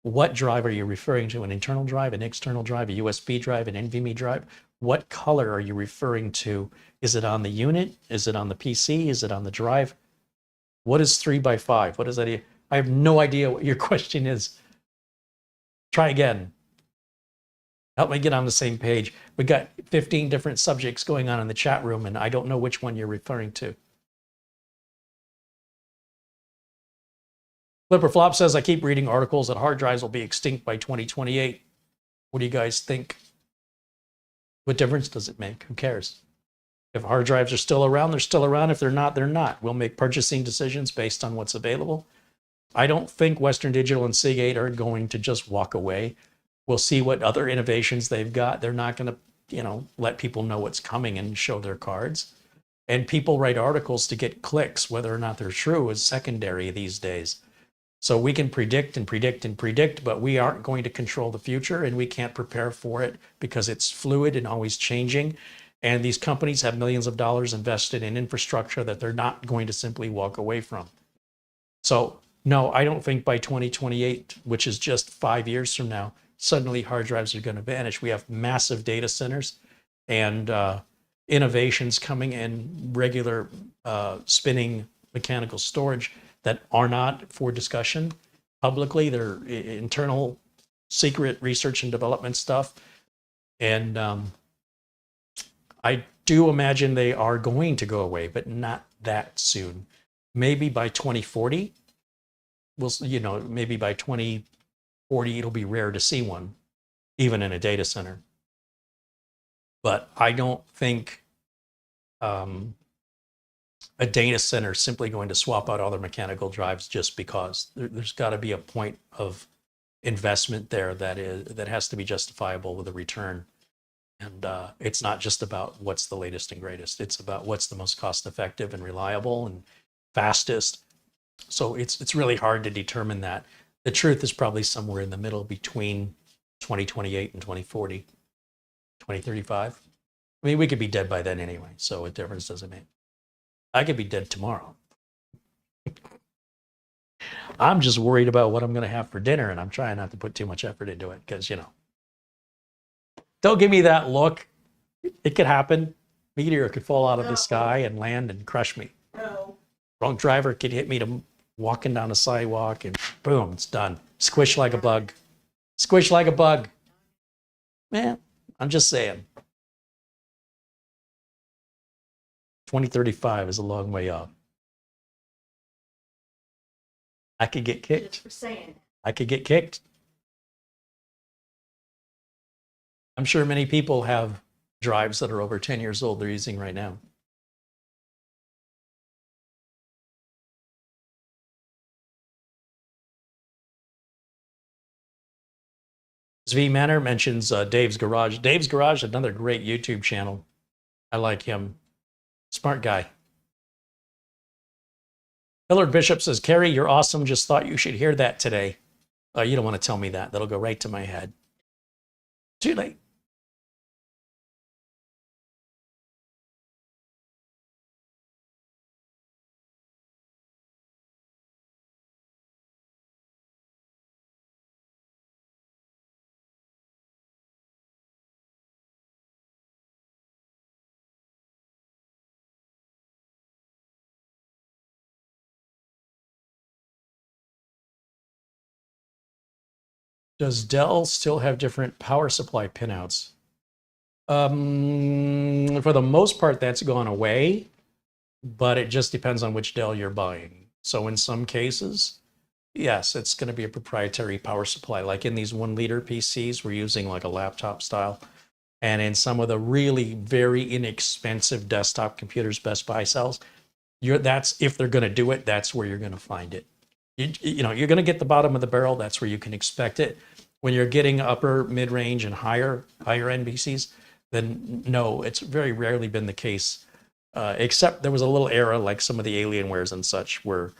What drive are you referring to? An internal drive, an external drive, a USB drive, an NVMe drive? What color are you referring to? Is it on the unit? Is it on the PC? Is it on the drive? What is 3x5? What is that? I have no idea what your question is. Try again. Help me get on the same page. We got 15 different subjects going on in the chat room, and I don't know which one you're referring to. Flipper Flop says, I keep reading articles that hard drives will be extinct by 2028. What do you guys think? What difference does it make? Who cares? If hard drives are still around, they're still around. If they're not, they're not. We'll make purchasing decisions based on what's available. I don't think Western Digital and Seagate are going to just walk away. We'll see what other innovations they've got. They're not going to, let people know what's coming and show their cards. And people write articles to get clicks. Whether or not they're true is secondary these days. So we can predict and predict and predict, but we aren't going to control the future, and we can't prepare for it because it's fluid and always changing. And these companies have millions of dollars invested in infrastructure that they're not going to simply walk away from. So no, I don't think by 2028, which is just 5 years from now, suddenly hard drives are going to vanish. We have massive data centers and innovations coming in regular spinning mechanical storage that are not for discussion publicly. They're internal secret research and development stuff. And I do imagine they are going to go away, but not that soon. Maybe by 2040, maybe by 2040, it'll be rare to see one, even in a data center. But I don't think a data center is simply going to swap out all their mechanical drives just because. There's got to be a point of investment there that has to be justifiable with a return. And it's not just about what's the latest and greatest. It's about what's the most cost effective and reliable and fastest. So it's really hard to determine that. The truth is probably somewhere in the middle between 2028 and 2040, 2035. I mean, we could be dead by then anyway, so what difference does it make? I could be dead tomorrow. I'm just worried about what I'm going to have for dinner, and I'm trying not to put too much effort into it because, don't give me that look. It could happen. Meteor could fall out of the sky and land and crush me. No. Wrong driver could hit me walking down a sidewalk, and boom, it's done. Squish like a bug. Squish like a bug. Man, I'm just saying. 2035 is a long way off. I could get kicked. Just for saying. I could get kicked. I'm sure many people have drives that are over 10 years old they're using right now. Zvi Manor mentions Dave's Garage. Dave's Garage, another great YouTube channel. I like him. Smart guy. Hillard Bishop says, Carrie, you're awesome. Just thought you should hear that today. You don't want to tell me that. That'll go right to my head. Too late. Does Dell still have different power supply pinouts? For the most part, that's gone away, but it just depends on which Dell you're buying. So in some cases, yes, it's going to be a proprietary power supply. Like in these 1 liter PCs, we're using like a laptop style. And in some of the really very inexpensive desktop computers Best Buy sells, that's if they're going to do it, that's where you're going to find it. You know, you're going to get the bottom of the barrel. That's where you can expect it. When you're getting upper, mid-range, and higher end PCs, then no, it's very rarely been the case. Except there was a little era like some of the Alienwares and such were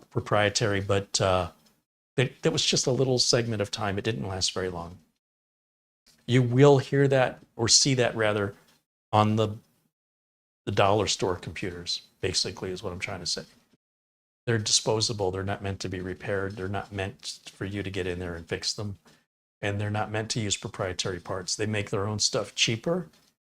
proprietary, but that was just a little segment of time. It didn't last very long. You will hear that or see that rather on the dollar store computers, basically, is what I'm trying to say. They're disposable. They're not meant to be repaired. They're not meant for you to get in there and fix them. And they're not meant to use proprietary parts. They make their own stuff cheaper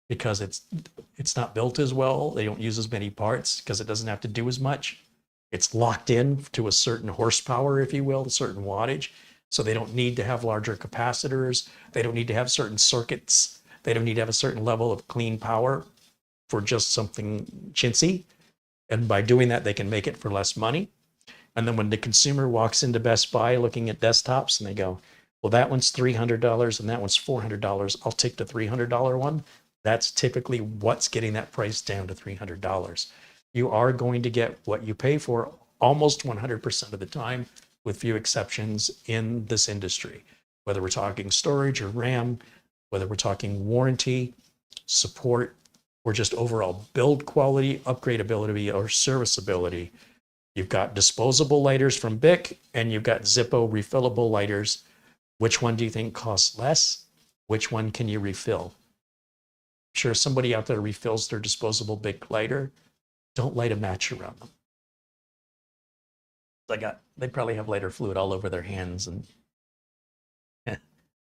because it's not built as well. They don't use as many parts because it doesn't have to do as much. It's locked in to a certain horsepower, if you will, a certain wattage. So they don't need to have larger capacitors. They don't need to have certain circuits. They don't need to have a certain level of clean power for just something chintzy. And by doing that, they can make it for less money. And then when the consumer walks into Best Buy looking at desktops and they go, well, that one's $300 and that one's $400. I'll take the $300 one. That's typically what's getting that price down to $300. You are going to get what you pay for almost 100% of the time, with few exceptions in this industry, whether we're talking storage or RAM, whether we're talking warranty, support, or just overall build quality, upgradability, or serviceability. You've got disposable lighters from Bic, and you've got Zippo refillable lighters. Which one do you think costs less? Which one can you refill? I'm sure somebody out there refills their disposable Bic lighter. Don't light a match around them. They probably have lighter fluid all over their hands, and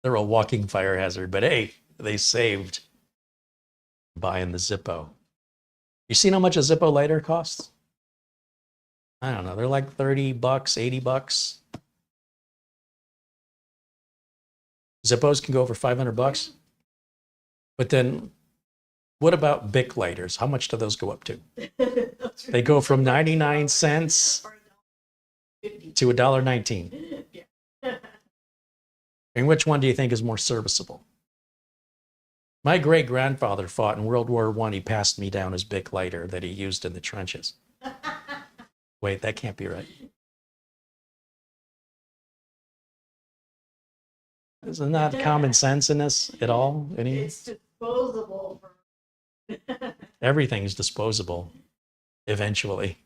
they're a walking fire hazard. But hey, they saved buying the Zippo. You seen how much a Zippo lighter costs? I don't know. They're like $30, $80. Zippos can go over $500. But then what about Bic lighters? How much do those go up to? They go from 99 cents to $1.19. And which one do you think is more serviceable? My great-grandfather fought in World War I. He passed me down his Bic lighter that he used in the trenches. Wait, that can't be right. Isn't that common sense in this at all? It's disposable. Everything's disposable eventually.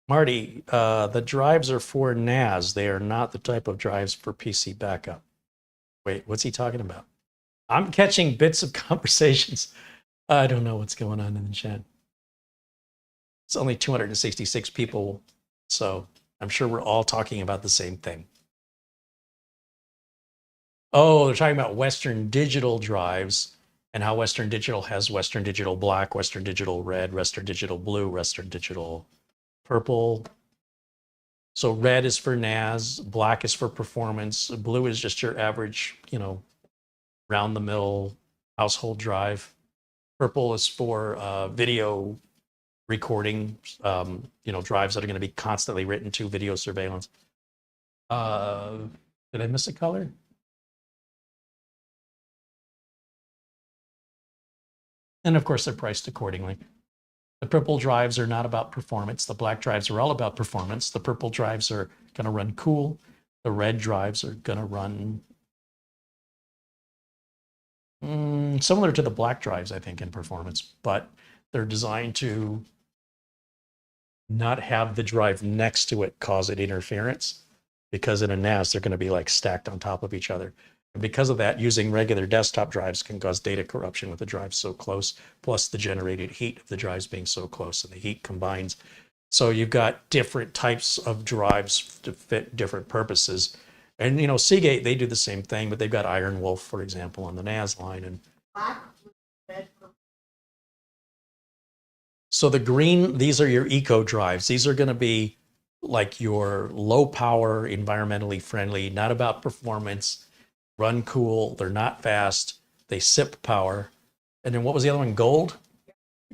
Marty, the drives are for NAS. They are not the type of drives for PC backup. Wait, what's he talking about? I'm catching bits of conversations. I don't know what's going on in the chat. It's only 266 people, so I'm sure we're all talking about the same thing. Oh, they're talking about Western Digital drives and how Western Digital has Western Digital Black, Western Digital Red, Western Digital Blue, Western Digital Purple. So red is for NAS, black is for performance, blue is just your average, round the mill household drive. Purple is for video recording, drives that are going to be constantly written to, video surveillance. Did I miss a color? And of course, they're priced accordingly. The purple drives are not about performance. The black drives are all about performance. The purple drives are going to run cool. The red drives are going to run similar to the black drives, I think, in performance, but they're designed to not have the drive next to it cause it interference, because in a NAS, they're going to be like stacked on top of each other. And because of that, using regular desktop drives can cause data corruption with the drives so close, plus the generated heat of the drives being so close, and the heat combines So you've got different types of drives to fit different purposes. And, you know, Seagate, they do the same thing, but they've got Iron Wolf, for example, on the NAS line. And Black, red, purple. so the green, these are your eco drives. These are going to be like your low power, environmentally friendly, not about performance, run cool. They're not fast. They sip power. And then what was the other one? Gold?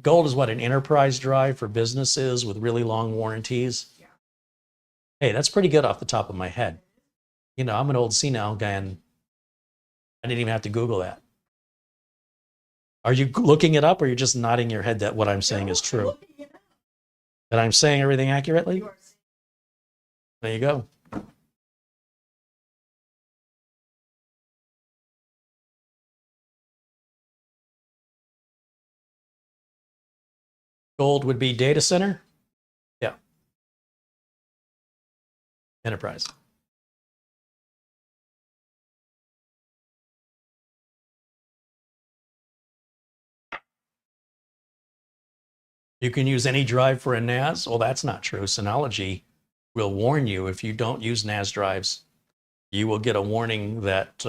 Gold is what, an enterprise drive for businesses with really long warranties? Yeah. Hey, that's pretty good off the top of my head. You know, I'm an old senile guy and I didn't even have to Google that. Are you looking it up or you're just nodding your head that what I'm saying is true? That I'm saying everything accurately? There you go. Gold would be data center? Yeah. Enterprise. You can use any drive for a NAS? Well, that's not true. Synology will warn you if you don't use NAS drives. You will get a warning that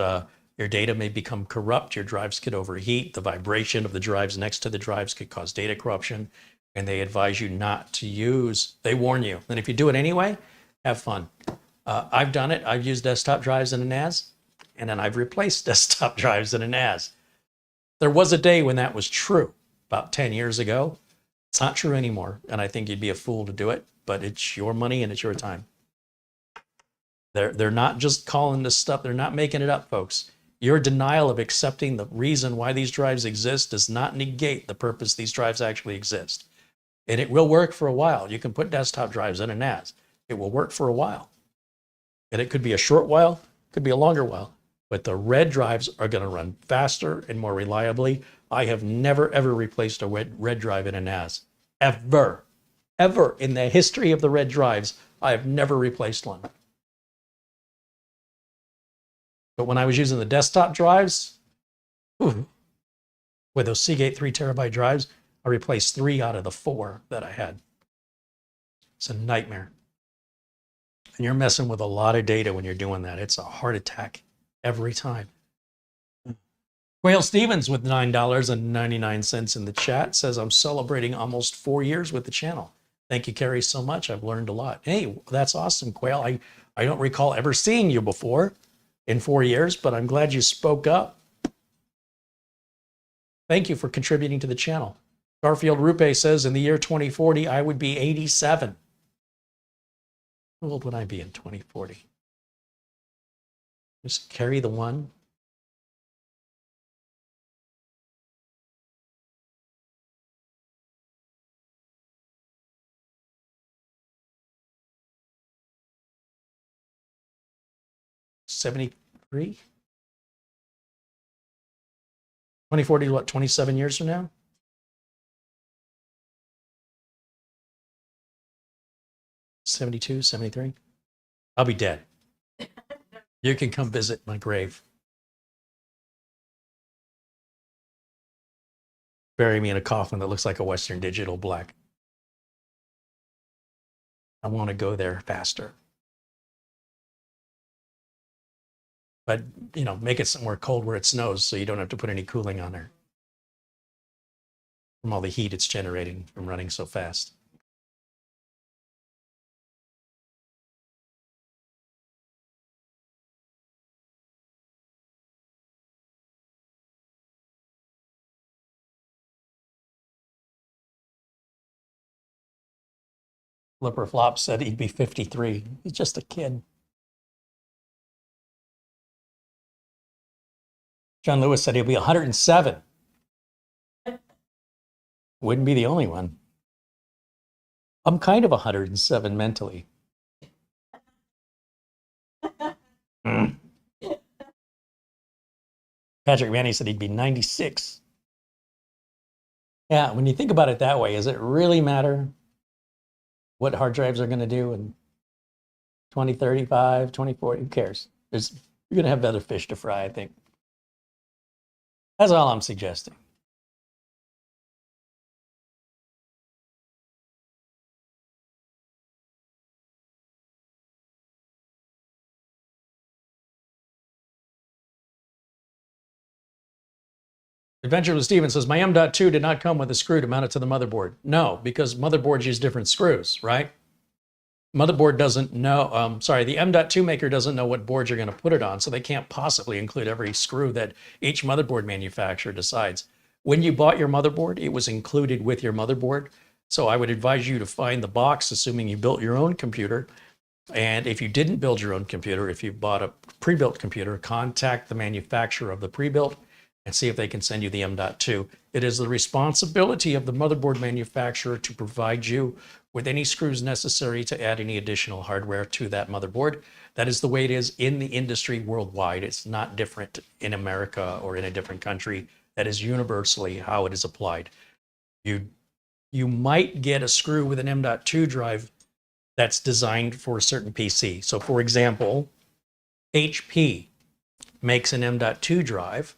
your data may become corrupt, your drives could overheat, the vibration of the drives next to the drives could cause data corruption, and they advise you not to use. They warn you. And if you do it anyway, have fun. I've done it. I've used desktop drives in a NAS, and then I've replaced desktop drives in a NAS. There was a day when that was true, about 10 years ago. It's not true anymore, and I think you'd be a fool to do it, but it's your money and it's your time. They're not just calling this stuff. They're not making it up, folks. Your denial of accepting the reason why these drives exist does not negate the purpose these drives actually exist. And it will work for a while. You can put desktop drives in a NAS. It will work for a while. And it could be a short while, could be a longer while. But the red drives are going to run faster and more reliably. I have never, ever replaced a red drive in a NAS. Ever. Ever in the history of the red drives, I have never replaced one. But when I was using the desktop drives, with those Seagate 3 terabyte drives, I replaced 3 out of the 4 that I had. It's a nightmare. And you're messing with a lot of data when you're doing that. It's a heart attack every time. Quail Stevens with $9.99 in the chat says, I'm celebrating almost 4 years with the channel. Thank you, Carrie, so much. I've learned a lot. Hey, that's awesome, Quail. I don't recall ever seeing you before in 4 years, but I'm glad you spoke up. Thank you for contributing to the channel. Garfield Rupe says, in the year 2040, I would be 87. How old would I be in 2040? Just carry the one. '73? 2040, what, 27 years from now? '72, '73? I'll be dead. You can come visit my grave. Bury me in a coffin that looks like a Western Digital black. I want to go there faster. But, you know, make it somewhere cold where it snows so you don't have to put any cooling on there from all the heat it's generating from running so fast. Flipper Flop said he'd be 53. He's just a kid. John Lewis said he'll be 107. Wouldn't be the only one. I'm kind of 107 mentally. Patrick Manny said he'd be 96. Yeah, when you think about it that way, does it really matter what hard drives are going to do in 2035, 2040? Who cares? You're going to have other fish to fry, I think. That's all I'm suggesting. Adventure with Steven says, my M.2 did not come with a screw to mount it to the motherboard. No, because motherboards use different screws, right? Motherboard doesn't know, the M.2 maker doesn't know what board you're going to put it on, so they can't possibly include every screw that each motherboard manufacturer decides. When you bought your motherboard, it was included with your motherboard. So I would advise you to find the box, assuming you built your own computer. And if you didn't build your own computer, if you bought a pre-built computer, contact the manufacturer of the pre-built and see if they can send you the M.2. It is the responsibility of the motherboard manufacturer to provide you with any screws necessary to add any additional hardware to that motherboard. That is the way it is in the industry worldwide. It's not different in America or in a different country. That is universally how it is applied. You might get a screw with an M.2 drive that's designed for a certain PC. So for example, HP makes an M.2 drive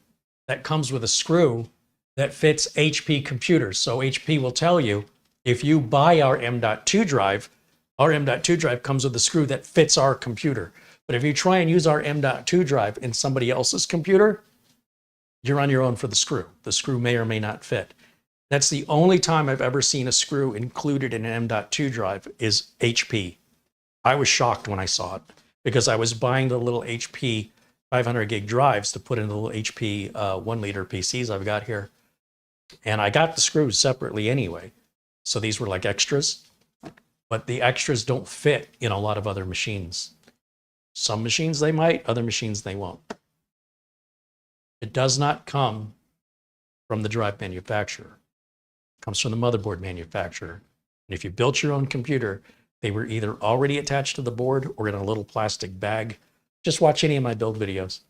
that comes with a screw that fits HP computers. So HP will tell you, if you buy our M.2 drive comes with a screw that fits our computer. But if you try and use our M.2 drive in somebody else's computer, you're on your own for the screw. The screw may or may not fit. That's the only time I've ever seen a screw included in an M.2 drive is HP. I was shocked when I saw it because I was buying the little HP 500 gig drives to put in the little HP 1 liter PCs I've got here. And I got the screws separately anyway. So these were like extras, but the extras don't fit in a lot of other machines. Some machines they might, other machines they won't. It does not come from the drive manufacturer. It comes from the motherboard manufacturer. And if you built your own computer, they were either already attached to the board or in a little plastic bag. Just watch any of my build videos.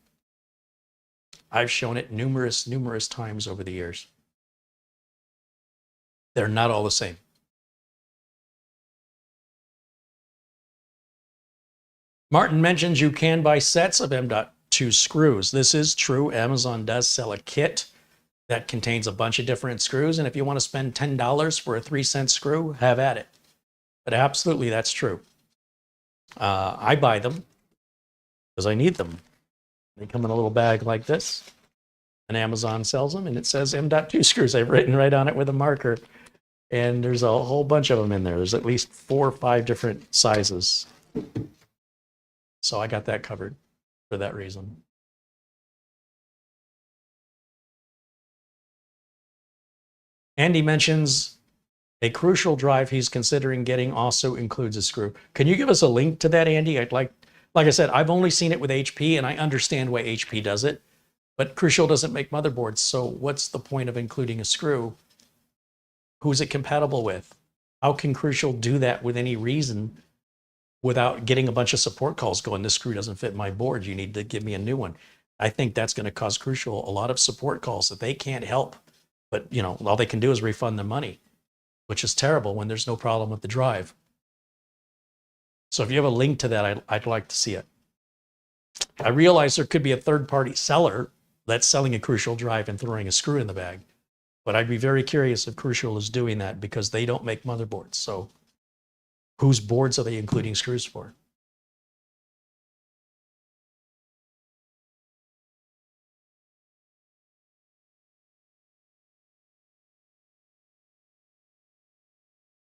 I've shown it numerous times over the years. They're not all the same. Martin mentions you can buy sets of M.2 screws. This is true. Amazon does sell a kit that contains a bunch of different screws. And if you want to spend $10 for a 3-cent screw, have at it. But absolutely, that's true. I buy them because I need them. They come in a little bag like this. And Amazon sells them, and it says M.2 screws. I've written right on it with a marker. And there's a whole bunch of them in there. There's at least 4 or 5 different sizes. So I got that covered for that reason. Andy mentions a crucial drive he's considering getting also includes a screw. Can you give us a link to that, Andy? I'd like I said, I've only seen it with HP, and I understand why HP does it. But Crucial doesn't make motherboards, so what's the point of including a screw? Who's it compatible with? How can Crucial do that with any reason without getting a bunch of support calls going, this screw doesn't fit my board, you need to give me a new one? I think that's going to cause Crucial a lot of support calls that they can't help. But, you know, all they can do is refund the money, which is terrible when there's no problem with the drive. So if you have a link to that, I'd like to see it. I realize there could be a third-party seller that's selling a Crucial drive and throwing a screw in the bag. But I'd be very curious if Crucial is doing that because they don't make motherboards. So whose boards are they including screws for?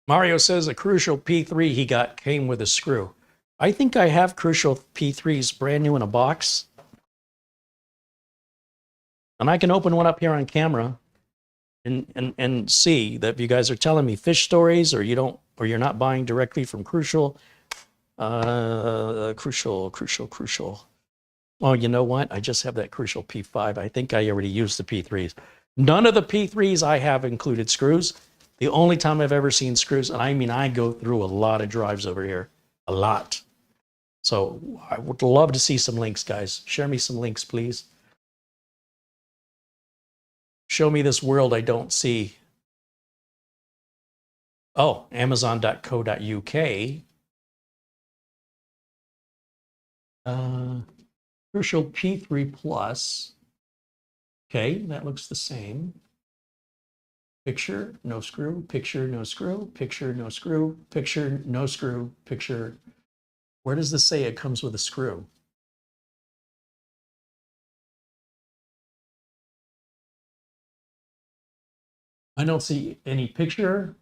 Mario says a Crucial P3 he got came with a screw. I think I have Crucial P3s brand new in a box. And I can open one up here on camera and see that if you guys are telling me fish stories or you're not buying directly from Crucial. Crucial. Oh, you know what? I just have that Crucial P5. I think I already used the P3s. None of the P3s I have included screws. The only time I've ever seen screws, and I mean, I go through a lot of drives over here, a lot. So I would love to see some links, guys. Share me some links, please. Show me this world I don't see. Oh, amazon.co.uk. Crucial P3 Plus. Okay, that looks the same. Picture, no screw, picture, no screw, picture, no screw, picture, no screw, picture. Where does this say it comes with a screw? I don't see any picture,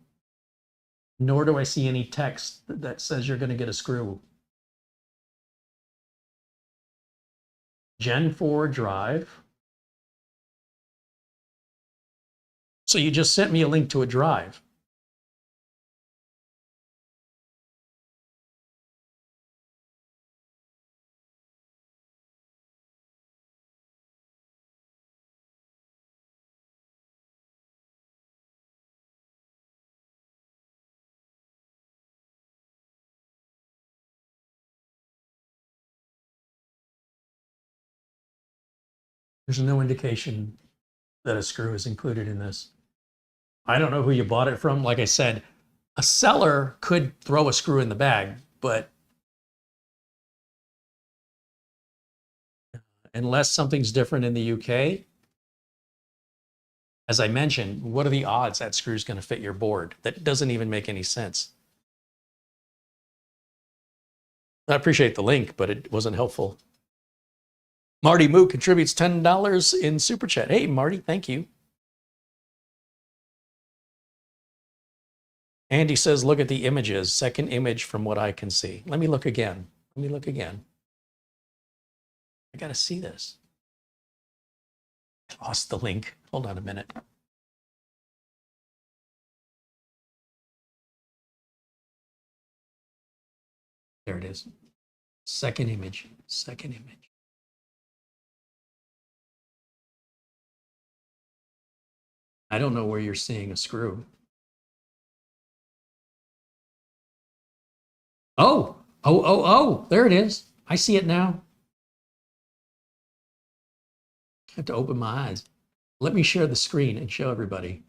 nor do I see any text that says you're going to get a screw. Gen 4 drive. So you just sent me a link to a drive. There's no indication that a screw is included in this. I don't know who you bought it from. Like I said, a seller could throw a screw in the bag, but unless something's different in the UK, as I mentioned, what are the odds that screw is going to fit your board? That doesn't even make any sense. I appreciate the link, but it wasn't helpful. Marty Moo contributes $10 in Super Chat. Hey, Marty, thank you. Andy says, look at the images. Second image from what I can see. Let me look again. Let me look again. I got to see this. I lost the link. Hold on a minute. There it is. Second image. Second image. I don't know where you're seeing a screw. Oh, there it is. I see it now. I have to open my eyes. Let me share the screen and show everybody.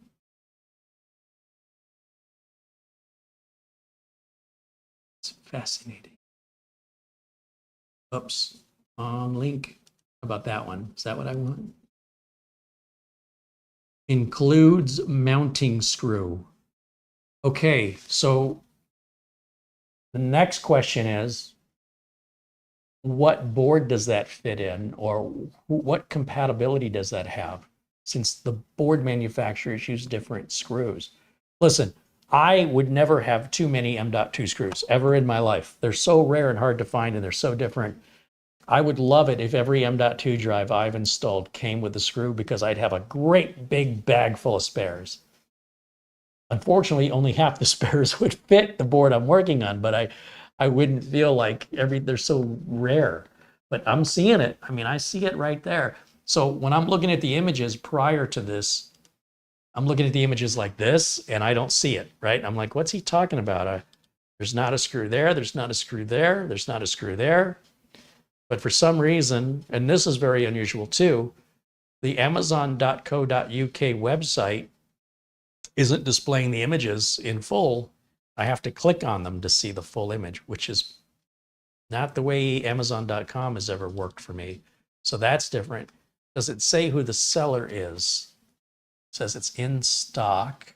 It's fascinating. Oops, link. How about that one? Is that what I want? Includes mounting screw. Okay, so the next question is, what board does that fit in, or what compatibility does that have, since the board manufacturers use different screws? Listen, I would never have too many M.2 screws ever in my life. They're so rare and hard to find, and they're so different. I would love it if every M.2 drive I've installed came with a screw, because I'd have a great big bag full of spares. Unfortunately, only half the spares would fit the board I'm working on, but I wouldn't feel like they're so rare. But I'm seeing it. I mean, I see it right there. So when I'm looking at the images prior to this, I'm looking at the images like this, and I don't see it, right? I'm like, what's he talking about? There's not a screw there. There's not a screw there. There's not a screw there. But for some reason, and this is very unusual too, the Amazon.co.uk website isn't displaying the images in full. I have to click on them to see the full image, which is not the way Amazon.com has ever worked for me. So that's different. Does it say who the seller is? It says it's in stock.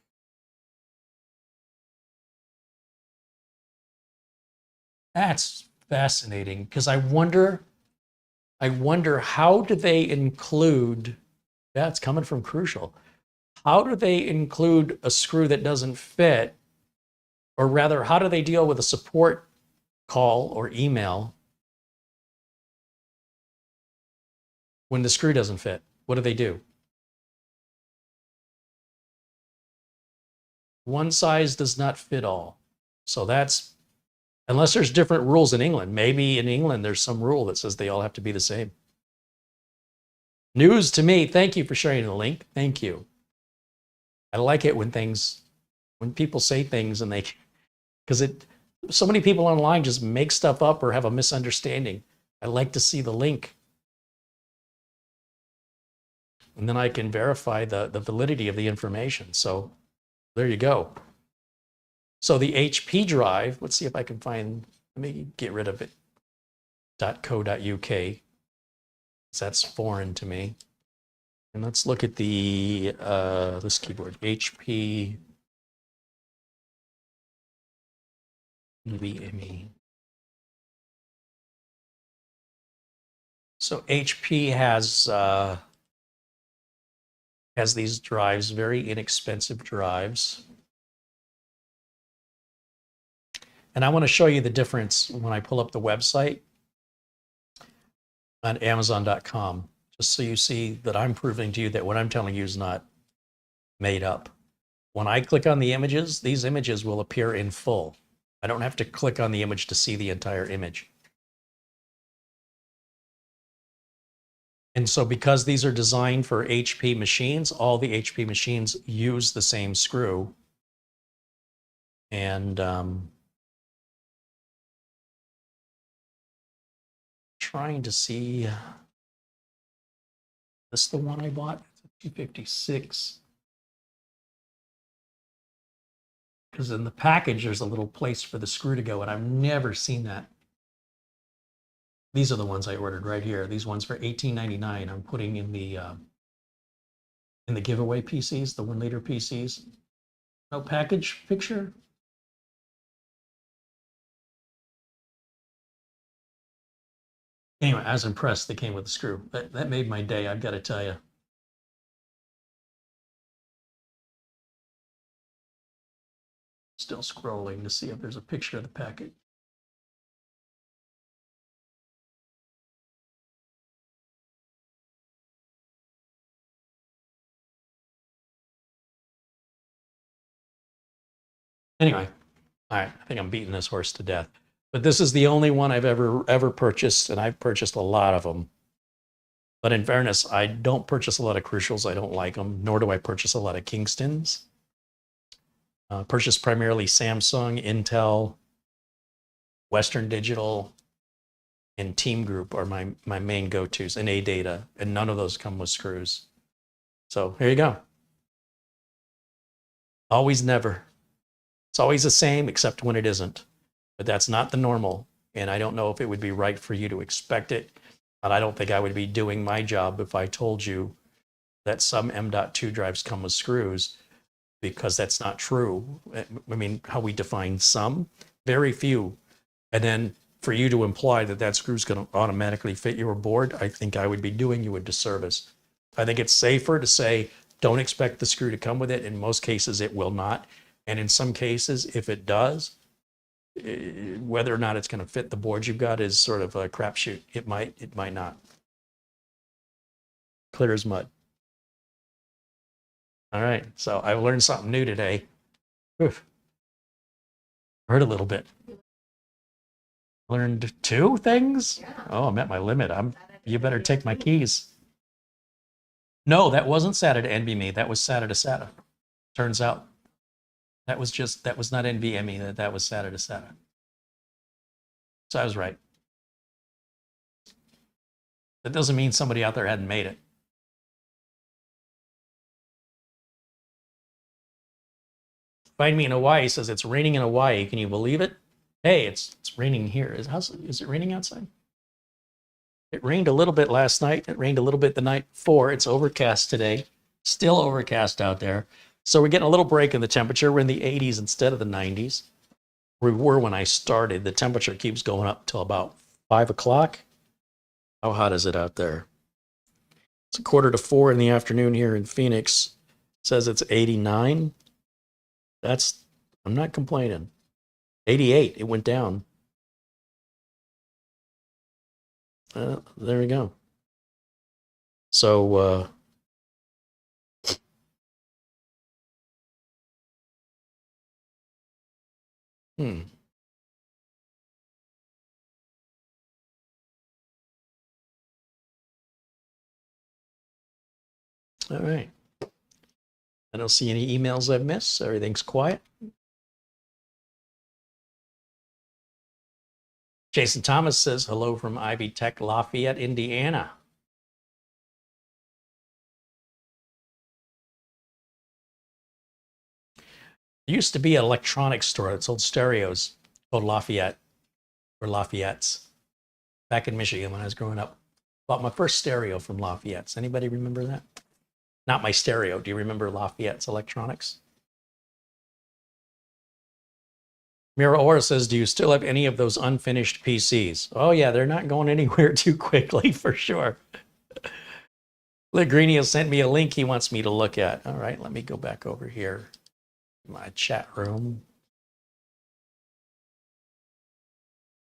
That's fascinating, because I wonder how do they include, that's coming from Crucial. How do they include a screw that doesn't fit? Or rather, how do they deal with a support call or email when the screw doesn't fit? What do they do? One size does not fit all. So that's, unless there's different rules in England. Maybe in England there's some rule that says they all have to be the same. News to me. Thank you for sharing the link. Thank you. I like it when people say things and because so many people online just make stuff up or have a misunderstanding. I like to see the link. And then I can verify the validity of the information. So there you go. So the HP drive, let's see if I can find, let me get rid of it. .co.uk. That's foreign to me. And let's look at this keyboard, HP NVMe. So HP has Has these drives, very inexpensive drives. And I want to show you the difference when I pull up the website on Amazon.com, just so you see that I'm proving to you that what I'm telling you is not made up. When I click on the images, these images will appear in full. I don't have to click on the image to see the entire image. And so because these are designed for HP machines, all the HP machines use the same screw. And trying to see, this the one I bought? It's a 256. Because in the package, there's a little place for the screw to go, and I've never seen that. These are the ones I ordered right here. These ones for $18.99. I'm putting in the giveaway PCs, the 1 liter PCs. No package picture. Anyway, I was impressed they came with the screw. That made my day, I've got to tell you. Still scrolling to see if there's a picture of the package. Anyway, all right, I think I'm beating this horse to death. But this is the only one I've ever purchased, and I've purchased a lot of them. But in fairness, I don't purchase a lot of Crucials. I don't like them, nor do I purchase a lot of Kingstons. Purchase primarily Samsung, Intel, Western Digital, and Team Group are my main go-tos, and AData, and none of those come with screws. So here you go. Always never. It's always the same, except when it isn't. But that's not the normal, and I don't know if it would be right for you to expect it. And I don't think I would be doing my job if I told you that some M.2 drives come with screws, because that's not true. I mean, how we define some, very few. And then for you to imply that that screw is going to automatically fit your board, I think I would be doing you a disservice. I think it's safer to say, don't expect the screw to come with it. In most cases, it will not. And in some cases, if it does, whether or not it's going to fit the board you've got is sort of a crapshoot. It might not. Clear as mud. All right, so I learned something new today. Oof. Heard a little bit. Learned 2 things? Oh, I'm at my limit. You better take my keys. No, that wasn't SATA to NVMe. That was SATA to SATA. Turns out that was not NVMe. That was SATA to SATA. So I was right. That doesn't mean somebody out there hadn't made it. Find me in Hawaii says it's raining in Hawaii. Can you believe it? Hey, it's raining here. Is it raining outside? It rained a little bit last night. It rained a little bit the night before. It's overcast today. Still overcast out there. So we're getting a little break in the temperature. We're in the 80s instead of the 90s. We were when I started. The temperature keeps going up till about 5 o'clock. How hot is it out there? It's 3:45 in the afternoon here in Phoenix. It says it's 89. I'm not complaining. 88, it went down. There we go. So, All right. I don't see any emails I've missed. Everything's quiet. Jason Thomas says, hello from Ivy Tech, Lafayette, Indiana. There used to be an electronics store that sold stereos called Lafayette, or Lafayette's, back in Michigan when I was growing up. Bought my first stereo from Lafayette's. Anybody remember that? Not my stereo. Do you remember Lafayette's Electronics? Mira Ora says, do you still have any of those unfinished PCs? Oh yeah, they're not going anywhere too quickly for sure. Legrenio sent me a link he wants me to look at. All right, let me go back over here. My chat room.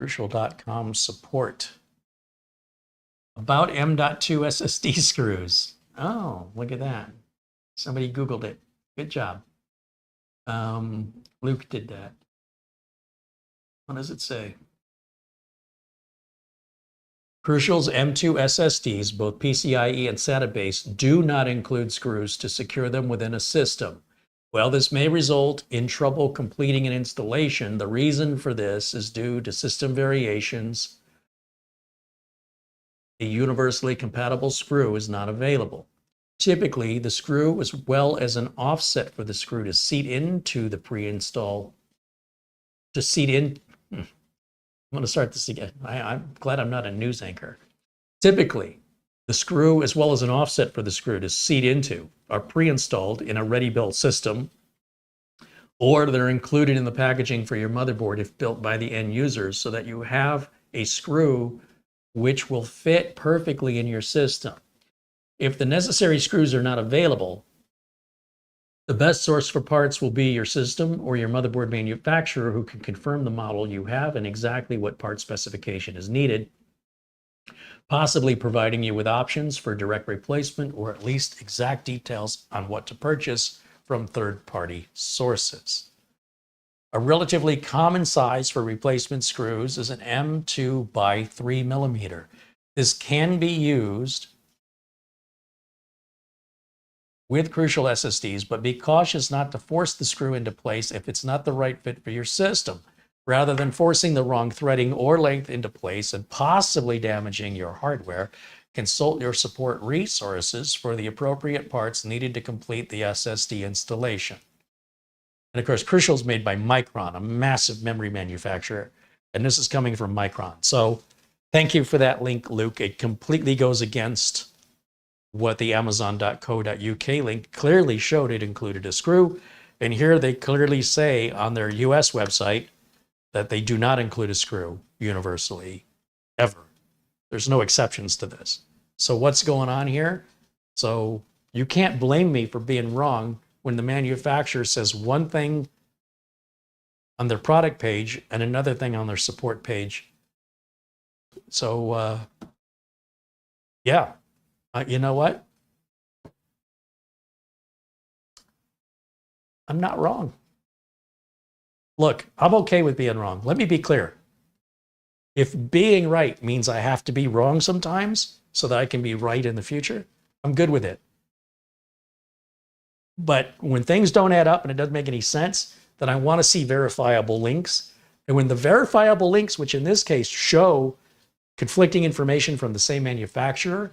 Crucial.com support. About M.2 SSD screws. Oh, look at that. Somebody Googled it. Good job. Luke did that. What does it say? Crucial's M.2 SSDs, both PCIe and SATA based, do not include screws to secure them within a system. While this may result in trouble completing an installation, the reason for this is due to system variations. A universally compatible screw is not available. Typically, the screw as well as an offset for the screw to seat into the pre-install, I'm going to start this again. I'm glad I'm not a news anchor. Typically, the screw as well as an offset for the screw to seat into are pre-installed in a ready-built system, or they're included in the packaging for your motherboard if built by the end users, so that you have a screw which will fit perfectly in your system. If the necessary screws are not available, the best source for parts will be your system or your motherboard manufacturer, who can confirm the model you have and exactly what part specification is needed, possibly providing you with options for direct replacement or at least exact details on what to purchase from third-party sources. A relatively common size for replacement screws is an M2 by 3 millimeter. This can be used with Crucial SSDs, but be cautious not to force the screw into place if it's not the right fit for your system. Rather than forcing the wrong threading or length into place and possibly damaging your hardware, consult your support resources for the appropriate parts needed to complete the SSD installation. And of course, Crucial is made by Micron, a massive memory manufacturer, and this is coming from Micron. So thank you for that link, Luke. It completely goes against what the Amazon.co.uk link clearly showed. It included a screw, and here they clearly say on their US website that they do not include a screw universally, ever. There's no exceptions to this. So what's going on here? So you can't blame me for being wrong when the manufacturer says one thing on their product page and another thing on their support page. So, yeah. You know what? I'm not wrong. Look, I'm okay with being wrong. Let me be clear. If being right means I have to be wrong sometimes so that I can be right in the future, I'm good with it. But when things don't add up and it doesn't make any sense, then I want to see verifiable links. And when the verifiable links, which in this case show conflicting information from the same manufacturer,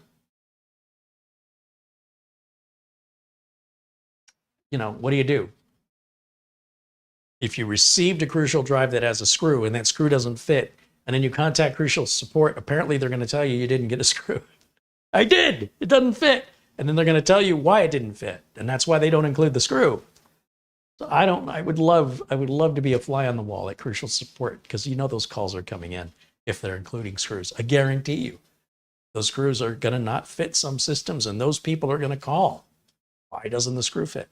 you know, what do? If you received a Crucial drive that has a screw and that screw doesn't fit, and then you contact Crucial support, apparently they're going to tell you you didn't get a screw. I did. It doesn't fit. And then they're going to tell you why it didn't fit. And that's why they don't include the screw. So I would love to be a fly on the wall at Crucial support, because you know those calls are coming in if they're including screws. I guarantee you those screws are going to not fit some systems, and those people are going to call. Why doesn't the screw fit?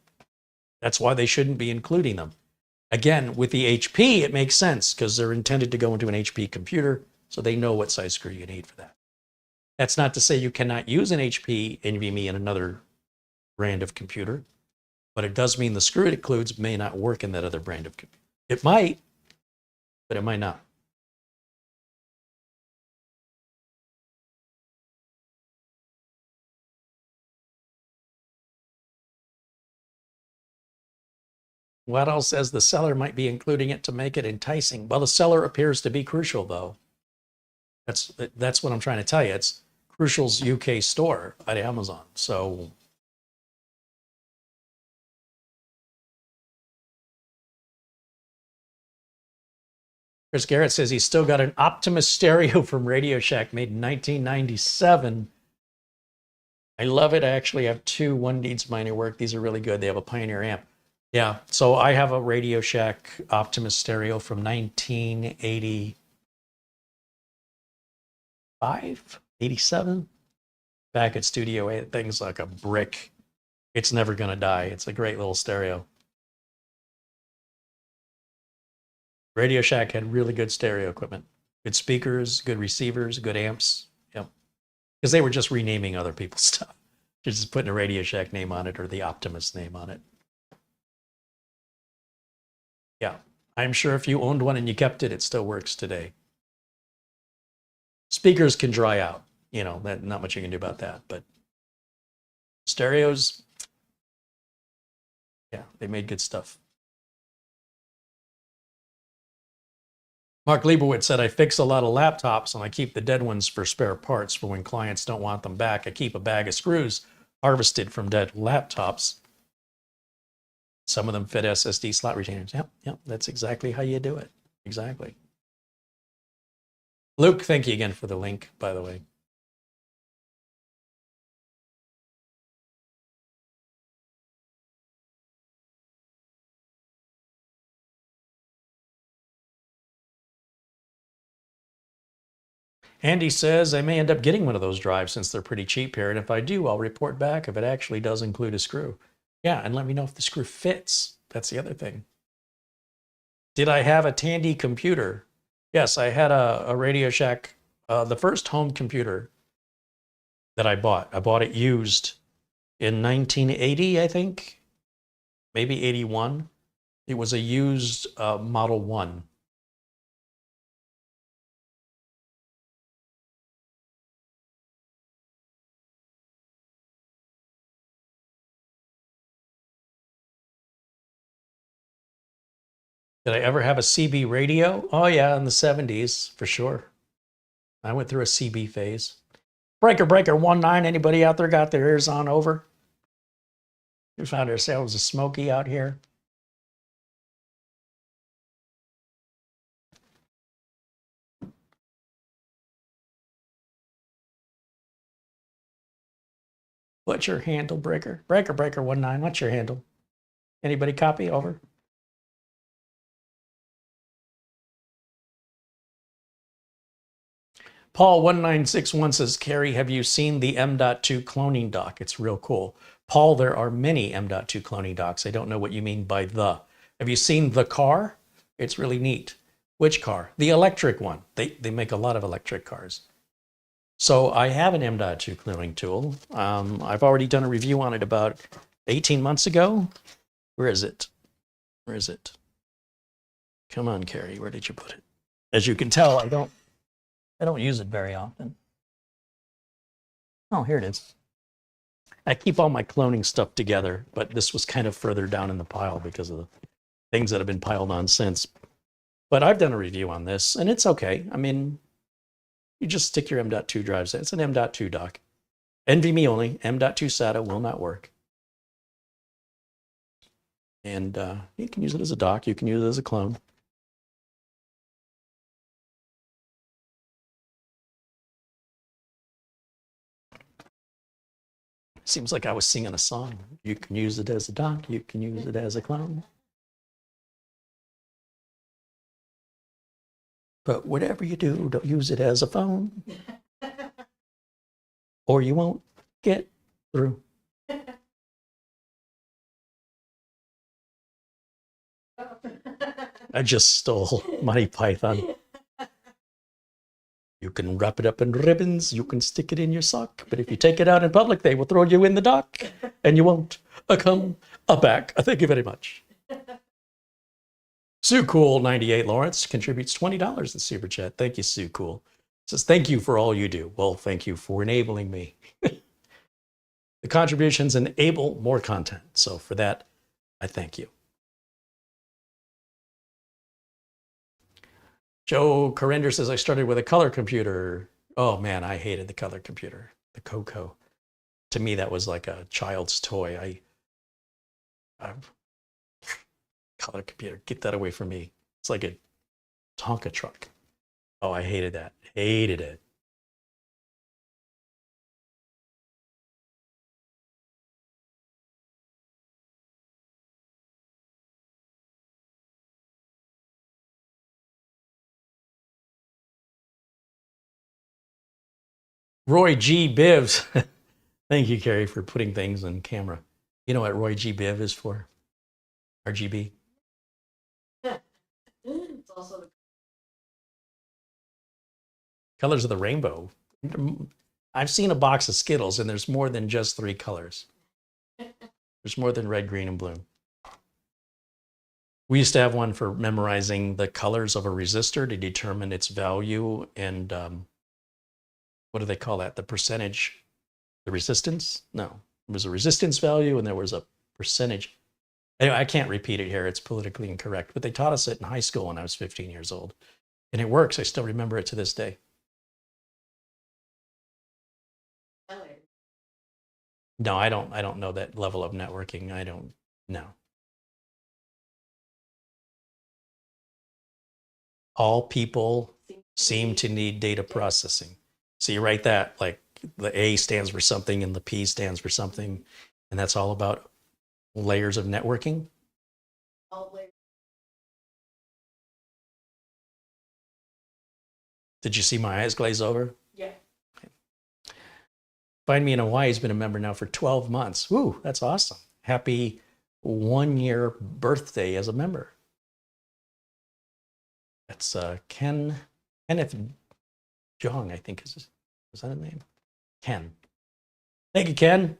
That's why they shouldn't be including them. Again, with the HP, it makes sense because they're intended to go into an HP computer, so they know what size screw you need for that. That's not to say you cannot use an HP NVMe in another brand of computer, but it does mean the screw it includes may not work in that other brand of computer. It might, but it might not. What else says the seller might be including it to make it enticing? Well, the seller appears to be Crucial, though. That's what I'm trying to tell you. It's Crucial's UK store at Amazon. So Chris Garrett says he's still got an Optimus stereo from Radio Shack made in 1997. I love it. I actually have two. One needs minor work. These are really good. They have a Pioneer amp. Yeah, so I have a Radio Shack Optimus stereo from 1985, 87. back at Studio 8. Thing's like a brick. It's never going to die. It's a great little stereo. Radio Shack had really good stereo equipment. Good speakers, good receivers, good amps. Yep. Because they were just renaming other people's stuff. Just putting a Radio Shack name on it or the Optimus name on it. Yeah. I'm sure if you owned one and you kept it, it still works today. Speakers can dry out. You know, that, not much you can do about that. But stereos, yeah, they made good stuff. Mark Liebowitz said, I fix a lot of laptops and I keep the dead ones for spare parts for when clients don't want them back. I keep a bag of screws harvested from dead laptops. Some of them fit SSD slot retainers. Yep, that's exactly how you do it. Exactly. Luke, thank you again for the link, by the way. Andy says, I may end up getting one of those drives since they're pretty cheap here. And if I do, I'll report back if it actually does include a screw. Yeah, and let me know if the screw fits. That's the other thing. Did I have a Tandy computer? Yes, I had a Radio Shack, the first home computer that I bought. I bought it used in 1980, I think, maybe 81. It was a used Model 1. Did I ever have a CB radio? Oh yeah, in the 70s, for sure. I went through a CB phase. Breaker 19, anybody out there got their ears on over? We found ourselves a Smoky out here. What's your handle, Breaker? Breaker 19, what's your handle? Anybody copy? Over. Paul 1961 says, Carrie, have you seen the M.2 cloning dock? It's real cool. Paul, there are many M.2 cloning docks. I don't know what you mean by the. Have you seen the car? It's really neat. Which car? The electric one. They make a lot of electric cars. So I have an M.2 cloning tool. I've already done a review on it about 18 months ago. Where is it? Where is it? Come on, Carrie, where did you put it? As you can tell, I don't use it very often. Oh, here it is. I keep all my cloning stuff together, but this was kind of further down in the pile because of the things that have been piled on since. But I've done a review on this, and it's okay. I mean, you just stick your M.2 drives in. It's an M.2 dock. NVMe only. M.2 SATA will not work. And you can use it as a dock. You can use it as a clone. Seems like I was singing a song. You can use it as a dock. You can use it as a clone. But whatever you do, don't use it as a phone. Or you won't get through. I just stole Monty Python. You can wrap it up in ribbons, you can stick it in your sock, but if you take it out in public, they will throw you in the dock, and you won't come back. Thank you very much. Sue Cool 98 Lawrence contributes $20 in Super Chat. Thank you, Sue Cool. Says, thank you for all you do. Well, thank you for enabling me. The contributions enable more content. So for that, I thank you. Joe Corrender says, I started with a color computer. Oh man, I hated the color computer, the Coco. To me, that was like a child's toy. Color computer, get that away from me. It's like a Tonka truck. Oh, I hated that. Hated it. Roy G. Bivs Thank you, Carrie, for putting things on camera. You know what Roy G. Biv is for? RGB. It's also the Colors of the rainbow. I've seen a box of Skittles, and there's more than just 3 colors. There's more than red, green, and blue. We used to have one for memorizing the colors of a resistor to determine its value and what do they call that? The percentage, the resistance? No, it was a resistance value and there was a percentage. Anyway, I can't repeat it here. It's politically incorrect, but they taught us it in high school when I was 15 years old. And it works. I still remember it to this day. color. No, I don't know that level of networking. I don't know. All people seem to need data processing. So you write that like the A stands for something and the P stands for something, and that's all about layers of networking. All layers. Did you see my eyes glaze over? Yeah. Find Me in Hawaii has been a member now for 12 months. Woo, that's awesome. Happy 1-year birthday as a member. That's Kenneth Jong, I think is that his name? Ken. Thank you, Ken.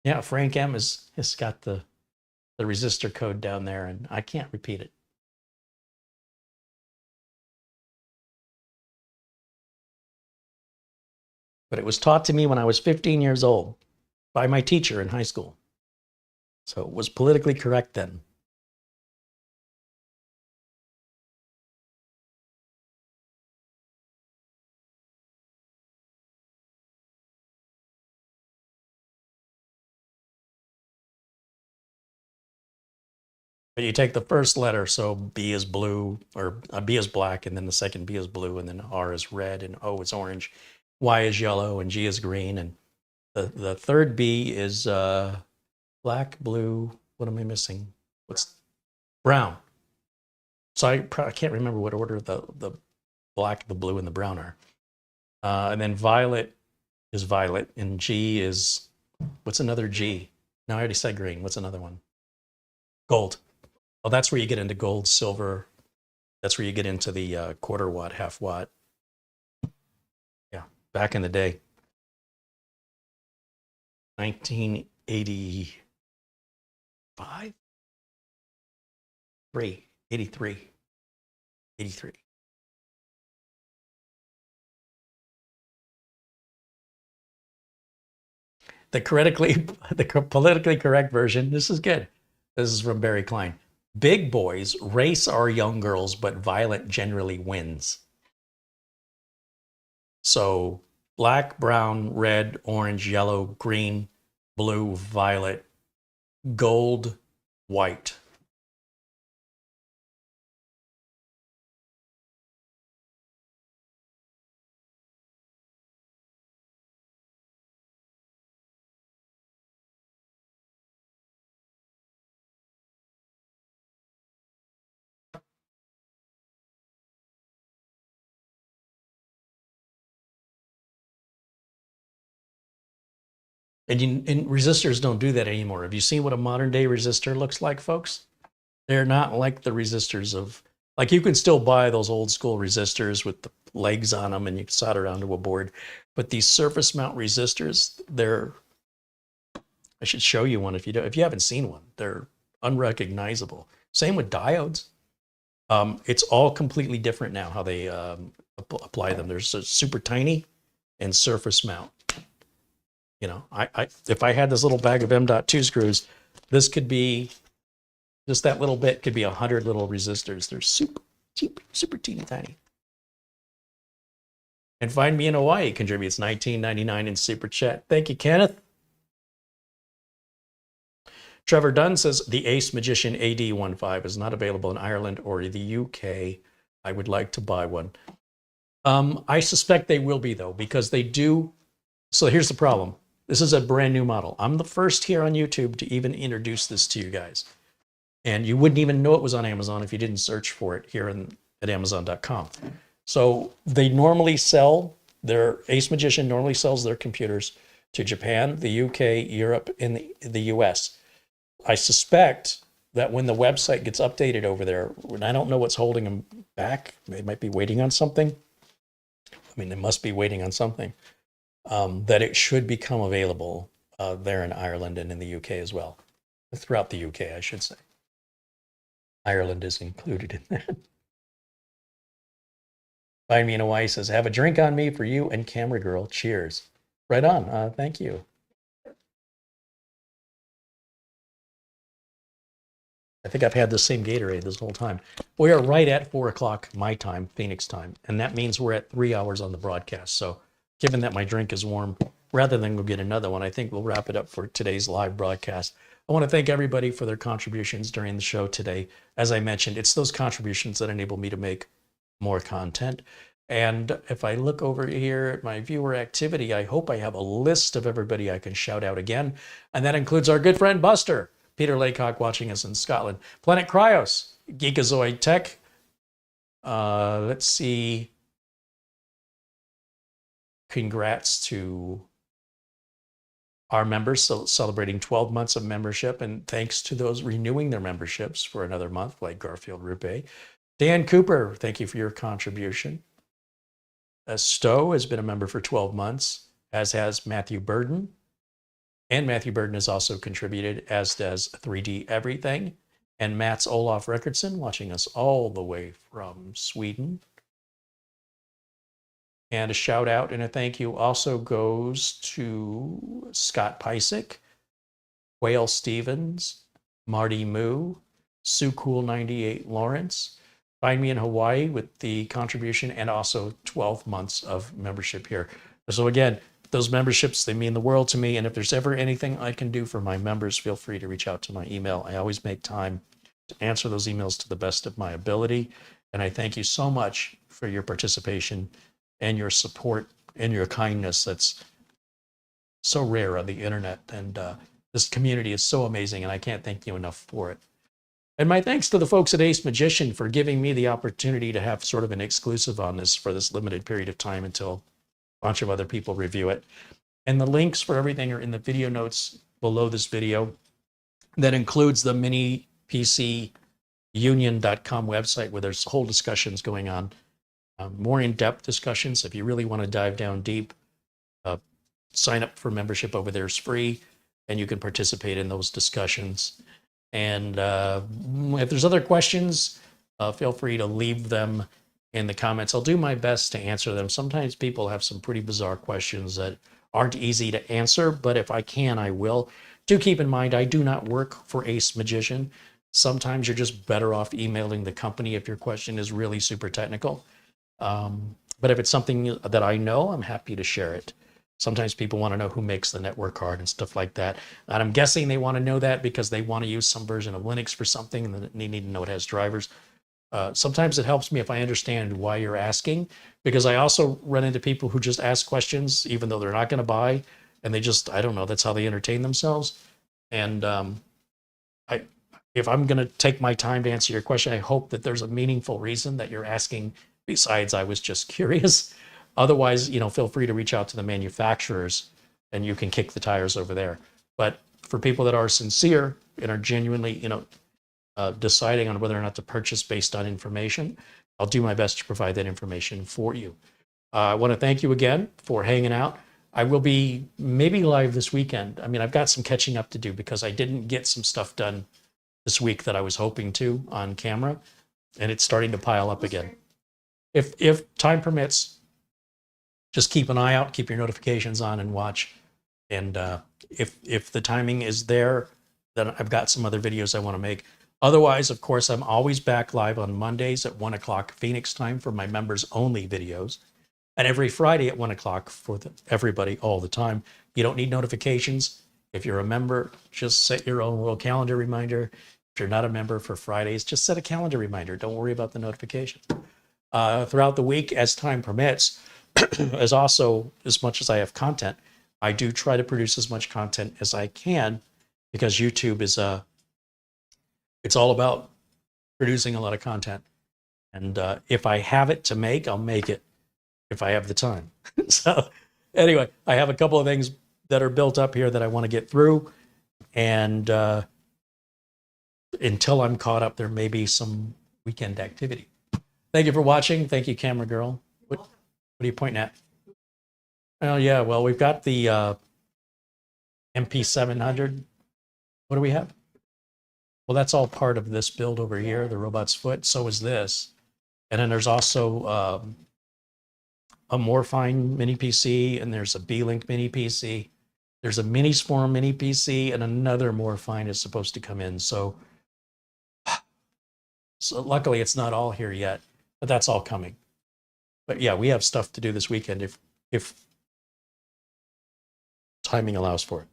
Yeah, Frank M has got the resistor code down there, and I can't repeat it. But it was taught to me when I was 15 years old by my teacher in high school. So it was politically correct then. But you take the first letter, so B is blue, or B is black, and then the second B is blue, and then R is red, and O is orange, Y is yellow, and G is green, and the third B is black, blue. What am I missing? What's brown? So I can't remember what order the black, the blue, and the brown are. And then violet is violet, and G is, what's another G? No, I already said green. What's another one? Gold. Oh, that's where you get into gold, silver. That's where you get into the quarter watt, half watt. Yeah, back in the day. 1985? 83. The politically correct version, this is good. This is from Barry Klein. Big boys race our young girls, but violet generally wins. So black, brown, red, orange, yellow, green, blue, violet, gold, white. And resistors don't do that anymore. Have you seen what a modern day resistor looks like, folks? They're not like the resistors of, like you can still buy those old school resistors with the legs on them and you can solder onto a board. But these surface mount resistors, I should show you one if you haven't seen one. They're unrecognizable. Same with diodes. It's all completely different now how they apply them. They're so super tiny and surface mount. You know, if I had this little bag of M.2 screws, this could be, just that little bit could be 100 little resistors. They're super, super, super teeny tiny. And Find Me in Hawaii contributes $19.99 in Super Chat. Thank you, Kenneth. Trevor Dunn says, the AceMagician AD15 is not available in Ireland or the UK. I would like to buy one. I suspect they will be, though, because they do. So here's the problem. This is a brand new model. I'm the first here on YouTube to even introduce this to you guys. And you wouldn't even know it was on Amazon if you didn't search for it here at Amazon.com. So they normally sell AceMagician normally sells their computers to Japan, the UK, Europe, and the US. I suspect that when the website gets updated over there, and I don't know what's holding them back, they might be waiting on something. I mean, they must be waiting on something, that it should become available there in Ireland and in the UK as well. Throughout the UK, I should say. Ireland is included in that. Find Me in Hawaii says, have a drink on me for you and Camera Girl. Cheers. Right on. Thank you. I think I've had the same Gatorade this whole time. We are right at 4 o'clock my time, Phoenix time. And that means we're at 3 hours on the broadcast. So given that my drink is warm, rather than go get another one, I think we'll wrap it up for today's live broadcast. I want to thank everybody for their contributions during the show today. As I mentioned, it's those contributions that enable me to make more content. And if I look over here at my viewer activity, I hope I have a list of everybody I can shout out again. And that includes our good friend Buster, Peter Laycock watching us in Scotland, Planet Cryos, Geekazoid Tech. Let's see. Congrats to our members celebrating 12 months of membership, and thanks to those renewing their memberships for another month, like Garfield Rupe. Dan Cooper, thank you for your contribution. Stowe has been a member for 12 months, as has Matthew Burden. And Matthew Burden has also contributed, as does 3D Everything. And Mats Olof Rickardsson, watching us all the way from Sweden. And a shout out and a thank you also goes to Scott Pysick, Whale Stevens, Marty Moo, Sue Cool 98 Lawrence. Find Me in Hawaii with the contribution and also 12 months of membership here. So again, those memberships, they mean the world to me. And if there's ever anything I can do for my members, feel free to reach out to my email. I always make time to answer those emails to the best of my ability. And I thank you so much for your participation and your support and your kindness. That's so rare on the internet. And this community is so amazing, and I can't thank you enough for it. And my thanks to the folks at AceMagician for giving me the opportunity to have sort of an exclusive on this for this limited period of time until a bunch of other people review it. And the links for everything are in the video notes below this video. That includes the mini PC union.com website, where there's whole discussions going on, more in-depth discussions. If you really want to dive down deep, sign up for membership over there is free, and you can participate in those discussions. And if there's other questions, feel free to leave them in the comments. I'll do my best to answer them. Sometimes people have some pretty bizarre questions that aren't easy to answer, but if I can, I will. Do keep in mind, I do not work for AceMagician. Sometimes you're just better off emailing the company if your question is really super technical. But if it's something that I know, I'm happy to share it. Sometimes people want to know who makes the network card and stuff like that. And I'm guessing they want to know that because they want to use some version of Linux for something and they need to know it has drivers. Sometimes it helps me if I understand why you're asking, because I also run into people who just ask questions even though they're not going to buy, and they just, I don't know, that's how they entertain themselves. And if I'm going to take my time to answer your question, I hope that there's a meaningful reason that you're asking besides I was just curious. Otherwise, feel free to reach out to the manufacturers and you can kick the tires over there. But for people that are sincere and are genuinely, deciding on whether or not to purchase based on information, I'll do my best to provide that information for you. I want to thank you again for hanging out. I will be maybe live this weekend. I mean, I've got some catching up to do because I didn't get some stuff done this week that I was hoping to on camera, and it's starting to pile up again. If time permits, just keep an eye out, keep your notifications on and watch. And if the timing is there, then I've got some other videos I want to make. Otherwise, of course, I'm always back live on Mondays at 1 o'clock Phoenix time for my members only videos. And every Friday at 1 o'clock for everybody all the time. You don't need notifications. If you're a member, just set your own little calendar reminder. If you're not a member for Fridays, just set a calendar reminder. Don't worry about the notifications. Throughout the week, as time permits, as much as I have content, I do try to produce as much content as I can, because YouTube is it's all about producing a lot of content. And if I have it to make, I'll make it if I have the time. So anyway, I have a couple of things that are built up here that I want to get through. And until I'm caught up, there may be some weekend activity. Thank you for watching. Thank you, camera girl. What are you pointing at? Oh, yeah. Well, we've got the MP700. What do we have? Well, that's all part of this build over here, the robot's foot. So is this. And then there's also a Morphine mini PC, and there's a B-Link mini PC. There's a mini Swarm mini PC, and another Morphine is supposed to come in. So luckily it's not all here yet, but that's all coming. But yeah, we have stuff to do this weekend if timing allows for it.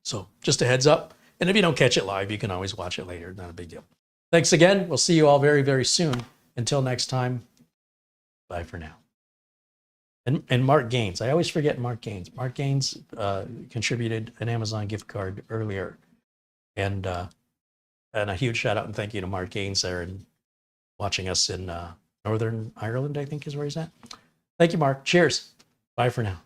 So just a heads up. And if you don't catch it live, you can always watch it later. Not a big deal. Thanks again. We'll see you all very, very soon. Until next time, bye for now. And Mark Gaines. I always forget Mark Gaines. Mark Gaines contributed an Amazon gift card earlier. And a huge shout out and thank you to Mark Gaines there and watching us in Northern Ireland, I think is where he's at. Thank you, Mark. Cheers. Bye for now.